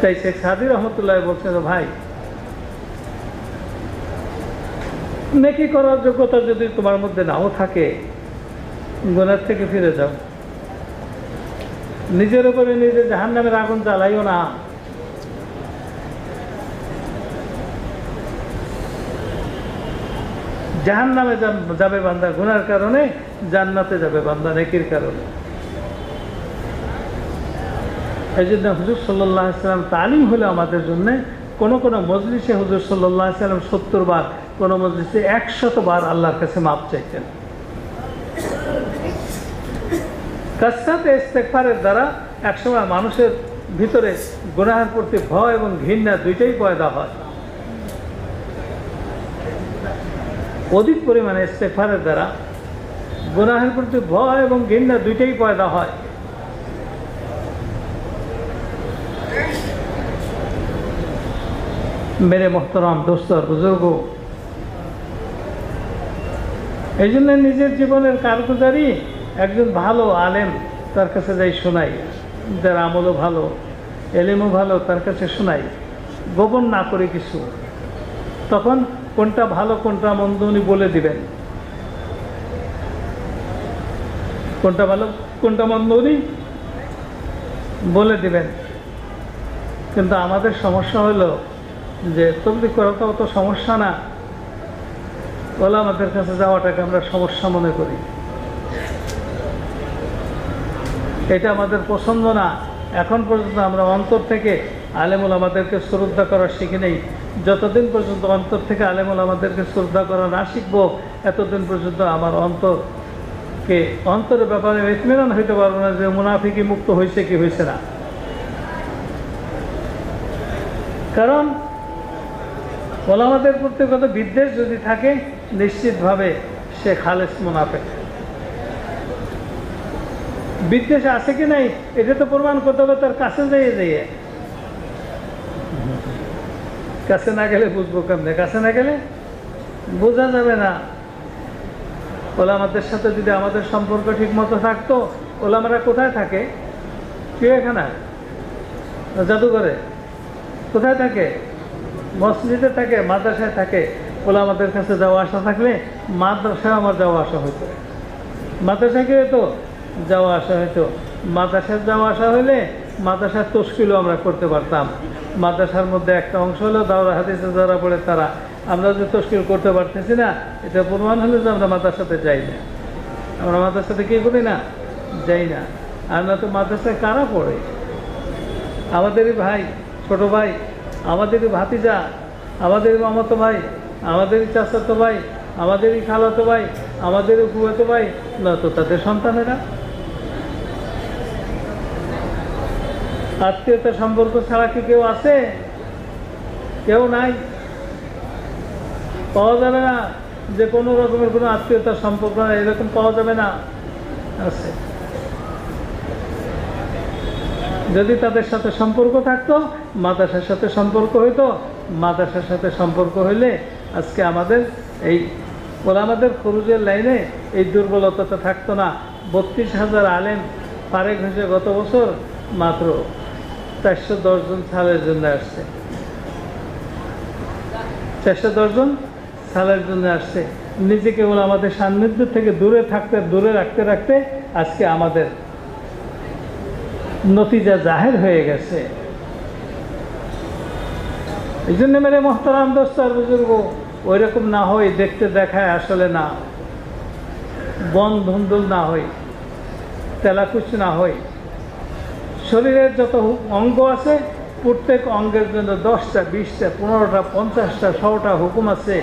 তাই শেখ সাদী রহমতুল্লাহ বলছেন, ভাই নেকি করার যোগ্যতা যদি তোমার মধ্যে নাও থাকে, গুনাহ থেকে ফিরে যাও, নিজের উপরে নিজে জাহান্নামের আগুন জ্বালাইও না। জাহান্নামে যাবে বান্দা গুনার কারণে, জান্নাতে যাবে বান্দা নেকির কারণে। এই জন্য হুজুর সাল্লাল্লাহু আলাইহি ওয়াসাল্লাম তালিম হলো আমাদের জন্য। কোনো কোনো মজলিসে হুজুর সাল্লাল্লাহু আলাইহি ওয়াসাল্লাম 70 বার, কোনো মজলিসে 100 বার আল্লাহর কাছে মাপ চাইতেন। কাসরাতে ইস্তেগফারের দ্বারা একসময় মানুষের ভিতরে গুনাহের প্রতি ভয় এবং ঘৃণা দুইটাই পয়দা হয়। অধিক পরিমাণে ইস্তেগফারের দ্বারা গুনাহের প্রতি ভয় এবং ঘৃণা দুইটাই পয়দা হয়। মেরে মোহতারাম দোস্ত আর বুজুর্গ, এই জন্য নিজের জীবনের কারগুজারি একজন ভালো আলেম তার কাছে যাই শোনাই, যার আমলও ভালো, এলেমও ভালো, তার কাছে শোনাই, গোপন না করে কিছু। তখন কোনটা ভালো কোনটা মন্দ উনি বলে দিবেন, কোনটা ভালো কোনটা মন্দ উনি বলে দিবেন। কিন্তু আমাদের সমস্যা হলো যে তবলিগ করাটা অত সমস্যা না, ওলামাদের কাছে যাওয়াটাকে আমরা সমস্যা মনে করি। এটা আমাদের পছন্দ না। এখন পর্যন্ত আমরা অন্তর থেকে আলেম ওলামাদেরকে শ্রদ্ধা করা শিখি নেই। যতদিন পর্যন্ত অন্তর থেকে আলেম ওলামাদেরকে শ্রদ্ধা করা না শিখবো, এতদিন পর্যন্ত আমার অন্তরের ব্যাপারে ইতমিনান হইতে পারবো না যে মুনাফিকি মুক্ত হয়েছে কি হয়েছে না। কারণ ওলামাদের প্রতি কত বিদ্বেষ যদি থাকে, নিশ্চিতভাবে সে খালেস মুনাফিক। বিদ্বেষ আছে কি নাই এটা তো প্রমাণ করতে হবে তার কাছে যেয়ে। কাছে না গেলে বুঝবো কেমনে? কাছে না গেলে বোঝা যাবে না। ওলামাদের সাথে যদি আমাদের সম্পর্ক ঠিক মতো থাকতো, ওলামারা কোথায় থাকে? চিড়িয়াখানা, জাদুঘরে, কোথায় থাকে? মসজিদে থাকে, মাদ্রাসায় থাকে। ওলামাদের কাছে যাওয়া আসা থাকলে মাদ্রাসায় আমার যাওয়া আসা হইতো, মাদ্রাসায় কি হইতো? যাওয়া আসা হইতো। মাদ্রাসায় যাওয়া আসা হইলে মাদ্রাসার তশকিলও আমরা করতে পারতাম। মাদ্রাসার মধ্যে একটা অংশ হলো দাওরা হাদিসে যারা পড়ে তারা, আমরা যে তশকিল করতে পারতেছি না, এটা প্রমাণ হলো যে আমরা মাদ্রাসাতে যাই না। আমরা মাদ্রাসাতে কী করি না? যাই না। আর না তো মাদ্রাসায় কারা পড়ে? আমাদেরই ভাই, ছোট ভাই, আমাদেরই ভাতিজা, আমাদেরই মামাতো ভাই, আমাদেরই চাচাতো ভাই, আমাদেরই খালাতো ভাই, আমাদেরই ফুফাতো ভাই, না তো তাদের সন্তানেরা। আত্মীয়তার সম্পর্ক ছাড়া কি কেউ আছে? কেউ নাই। পাওয়া যাবে না যে কোনো রকমের কোনো আত্মীয়তার সম্পর্ক নাই, এরকম পাওয়া যাবে না। আছে। যদি তাদের সাথে সম্পর্ক থাকতো, মাদ্রাসার সাথে সম্পর্ক হইতো, মাদ্রাসার সাথে সম্পর্ক হইলে আজকে আমাদের এই ওলামাদের খরুজের লাইনে এই দুর্বলতাটা থাকতো না। 32,000 আলেম ফারেক হয়েছে গত বছর, মাত্র 410 জন সালের জন্য আসছে। 410 জন সালের জন্য আসছে। নিজেকে আমাদের সান্নিধ্য থেকে দূরে রাখতে রাখতে আজকে আমাদের নতিজা জাহের হয়ে গেছে। এই জন্য মেরে মোহতারাম দোস্ত আর বুজুর্গ, ওই রকম না হই, দেখতে দেখায় আসলে না, বন ধুন্দুল না হই, তেলাকুচ না হই। শরীরের যত অঙ্গ আছে প্রত্যেক অঙ্গের জন্য 10টা 20টা 15টা 50টা 100টা হুকুম আছে।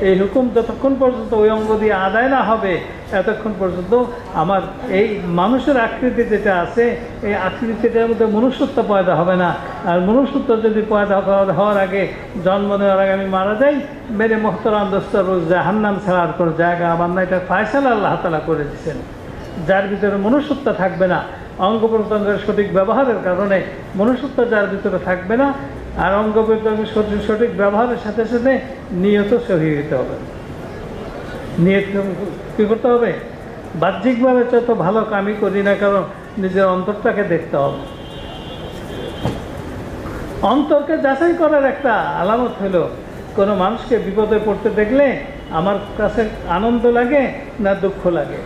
এই হুকুম যতক্ষণ পর্যন্ত ওই অঙ্গ দিয়ে আদায় না হবে এতক্ষণ পর্যন্ত আমার এই মানুষের আকৃতি যেটা আছে এই আকৃতিটার মধ্যে মনুষ্যত্ব পয়দা হবে না। আর মনুষ্যত্ব যদি পয়দা হওয়ার আগে, জন্ম নেওয়ার আগে আমি মারা যাই, মেরে মোহতারাম দোস্তর জাহান্নাম ছাড়ার কোনো জায়গা আমার না। এটা ফায়সালা আল্লাহ তাআলা করে দিয়েছেন। যার ভিতরে মনুষ্যত্ব থাকবে না, অঙ্গ প্রত্যঙ্গের সঠিক ব্যবহারের কারণে মনুষ্যত্ব যার ভিতরে থাকবে না, আর অঙ্গ প্রত্যঙ্গের সঠিক ব্যবহারের সাথে সাথে নিয়ত সহি হতে হবে। নিয়ত কী করতে হবে? বাহ্যিকভাবে যত ভালো কামই করি না কারণ নিজের অন্তরটাকে দেখতে হবে। অন্তরকে যাচাই করার একটা আলামত হলো কোনো মানুষকে বিপদে পড়তে দেখলে আমার কাছে আনন্দ লাগে না দুঃখ লাগে।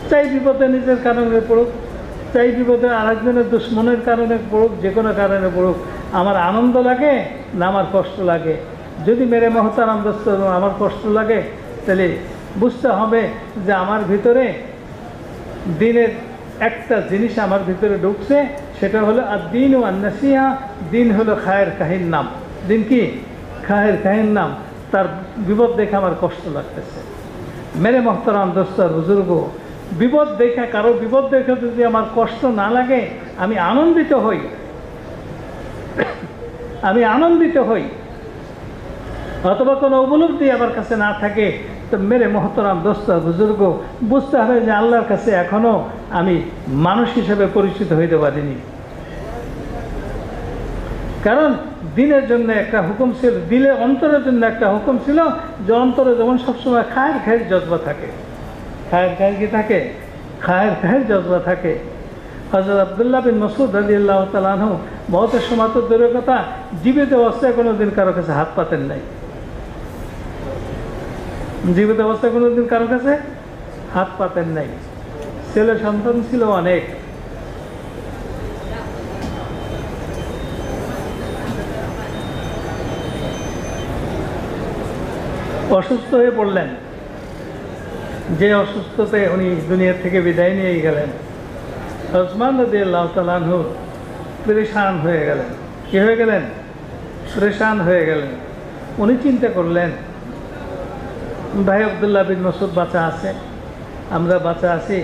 চাই বিপদে নিজের কারণে পড়ুক, চাই বিপদে আরেকজনের দুশ্মনের কারণে পড়ুক, যে কোনো কারণে পড়ুক, আমার আনন্দ লাগে না আমার কষ্ট লাগে? যদি মেরে মোহতারাম দোস্ত আমার কষ্ট লাগে তাহলে বুঝতে হবে যে আমার ভিতরে দিনের একটা জিনিস আমার ভিতরে ঢুকছে, সেটা হলো আর দিন ও আন্নাসিহা। দিন হলো খায়ের কাহির নাম। দিন কি? খায়ের কাহির নাম। তার বিপদ দেখে আমার কষ্ট লাগতেছে। মেরে মোহতারাম দোস্ত আর বুজুর্গ, বিপদ দেখে, কারো বিপদ দেখে যদি আমার কষ্ট না লাগে, আমি আনন্দিত হই, আমি আনন্দিত হই, অথবা কোনো উপলব্ধি আমার কাছে না থাকে, তো মেরে মোহতারাম দোস্ত বুজুর্গ বুঝতে হবে যে আল্লাহর কাছে এখনও আমি মানুষ হিসেবে পরিচিত হইতে পারিনি। কারণ দিনের জন্য একটা হুকুম ছিল, দিলে অন্তরের জন্য একটা হুকুম ছিল যে অন্তরে যেমন সবসময় খায়ের জজবা থাকে। খায়ের কি থাকে? খায়ের জজবা থাকে। হযরত আব্দুল্লাহ বিন মাসউদ রাদিয়াল্লাহু তাআলা আনহু মওতের সময় তো দূরের কথা, জীবিত অবস্থায় কোনোদিন কারো কাছে হাত পাতেন নাই। জীবিত অবস্থায় কোনোদিন কারো কাছে হাত পাতেন নাই। ছেলে সন্তান ছিল অনেক। অসুস্থ হয়ে পড়লেন, যে অসুস্থতায় উনি দুনিয়া থেকে বিদায় নিয়ে গেলেন। ওসমান রাদিয়াল্লাহু তাআলা আনহু পরেশান হয়ে গেলেন। কি হয়ে গেলেন? পরেশান হয়ে গেলেন। উনি চিন্তা করলেন, ভাই আব্দুল্লাহ বিন মাসউদ বাঁচা আছে, আমরা বাঁচা আছি,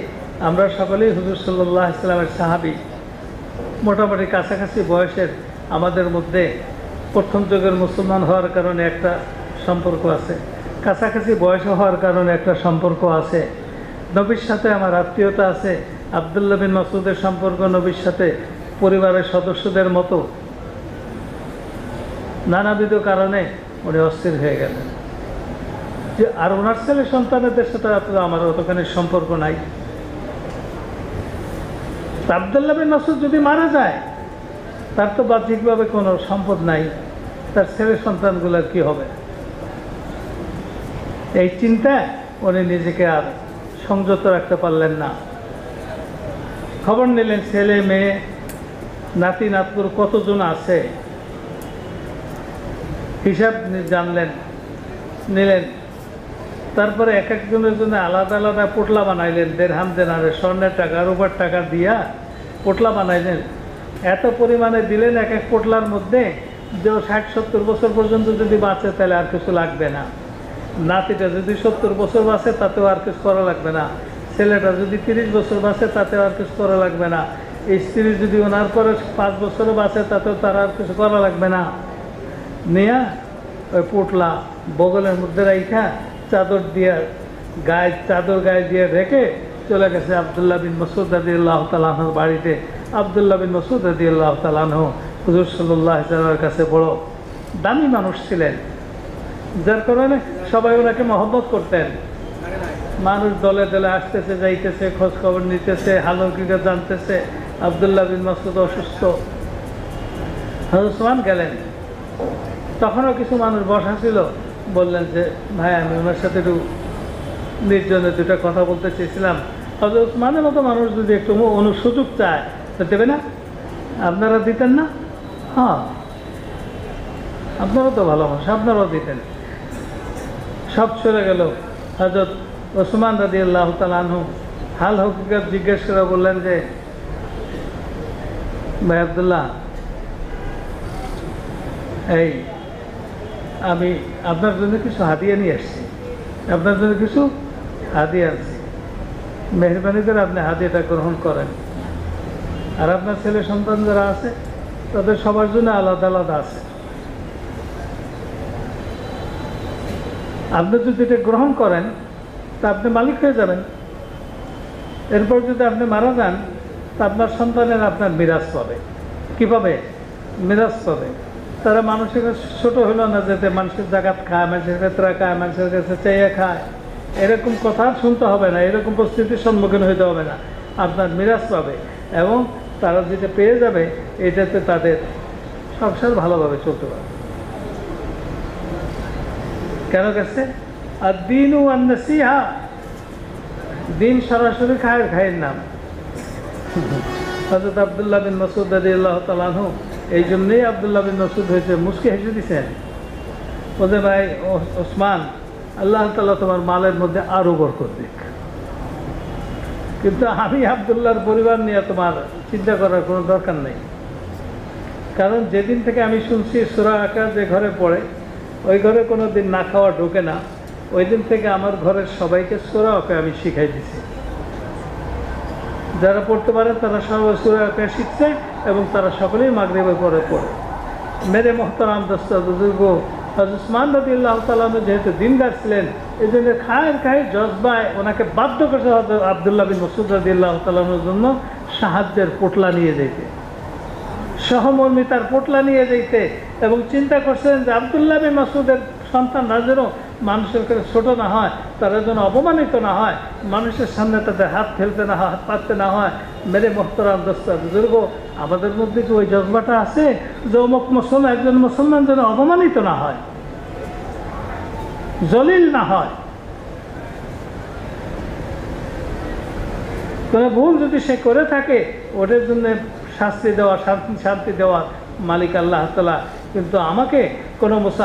আমরা সকলেই হুজুর সাল্লাল্লাহু আলাইহি ওয়াসাল্লামের সাহাবী, মোটামুটি কাছাকাছি বয়সের, আমাদের মধ্যে প্রথম যুগের মুসলমান হওয়ার কারণে একটা সম্পর্ক আছে, কাছাকাছি বয়স হওয়ার কারণে একটা সম্পর্ক আছে, নবীর সাথে আমার আত্মীয়তা আছে। আব্দুল্লাহ বিন মাসউদের সম্পর্ক নবীর সাথে পরিবারের সদস্যদের মতো। নানাবিধ কারণে উনি অস্থির হয়ে গেলেন যে আর ওনার ছেলে সন্তানদের সাথে আমার অতখানি সম্পর্ক নাই। আব্দুল্লাহ বিন মাসউদ যদি মারা যায়, তার তো বাহ্যিকভাবে কোনো সম্পদ নাই, তার ছেলে সন্তানগুলোর কি হবে? এই চিন্তা উনি নিজেকে আর সংযত রাখতে পারলেন না। খবর নিলেন ছেলে মেয়ে নাতি নাতপুর কতজন আছে, হিসাব জানলেন, নিলেন। তারপরে এক একজনের জন্য আলাদা আলাদা পোটলা বানাইলেন, দেড়হাম দেনারে, স্বর্ণের টাকা রূপার টাকা দিয়া পোটলা বানাইলেন। এত পরিমাণে দিলেন এক এক পোটলার মধ্যে যে 60-70 বছর পর্যন্ত যদি বাঁচে তাহলে আর কিছু লাগবে না। নাতিটা যদি 70 বছর বাঁচে তাতেও আর কিছু করা লাগবে না। ছেলেটা যদি 30 বছর বাঁচে তাতেও আর কিছু করা লাগবে না। স্ত্রী যদি ওনার পরে 5 বছরও বাঁচে তাতেও তার আর কিছু করা লাগবে না। নিয়া ওই পোটলা বগলের মধ্যে রাইখা চাদর গায়ে দিয়ে রেখে চলে গেছে আব্দুল্লাহ বিন মাসউদ রাদিয়াল্লাহু তাআলা আনহুর বাড়িতে। আব্দুল্লাহ বিন মাসউদ রাদিয়াল্লাহু তাআলা আনহু হুজুর সাল্লাল্লাহু আলাইহি ওয়াসাল্লামের কাছে বড় দামি মানুষ ছিলেন, যার কারণে সবাই ওনাকে মহব্বত করতেন। মানুষ দলে দলে আসতেছে যাইতেছে, খোঁজ খবর নিতেছে, হালকিকে জানতেছে। আব্দুল্লাহ বিন মাসউদ অসুস্থ, হযরত ওসমান গেলেন। তখনও কিছু মানুষ বসা ছিল, বললেন যে ভাই আমি ওনার সাথে একটু নির্জনে দুটা কথা বলতে চেয়েছিলাম। হযরত ওসমানের মতো মানুষ যদি একটু সুযোগ চায় তো দেবে না? আপনারা দিতেন না? হ্যাঁ, আপনারাও তো ভালো মানুষ, আপনারাও দিতেন। সব চলে গেল। হযরত ওসমান রাদিয়াল্লাহু তাআলা আনহু হাল হকিকত জিজ্ঞেস করে বললেন যে, ভাই আব্দুল্লাহ, এই আমি আপনার জন্য কিছু হাদিয়া নিয়ে আসছি, আপনার জন্য কিছু হাদিয়া আনছি, মেহরবানি করে আপনি হাদিয়াটা গ্রহণ করেন। আর আপনার ছেলে সন্তান যারা আছে তাদের সবার জন্য আলাদা আলাদা আছে। আপনি যদি এটা গ্রহণ করেন তা আপনি মালিক হয়ে যাবেন। এরপর যদি আপনি মারা যান তা আপনার সন্তানের আপনার মিরাজ পাবে। কী পাবে? মিরাজ পাবে। তারা মানুষের কাছে ছোটো হলো না, যাতে মানুষের জায়গাত খায়, মানুষের ক্ষেত্রে খায়, মানুষের কাছে চাইয়া খায়, এরকম কথা শুনতে হবে না, এরকম পরিস্থিতির সম্মুখীন হইতে হবে না। আপনার মিরাজ পাবে এবং তারা যেটা পেয়ে যাবে এটাতে তাদের সংসার ভালোভাবে চলতে পারবে। কেন গেছে? আর দিন ও আন্নাসিহা, দিন সরাসরি খায়ের নাম। হযরত আব্দুল্লাহ বিন মাসউদ রাদিয়াল্লাহু তাআলা আনহু এই জন্যই আব্দুল্লাহ বিন মাসউদ হয়েছে মুস্কি হেসে দিয়েছেন, বলে ভাই ওসমান, আল্লাহ তাআলা তোমার মালের মধ্যে আরো বরকত দিক, কিন্তু আমি আব্দুল্লাহর পরিবার নিয়ে তোমার চিন্তা করার কোনো দরকার নেই। কারণ যেদিন থেকে আমি শুনছি সূরা আকাশ যে ঘরে পড়ে ওই ঘরে কোনো দিন না খাওয়া ঢোকে না, ওই দিন থেকে আমার ঘরের সবাইকে সূরা আকাশ আমি শিখাই দিছি। যারা পড়তে পারে তারা সবাই সূরা আকাশ শিখছে এবং তারা সকলেই মাগরিবের পরে পড়ে। মেরে মোহতারাম দোস্ত বুজুর্গ, হযরত ওসমান রাদিয়াল্লাহু তাআলা আনহু যেহেতু দিনদার ছিলেন, এই জন্য খায়ের জজবায় ওনাকে বাধ্য করেছে হযরত আব্দুল্লাহ বিন মাসউদ রাদিয়াল্লাহু তাআলা আনহুর জন্য সাহায্যের পোটলা নিয়ে যেতে, সহমর্মিতার পোটলা নিয়ে যেতে, এবং চিন্তা করছেন যে আব্দুল্লাহ বিন মাসউদের সন্তানরা যেন মানুষের কাছে ছোটো না হয়, তারা যেন অপমানিত না হয়, মানুষের সামনে তাদের হাত ফেলতে না হয়, হাত পাততে না হয়। মেরে মোহতারাম দোস্ত বুজুর্গ, আমাদের মধ্যে কি ওই জজবাটা আছে যে অমুক মুসলমান, একজন মুসলমান যেন অপমানিত না হয়, জলিল না হয়? কোনো ভুল যদি সে করে থাকে ওটার জন্য শাস্তি দেওয়া, শান্তি দেওয়া মালিক আল্লাহ তাআলা। কিন্তু আমাকে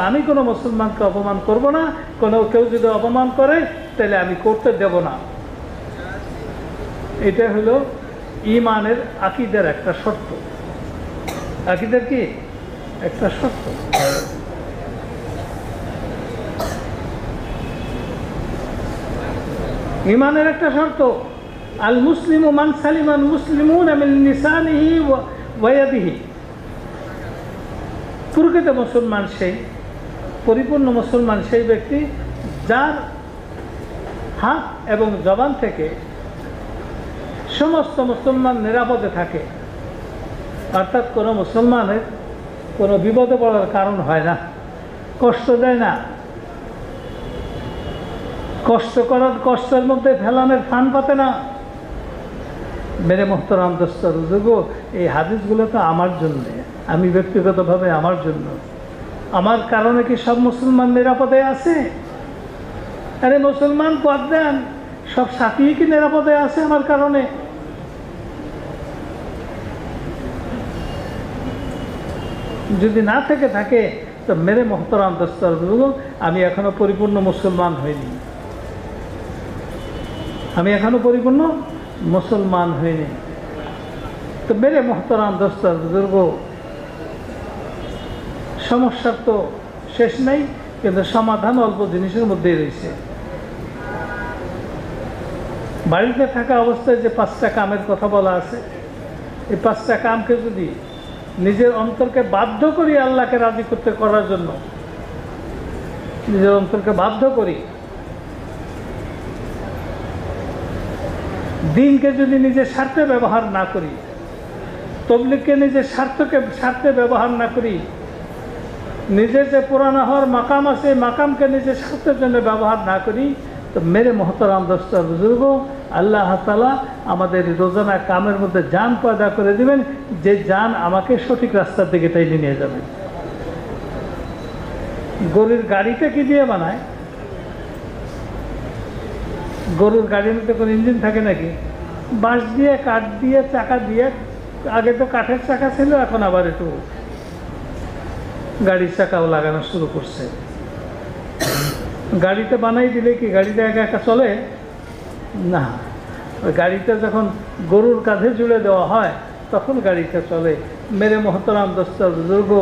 আমি কোনো মুসলমানকে অপমান করব না, কেউ যদি অপমান করে তাহলে আমি করতে দেব না। এটা হলো ঈমানের আকীদার একটা শর্ত। আকীদার কি একটা শর্ত। ঈমানের একটা শর্ত। আল মুসলিমু মান সালিমাল মুসলিমুনা মিন লিসানিহি ওয়া ইয়াদিহি। প্রকৃত মুসলমান সেই, পরিপূর্ণ মুসলমান সেই ব্যক্তি যার হাত এবং জবান থেকে সমস্ত মুসলমান নিরাপদে থাকে। অর্থাৎ কোনো মুসলমানের কোনো বিপদে পড়ার কারণ হয় না, কষ্ট দেয় না, কষ্টের মধ্যে ফেলানোর ফান পাতে না। মেরে মোহতারাম দোস্ত বুজুর্গ, এই হাদিসগুলো তো আমার জন্যে, আমি ব্যক্তিগতভাবে আমার জন্য। আমার কারণে কি সব মুসলমান নিরাপদে আছে? আরে মুসলমান পদ দেন, সব সাথী কি নিরাপদে আছে আমার কারণে? যদি না থেকে থাকে তো মেরে মোহতারাম দোস্ত বুজুর্গ, আমি এখনো পরিপূর্ণ মুসলমান হইনি, আমি এখনো পরিপূর্ণ মুসলমান হয়নি। তো মেরে মোহতারাম দোস্ত বুজুর্গ, সমস্যার তো শেষ নেই, কিন্তু সমাধান অল্প জিনিসের মধ্যেই রয়েছে। বাড়িতে থাকা অবস্থায় যে 5টা কামের কথা বলা আছে, এই 5টা কামকে যদি নিজের অন্তরকে বাধ্য করি আল্লাহকে রাজি করার জন্য, নিজের অন্তরকে বাধ্য করি, দিনকে যদি নিজের স্বার্থে ব্যবহার না করি, তবলিগকে নিজের স্বার্থে ব্যবহার না করি, নিজের যে পুরানা হওয়ার মাকাম আছে মাকামকে নিজের স্বার্থের জন্য ব্যবহার না করি, তো মেরে মোহতারাম দোস্ত বুজুর্গ, আল্লাহ তাআলা আমাদের রোজানা কামের মধ্যে জান পয়দা করে দিবেন, যে জান আমাকে সঠিক রাস্তার দিকে টেনে নিয়ে যাবে। গরুর গাড়িটা কি দিয়ে বানায়? গরুর গাড়ির মধ্যে কোনো ইঞ্জিন থাকে নাকি? বাঁশ দিয়ে, কাঠ দিয়ে, চাকা দিয়ে আগে তো কাঠের চাকা ছিল, এখন আবার একটু গাড়ির চাকাও লাগানো শুরু করছে। গাড়িতে বানাই দিলে কি গাড়িটা একা একা চলে না, ওই গাড়িটা যখন গরুর কাঁধে জুড়ে দেওয়া হয় তখন গাড়িটা চলে। মেরে মহতরাম দোস্ত বুজুর্গ,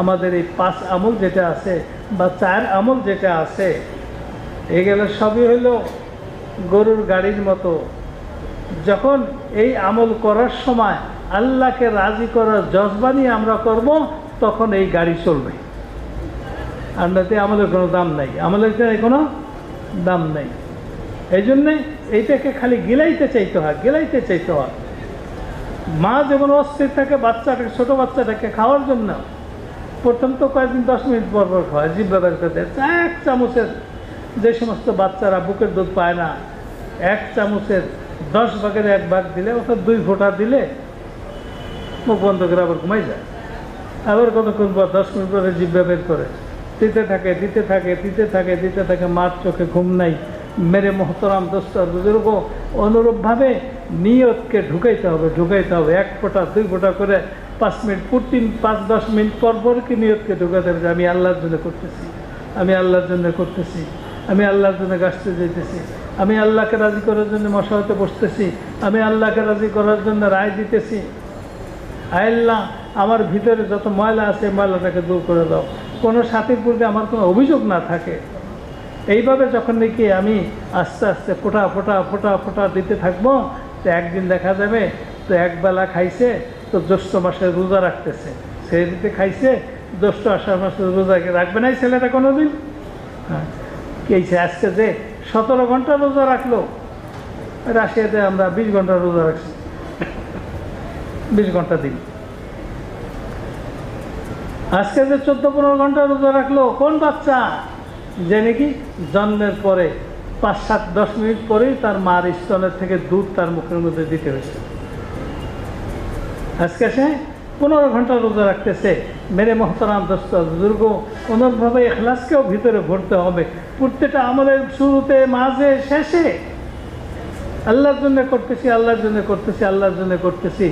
আমাদের এই 5 আমল যেটা আছে বা 4 আমল যেটা আছে, এগুলো সবই হলো গরুর গাড়ির মতো। যখন এই আমল করার সময় আল্লাহকে রাজি করার জজবা নিয়ে আমরা করব, তখন এই গাড়ি চলবে। আর নাতে আমলের কোনো দাম নাই, আমলের কোনো দাম নাই। এই জন্যে এইটাকে খালি গিলাইতে চাইতে হয়, গিলাইতে চাইতে হয়। মা যেমন অস্থির থাকে বাচ্চাটাকে, ছোটো বাচ্চাটাকে খাওয়ার জন্য, প্রথম তো কয়েকদিন 10 মিনিট পর পর খাওয়ায়, জিভ ব্যবহার করতে 1 চামচের, যে সমস্ত বাচ্চারা বুকের দুধ পায় না, 1 চামচের 10 ভাগের 1 ভাগ দিলে, অর্থাৎ 2 ফোঁটা দিলে মুখ বন্ধ করে আবার ঘুমাই যায়। আবার কতক্ষণ পর 10 মিনিট পরে জিভ ব্যবহার করে দিতে থাকে, দিতে থাকে, দিতে থাকে, দিতে থাকে, মার চোখে ঘুম নাই। মেরে মহতরাম দোস্ত বুজুর্গ, অনুরূপভাবে নিয়তকে ঢুকাইতে হবে, ঢুকাইতে হবে। 1 ফোঁটা 2 ফোঁটা করে 5 মিনিট, প্রতিদিন 5-10 মিনিট পর পর কি নিয়তকে ঢুকাতে হবে, আমি আল্লাহর জন্য করতেছি, আমি আল্লাহর জন্য করতেছি, আমি আল্লাহর জন্য গাছতে যেতেছি, আমি আল্লাহকে রাজি করার জন্য মশাহতে বসতেছি, আমি আল্লাহকে রাজি করার জন্য রায় দিতেছি। আল্লাহ, আমার ভিতরে যত ময়লা আছে ময়লাটাকে দূর করে দাও, কোনো সাথীর প্রতি আমার কোনো অভিযোগ না থাকে। এইভাবে যখন নাকি আমি আস্তে আস্তে ফোঁটা ফোঁটা ফোঁটা ফোঁটা দিতে থাকবো, তো একদিন দেখা যাবে তো একবেলা খাইছে তো জ্যৈষ্ঠ মাসে রোজা রাখতেছে, সে দিতে খাইছে জ্যৈষ্ঠ আষাঢ় মাসে রোজা রাখবে না ছেলেটা কোনো দিন। হ্যাঁ, কেছে আজকে যে 17 ঘন্টা রোজা রাখলো, রাশিয়াতে আমরা 20 ঘন্টা রোজা রাখছি, 20 ঘন্টা দিন। আজকে যে 14-15 ঘন্টা রোজা রাখলো কোন বাচ্চা, যে নাকি জন্মের পরে 5-7-10 মিনিট পরেই তার মার স্তনের থেকে দুধ তার মুখের মধ্যে দিতে হয়েছে। আজকে সে 15 ঘন্টা রোজা রাখতেছে। মেরে মহতরাম দোস্ত বুজুর্গ, অনুরূপভাবে ইখলাসকেও ভিতরে ভরতে হবে। প্রত্যেকটা আমলের শুরুতে, মাঝে, শেষে আল্লাহর জন্য করতেছি, আল্লাহর জন্য করতেছি, আল্লাহর জন্য করতেছি।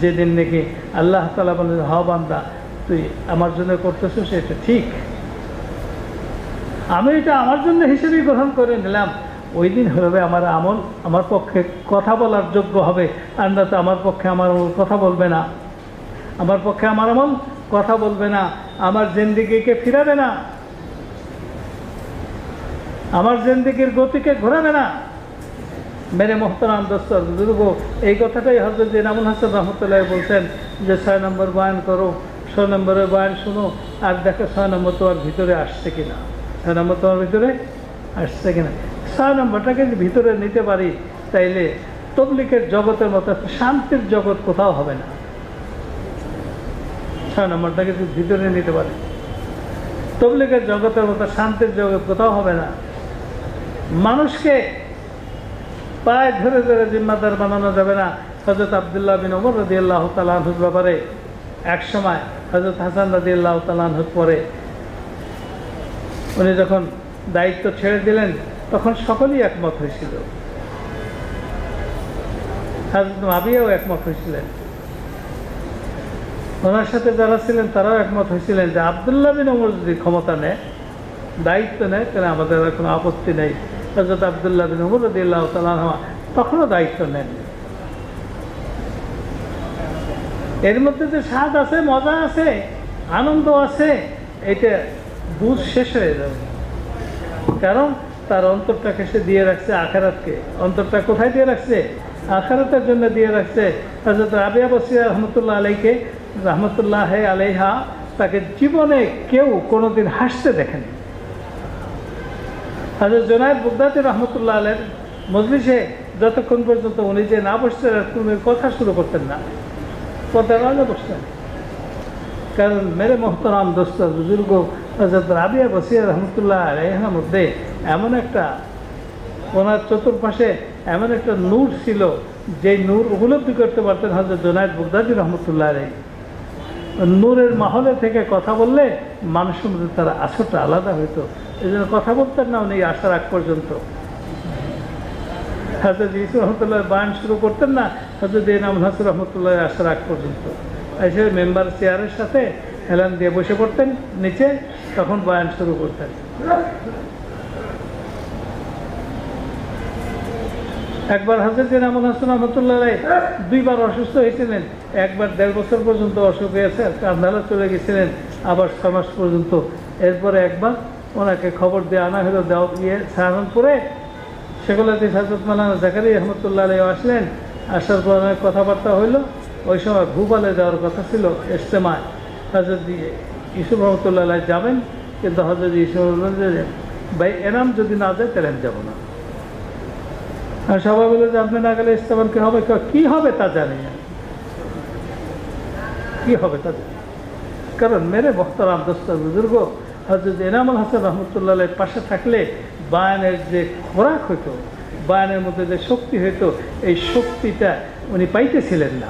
যেদিন নাকি আল্লাহ তাআলা বলেন, হ বান্দা তুই আমার জন্য করতেছিস, এটা ঠিক, আমি এটা আমার জন্য হিসেবে গ্রহণ করে নিলাম, ওই দিন হবে আমার আমল আমার পক্ষে কথা বলার যোগ্য হবে। আর না তো আমার পক্ষে আমার আমল কথা বলবে না, আমার পক্ষে আমার আমল কথা বলবে না, আমার জিন্দেগিকে ফিরাবে না, আমার জিন্দেগির গতিকে ঘোরাবে না। মেরে মোহতারাম দোস্ত বুজুর্গ, এই কথাটাই হযরত ইনামুল হাসান রহমতুল্লাহ বলছেন যে 6 নম্বর বয়ান করো, 6 নম্বরের বয়ান শুনো, আর দেখো 6 নম্বর তোমার ভিতরে আসছে কিনা, 6 নম্বর তোমার ভিতরে আসছে কিনা। 6 নম্বরটাকে যদি ভিতরে নিতে পারি, তাইলে তবলিগের জগতের মতো শান্তির জগৎ কোথাও হবে না। 6 নম্বরটাকে যদি ভিতরে নিতে পারি, তবলিগের জগতের মতো শান্তির জগৎ কোথাও হবে না। মানুষকে পায়ে ধরে ধরে জিম্মাদার বানানো যাবে না। হযরত আব্দুল্লাহ বিন ওমর রাদিয়াল্লাহু তাআলা আনহুর ব্যাপারে এক সময় হযরত হাসান রাদিয়াল্লাহু তাআলা আনহুর পরে উনি যখন দায়িত্ব ছেড়ে দিলেন, তখন সকলেই একমত হয়েছিল, হযরত মাবিয়াও একমত হয়েছিলেন, ওনার সাথে যারা ছিলেন তারাও একমত হয়েছিলেন যে আব্দুল্লাহ বিন ওমর যদি ক্ষমতা নেয়, দায়িত্ব নেয়, তাহলে আমাদের আর কোনো আপত্তি নেই। হযরত আব্দুল্লাহ বিন ওমর রাদিয়াল্লাহু তাআলা আনহু তখনও দায়িত্ব নেন। এর মধ্যে যে স্বাদ আছে, মজা আছে, আনন্দ আছে, এটা বুঝ শেষ হয়ে যাবে। কারণ তার অন্তরটাকে সে দিয়ে রাখছে আখিরাতকে। অন্তরটা কোথায় দিয়ে রাখছে? আখিরাতের জন্য দিয়ে রাখছে। হযরত রাবিয়া বসরিয়া রহমতুল্লাহ আলাইকে রহমতুল্লাহ আলাইহা, তাকে জীবনে কেউ কোনোদিন হাসতে দেখেনি। হযরত জুনায়েদ বাগদাদী রহমতুল্লাহ আলাইহির মজলিসে যতক্ষণ পর্যন্ত উনি যে না বসতেন, উনি কথা শুরু করতেন না, পর্দার আগে বসতেন। কারণ মেরে মোহতারাম দোস্ত বুজুর্গ, হযরত রাবিয়া বসরিয়া রহমতুল্লাহ আলাইহার মধ্যে এমন একটা, ওনার চতুর্পাশে এমন একটা নূর ছিল, যে নূর উপলব্ধি করতে পারতেন হযরত জুনায়েদ বাগদাদী রহমতুল্লাহ আলাইহি। নূরের মাহলে থেকে কথা বললে মানুষের মধ্যে তার আসরটা আলাদা হইতো, এই জন্য কথা বলতেন না উনি আসার আগ পর্যন্ত। হযরত ইউসুফ রহমতুল্লাহ বয়ান শুরু করতেন না হযরত এনামুল হাসান রহমতুল্লাহ আসার আগ পর্যন্ত। এসে মেম্বার চেয়ারের সাথে হেলান দিয়ে বসে পড়তেন নিচে, তখন বয়ান শুরু করতেন। একবার হযরত এনামুল হাসান রহমতুল্লাহ দুইবার অসুস্থ হয়েছিলেন। একবার 1.5 বছর পর্যন্ত অসুখ হয়েছে, কান্দালা চলে গেছিলেন, আবার 6 মাস পর্যন্ত। এরপরে একবার ওনাকে খবর দিয়ে আনা হলো সাহারানপুরে। সেগুলোতে হযরত মাওলানা জাকারিয়া রহমতুল্লাহ আলাইহি আসলেন। আসার পর অনেক কথাবার্তা হইল। ওই সময় ভূপালে যাওয়ার কথা ছিল ইজতেমায়, হযরত ইউসুফ রহমতুল্লাহ আলাইহি যাবেন, কিন্তু হযরত ইউসুফ বললেন যে ভাই এনাম যদি না যায় তাহলে আমি যাবো না। আর সবাই বলে যে আপনি না গেলে ইজতেমা কি হবে? কি হবে তা জানি না, কি হবে তা জানি। কারণ মেরে মোহতারাম দোস্ত বুজুর্গ, হযরত এনামুল হাসান রহমতুল্লাহ আলাইহির পাশে থাকলে বায়ানের যে খোরাক হইতো, বায়ানের মধ্যে যে শক্তি হইতো, এই শক্তিটা উনি পাইতেছিলেন না,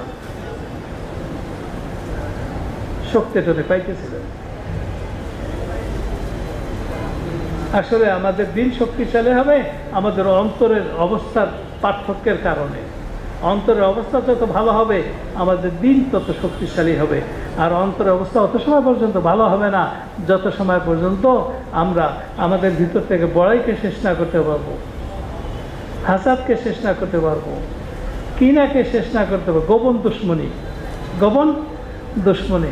শক্তিটা উনি পাইতেছিলেন। আসলে আমাদের দিন শক্তিশালী হবে আমাদের অন্তরের অবস্থার পার্থক্যের কারণে। অন্তরের অবস্থা যত ভালো হবে আমাদের দিন তত শক্তিশালী হবে। আর অন্তরের অবস্থা অত সময় পর্যন্ত ভালো হবে না যত সময় পর্যন্ত আমরা আমাদের ভিতর থেকে বড়াইকে শেষ না করতে পারবো, হাসাদকে শেষ না করতে পারবো, কিনাকে শেষ না করতে পারবো, গোপন দুশ্মনী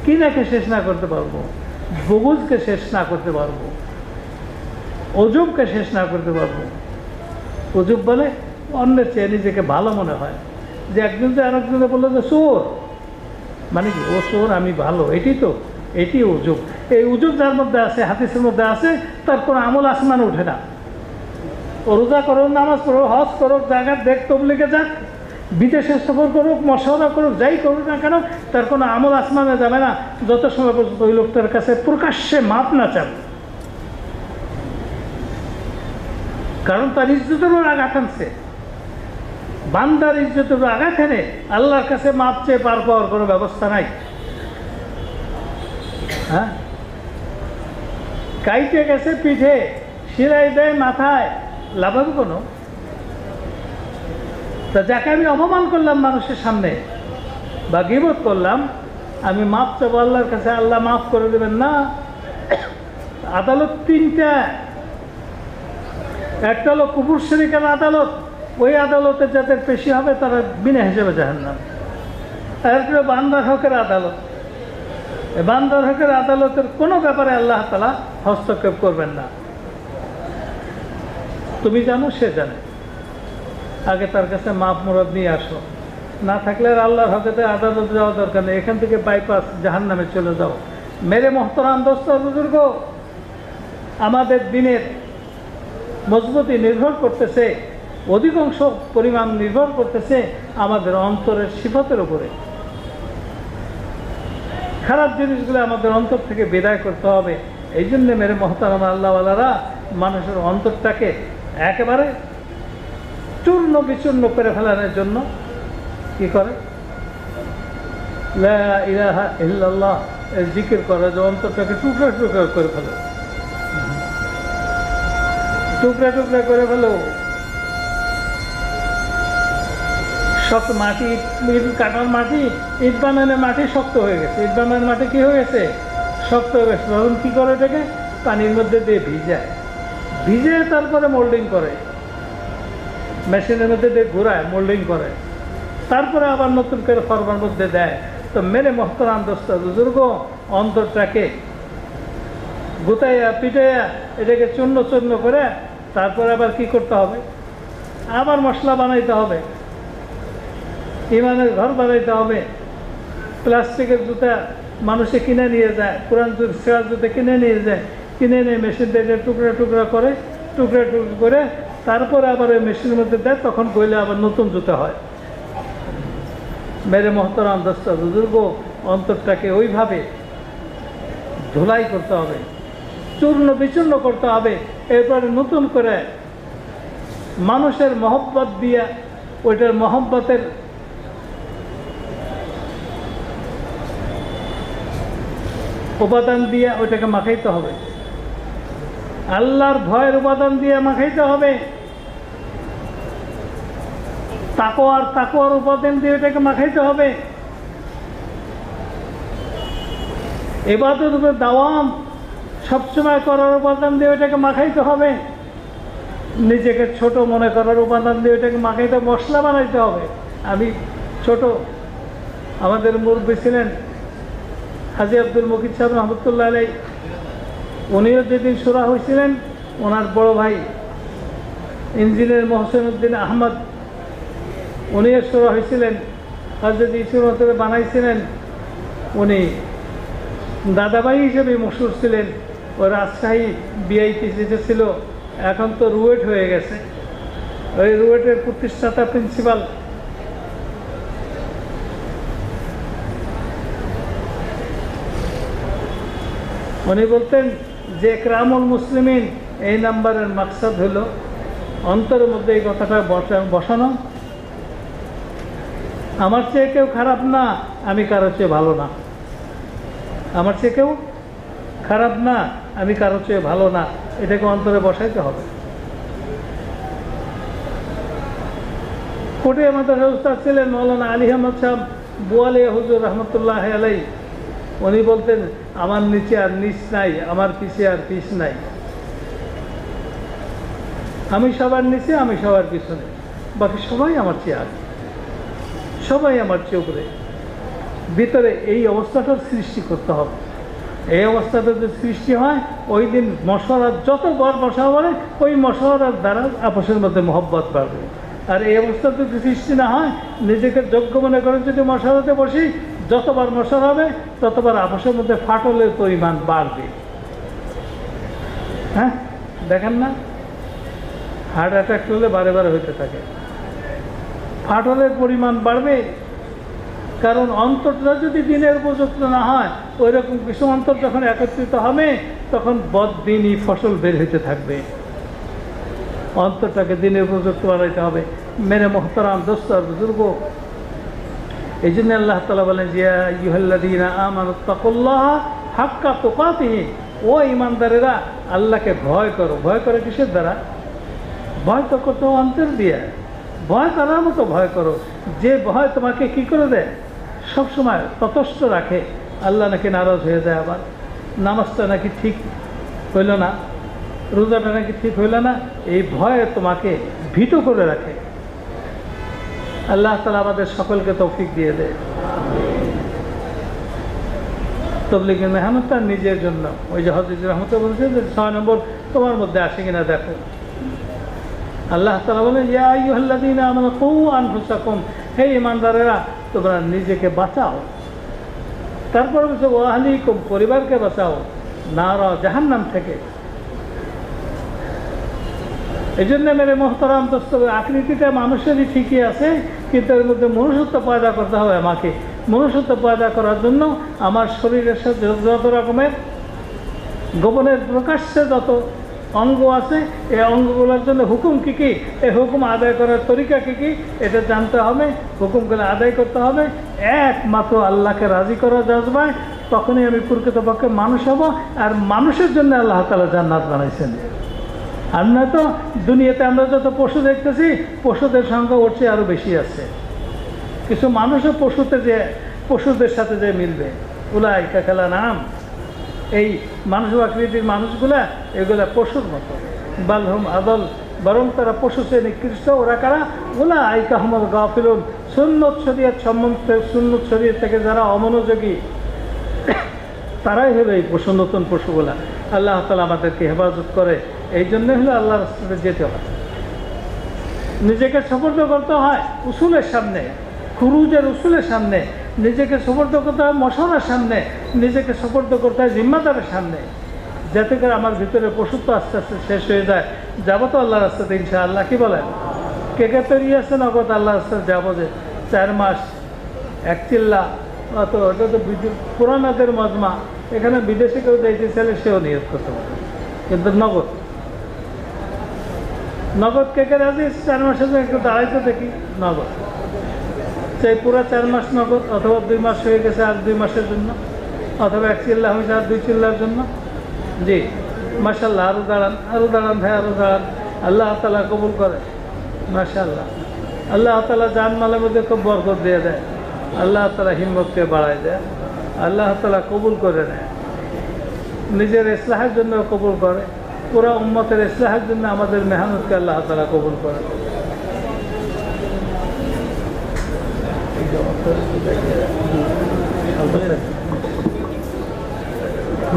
কিনাকে শেষ না করতে পারবো, বুগুজকে শেষ না করতে পারবো, অজুবকে শেষ না করতে পারবো। অজুব বলে অন্যের চেয়ে নিজেকে ভালো মনে হয়, যে একজন যে আরেকজনে বললো যে চোর, মানে কি ও চোর আমি ভালো, এটি উজুব। এই উজুব যার মধ্যে আছে, হাদিসের মধ্যে আছে, তার কোনো আমল আসমানে উঠে না। ও রোজা করুক, নামাজ পড়ুক, হজ করুক, জায়গা দেখ, তবলিগে যাক, বিদেশে সফর করুক, মশওয়ারা করুক, যাই করুক না কেন, তার কোনো আমল আসমানে যাবে না যত সময় পর্যন্ত ওই লোকটার কাছে প্রকাশ্যে মাপ না চাবে। কারণ তার ইজ্জতের উপর আঘাত আনছে, বান্দার ইজ্জতের উপর আঘাত এনে আল্লাহর কাছে মাপ চেয়ে পার পাওয়ার কোনো ব্যবস্থা নাই। হ্যাঁ, কাইটে গেছে পিঠে, শিরাই দেয় মাথায়, লাভ হবে কোনো? তা যাকে আমি অপমান করলাম মানুষের সামনে বা গীবত করলাম, আমি মাপ চাবো আল্লাহর কাছে, আল্লাহ মাফ করে দেবেন না। আদালত 3টা, একটা হলো কুফর শিরকের আদালত, ওই আদালতে যাদের পেশি হবে তারা বিনা হিসেবে জাহান্নাম। আর একটা বান্দার হকের আদালত, বান্দার হকের আদালতের কোনো ব্যাপারে আল্লাহ তাআলা হস্তক্ষেপ করবেন না। তুমি জানো, সে জানে, আগে তার কাছে মাপ মুরাদ নিয়ে আসো। না থাকলে আর আল্লাহর হকেতে আদালতে যাওয়া দরকার নেই, এখান থেকে বাইপাস জাহান্নামে চলে যাও। মেরে মোহতারাম দোস্ত বুজুর্গ, আমাদের দিনের মজবুতি নির্ভর করতেছে, অধিকাংশ পরিমাণ নির্ভর করতেছে আমাদের অন্তরের সিফাতের উপরে। খারাপ জিনিসগুলো আমাদের অন্তর থেকে বিদায় করতে হবে। এই জন্য মেরে মোহতারাম আল্লাহওয়ালারা মানুষের অন্তরটাকে একেবারে চূর্ণ বিচূর্ণ করে ফেলানোর জন্য কি করে? লা ইলাহা ইল্লাল্লাহ এর জিকির করে, যে অন্তরটাকে টুকরা টুকরা করে ফেলো, টুকরা টুকরা করে ফেলো। শক্ত মাটি, ইট কাটার মাটি, ইট বানানোর মাটি শক্ত হয়ে গেছে, ইট বানানোর মাটি কি হয়ে গেছে? শক্ত হয়ে গেছে। তখন কী করে? এটাকে পানির মধ্যে দিয়ে ভিজে তারপরে মোল্ডিং করে, মেশিনের মধ্যে দিয়ে ঘোরায়, মোল্ডিং করে, তারপরে আবার নতুন করে ফর্মার মধ্যে দেয়। তো মেরে মোহতারাম দোস্ত বুজুর্গ, অন্তরটাকে গুতাইয়া পিটাইয়া এটাকে চূর্ণ চূর্ণ করে তারপরে আবার কি করতে হবে? আবার মশলা বানাইতে হবে, ইমানের ঘর বানাইতে হবে। প্লাস্টিকের জুতা মানুষে কিনে নিয়ে যায়, পুরান সেরা জুতা কিনে নিয়ে যায়, কিনে নিয়ে মেশিন দিয়ে টুকরা টুকরা করে, টুকরা টুকরা করে তারপরে আবার ওই মেশিনের মধ্যে দেয়, তখন গইলে আবার নতুন জুতা হয়। মেরে মোহতারাম দোস্ত বুজুর্গ, অন্তরটাকে ওইভাবে ধুলাই করতে হবে, চূর্ণ বিচূর্ণ করতে হবে। এরপরে নতুন করে মানুষের মহব্বত দিয়া, ওইটার মহব্বতের উপাদান দিয়ে ওইটাকে মাখাইতে হবে, আল্লাহর ভয়ের উপাদান দিয়ে মাখাইতে হবে। তাকওয়ার উপাদান দিয়ে এটাকে মাখাইতে হবে। ইবাদত উপর দাওয়াম সবসময় করার উপাদান দিয়ে এটাকে মাখাইতে হবে। নিজেকে ছোট মনে করার উপাদান দিয়ে এটাকে মাখাইতে মশলা বানাইতে হবে। আমি ছোট, আমাদের মুরব্বী ছিলেন হাজী আব্দুল মুকিত সাহেব রহমতুল্লাহ আলাই, উনিও যেদিন শুরা হয়েছিলেন, ওনার বড় ভাই ইঞ্জিনিয়ার মোহসেন উদ্দিন আহমদ, উনিও শুরা হয়েছিলেন, হযরত ইসুর বানাইছিলেন। উনি দাদাভাই হিসেবে মশহুর ছিলেন। ও রাজশাহী বিআইটিসিতে ছিল, এখন তো রুয়েট হয়ে গেছে। ওই রুয়েটের প্রতিষ্ঠাতা প্রিন্সিপাল। উনি বলতেন যে একরামুল মুসলিমিন এই নাম্বারের মাকসাদ হলো অন্তরের মধ্যে এই কথাটা বসানো, আমার চেয়ে কেউ খারাপ না, আমি কারো চেয়ে ভালো না। আমার চেয়ে কেউ খারাপ না, আমি কারো চেয়ে ভালো না, এটাকে অন্তরে বসাইতে হবে। কোটে আমাদের উস্তাদ ছিলেন মৌলানা আলী আহমদ সাহেব বোয়ালিয়া হুজুর রহমতুল্লাহ আলাই। উনি বলতেন আমার নিচে আর নিচ নাই, আমার পিছে আর পিছ নাই। আমি সবার নিচে, আমি সবার পিছনে, বাকি সবাই আমার চেয়ে আগে, সবাই আমার চেয়ে উপরে। ভিতরে এই অবস্থাটার সৃষ্টি করতে হবে। এই অবস্থাটা যদি সৃষ্টি হয়, ওই দিন মশওয়ারাত যত বড় মশওয়ারা বলে, ওই মশওয়ারার দ্বারা আপসের মধ্যে মহব্বত বাড়বে। আর এই অবস্থা যদি সৃষ্টি না হয়, নিজেকে যোগ্য মনে করে যদি মশওয়ারাতে বসি, যতবার মশওয়ারা হবে ততবার আপসের মধ্যে ফাটলের পরিমাণ বাড়বে। হ্যাঁ, দেখেন না, হার্ট অ্যাটাক করলে বারে বারে হইতে থাকে, ফাটলের পরিমাণ বাড়বে। কারণ অন্তরটা যদি দিনের উপযুক্ত না হয়, ওই রকম কিছু অন্তর যখন একত্রিত হবে, তখন বদদিনই ফসল বের হইতে থাকবে। অন্তরটাকে দিনের উপযুক্ত বানাইতে হবে। মেরে মোহতারাম দোস্ত আর বুজুর্গ, এই জন্য আল্লাহ তাআলা বলেন যে ইয়া আইয়ুহাল্লাযীনা আমানুত্তাকুল্লাহ হাক্কা তুকাতিহি, ও ঈমানদারেরা আল্লাহকে ভয় করো। ভয় করে কিসের দ্বারা? ভয় তো কত অন্তর দিয়ে, ভয় করার মতো ভয় করো, যে ভয় তোমাকে কি করে দেয়, সবসময় ততস্থ রাখে। আল্লাহ নাকি নারাজ হয়ে যায়, আবার নামাজটা নাকি ঠিক হইল না, রোজাটা নাকি ঠিক হইল না, এই ভয়ে তোমাকে ভীত করে রাখে। আল্লাহ তাআলা আমাদের সকলকে তৌফিক দিয়ে দেয়। তাবলীগের মেহনত তার নিজের জন্য। ওই যে হযরত রহমত বলছে যে 6 নম্বর তোমার মধ্যে আসে কিনা দেখো। আল্লাহ তাআলা বলেন ইয়া আইয়ুহাল্লাযীনা আমানু কু আনফুসাকুম, হে ঈমানদারেরা তোমরা নিজেকে বাঁচাও। তারপর বলছে ওয়া আহলিকুম, পরিবারকে বাঁচাও, নারা জাহান্নাম থেকে। এই জন্য মেরে মোহতারাম দোস্ত, আকৃতিটা মানুষেরই ঠিকই আছে, কিন্তু এর মধ্যে মনুষ্যত্ব পয়দা করতে হবে আমাকে। মনুষ্যত্ব পয়দা করার জন্য আমার শরীরের সাথে যত রকমের গোপনের প্রকাশ্যে যত অঙ্গ আছে, এই অঙ্গগুলোর জন্য হুকুম কী কী, এই হুকুম আদায় করার তরিকা কী কী, এটা জানতে হবে। হুকুমগুলো আদায় করতে হবে একমাত্র আল্লাহকে রাজি করা জজবায়, তখনই আমি প্রকৃতপক্ষে মানুষ হব। আর মানুষের জন্য আল্লাহ তাআলা জান্নাত বানাইছেন। আর না তো দুনিয়াতে আমরা যত পশু দেখতেছি, পশুদের সংখ্যা ওর চেয়ে আরও বেশি আছে। কিছু মানুষও পশুদের সাথে যে মিলবে, উলাইকা কাল আনআম, এই মানুষ আকৃতির মানুষগুলা এগুলা পশুর মতো, বালহুম আদল, বরং তারা পশু চেয়ে নিকৃষ্ট। ওরা কারা? উলাইকা হুমুল গাফিলুন, সুন্নত শরীয়ত সম্বন্ধে, সুন্নত শরীয়ত থেকে যারা অমনোযোগী, তারাই হলো এই পশু, নতুন পশুগুলা। আল্লাহ তাআলা আমাদেরকে হেফাজত করে। এই জন্য হলো আল্লাহর রাস্তাতে যেতে হয়, নিজেকে সুপর্দ করতে হয় উসুলের সামনে, খুরুজের উসুলের সামনে, নিজেকে সুপর্দ করতে হয় মশওয়ারার সামনে, নিজেকে সুপর্দ করতে হয় জিম্মাদারের সামনে, যাতে করে আমার ভিতরে পশুত্ব আস্তে আস্তে শেষ হয়ে যায়। যাবো তো আল্লাহর রাস্তাতে ইনশাআল্লাহ। কি বলেন? কে কে তৈরি আছে নগদ আল্লাহর রাস্তায় যাবো? যে 4 মাস 1 চিল্লা, অত ওটা তো পুরানাদের মজমা, এখানে বিদেশে কেউ যাইতে চাইলে সেও নিয়ত করতে পারে, কিন্তু নগদ। নগদ কে কে রাজি? 4 মাসের জন্য একটু দাঁড়াইতে দেখি। নগদ সেই পুরো 4 মাস নগদ, অথবা 2 মাস হয়ে গেছে আর 2 মাসের জন্য, অথবা 1 চিল্লা হয়েছে আর 2 চিল্লার জন্য। জি মাশাআল্লাহ, আরও দাঁড়ান, আরও দাঁড়ান ভাই, আরও দাঁড়ান। আল্লাহ তাআলা কবুল করে, মাশাআল্লাহ। আল্লাহ তাআলা জানমালের মধ্যে খুব বরকত দিয়ে দেয়, আল্লাহ তাআলা হিম্মতকে বাড়ায় দেয়, আল্লাহ তাআলা কবুল করে নেয়, নিজের ইসলাহের জন্য কবুল করে, পুরা উম্মতের ইসলাহের জন্য আমাদের মেহনতকে আল্লাহ তাআলা কবুল করে।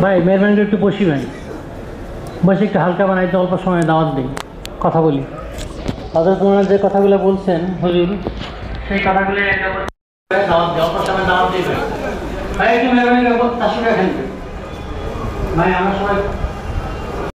ভাই মেহরবানি করে একটু বসি ভাই, বসে একটু হালকা বানাইতে অল্প সময় দাওয়াত দিই, কথা বলি। হযরত ওনারা যে কথাগুলো বলছেন হুজুর, সেই কথাগুলো দাওয়াত দিই, অল্প সময় দাওয়াত দিই ভাই। ভাই একটু মেহরবানি করে তার সঙ্গে ভাই আমরা সবাই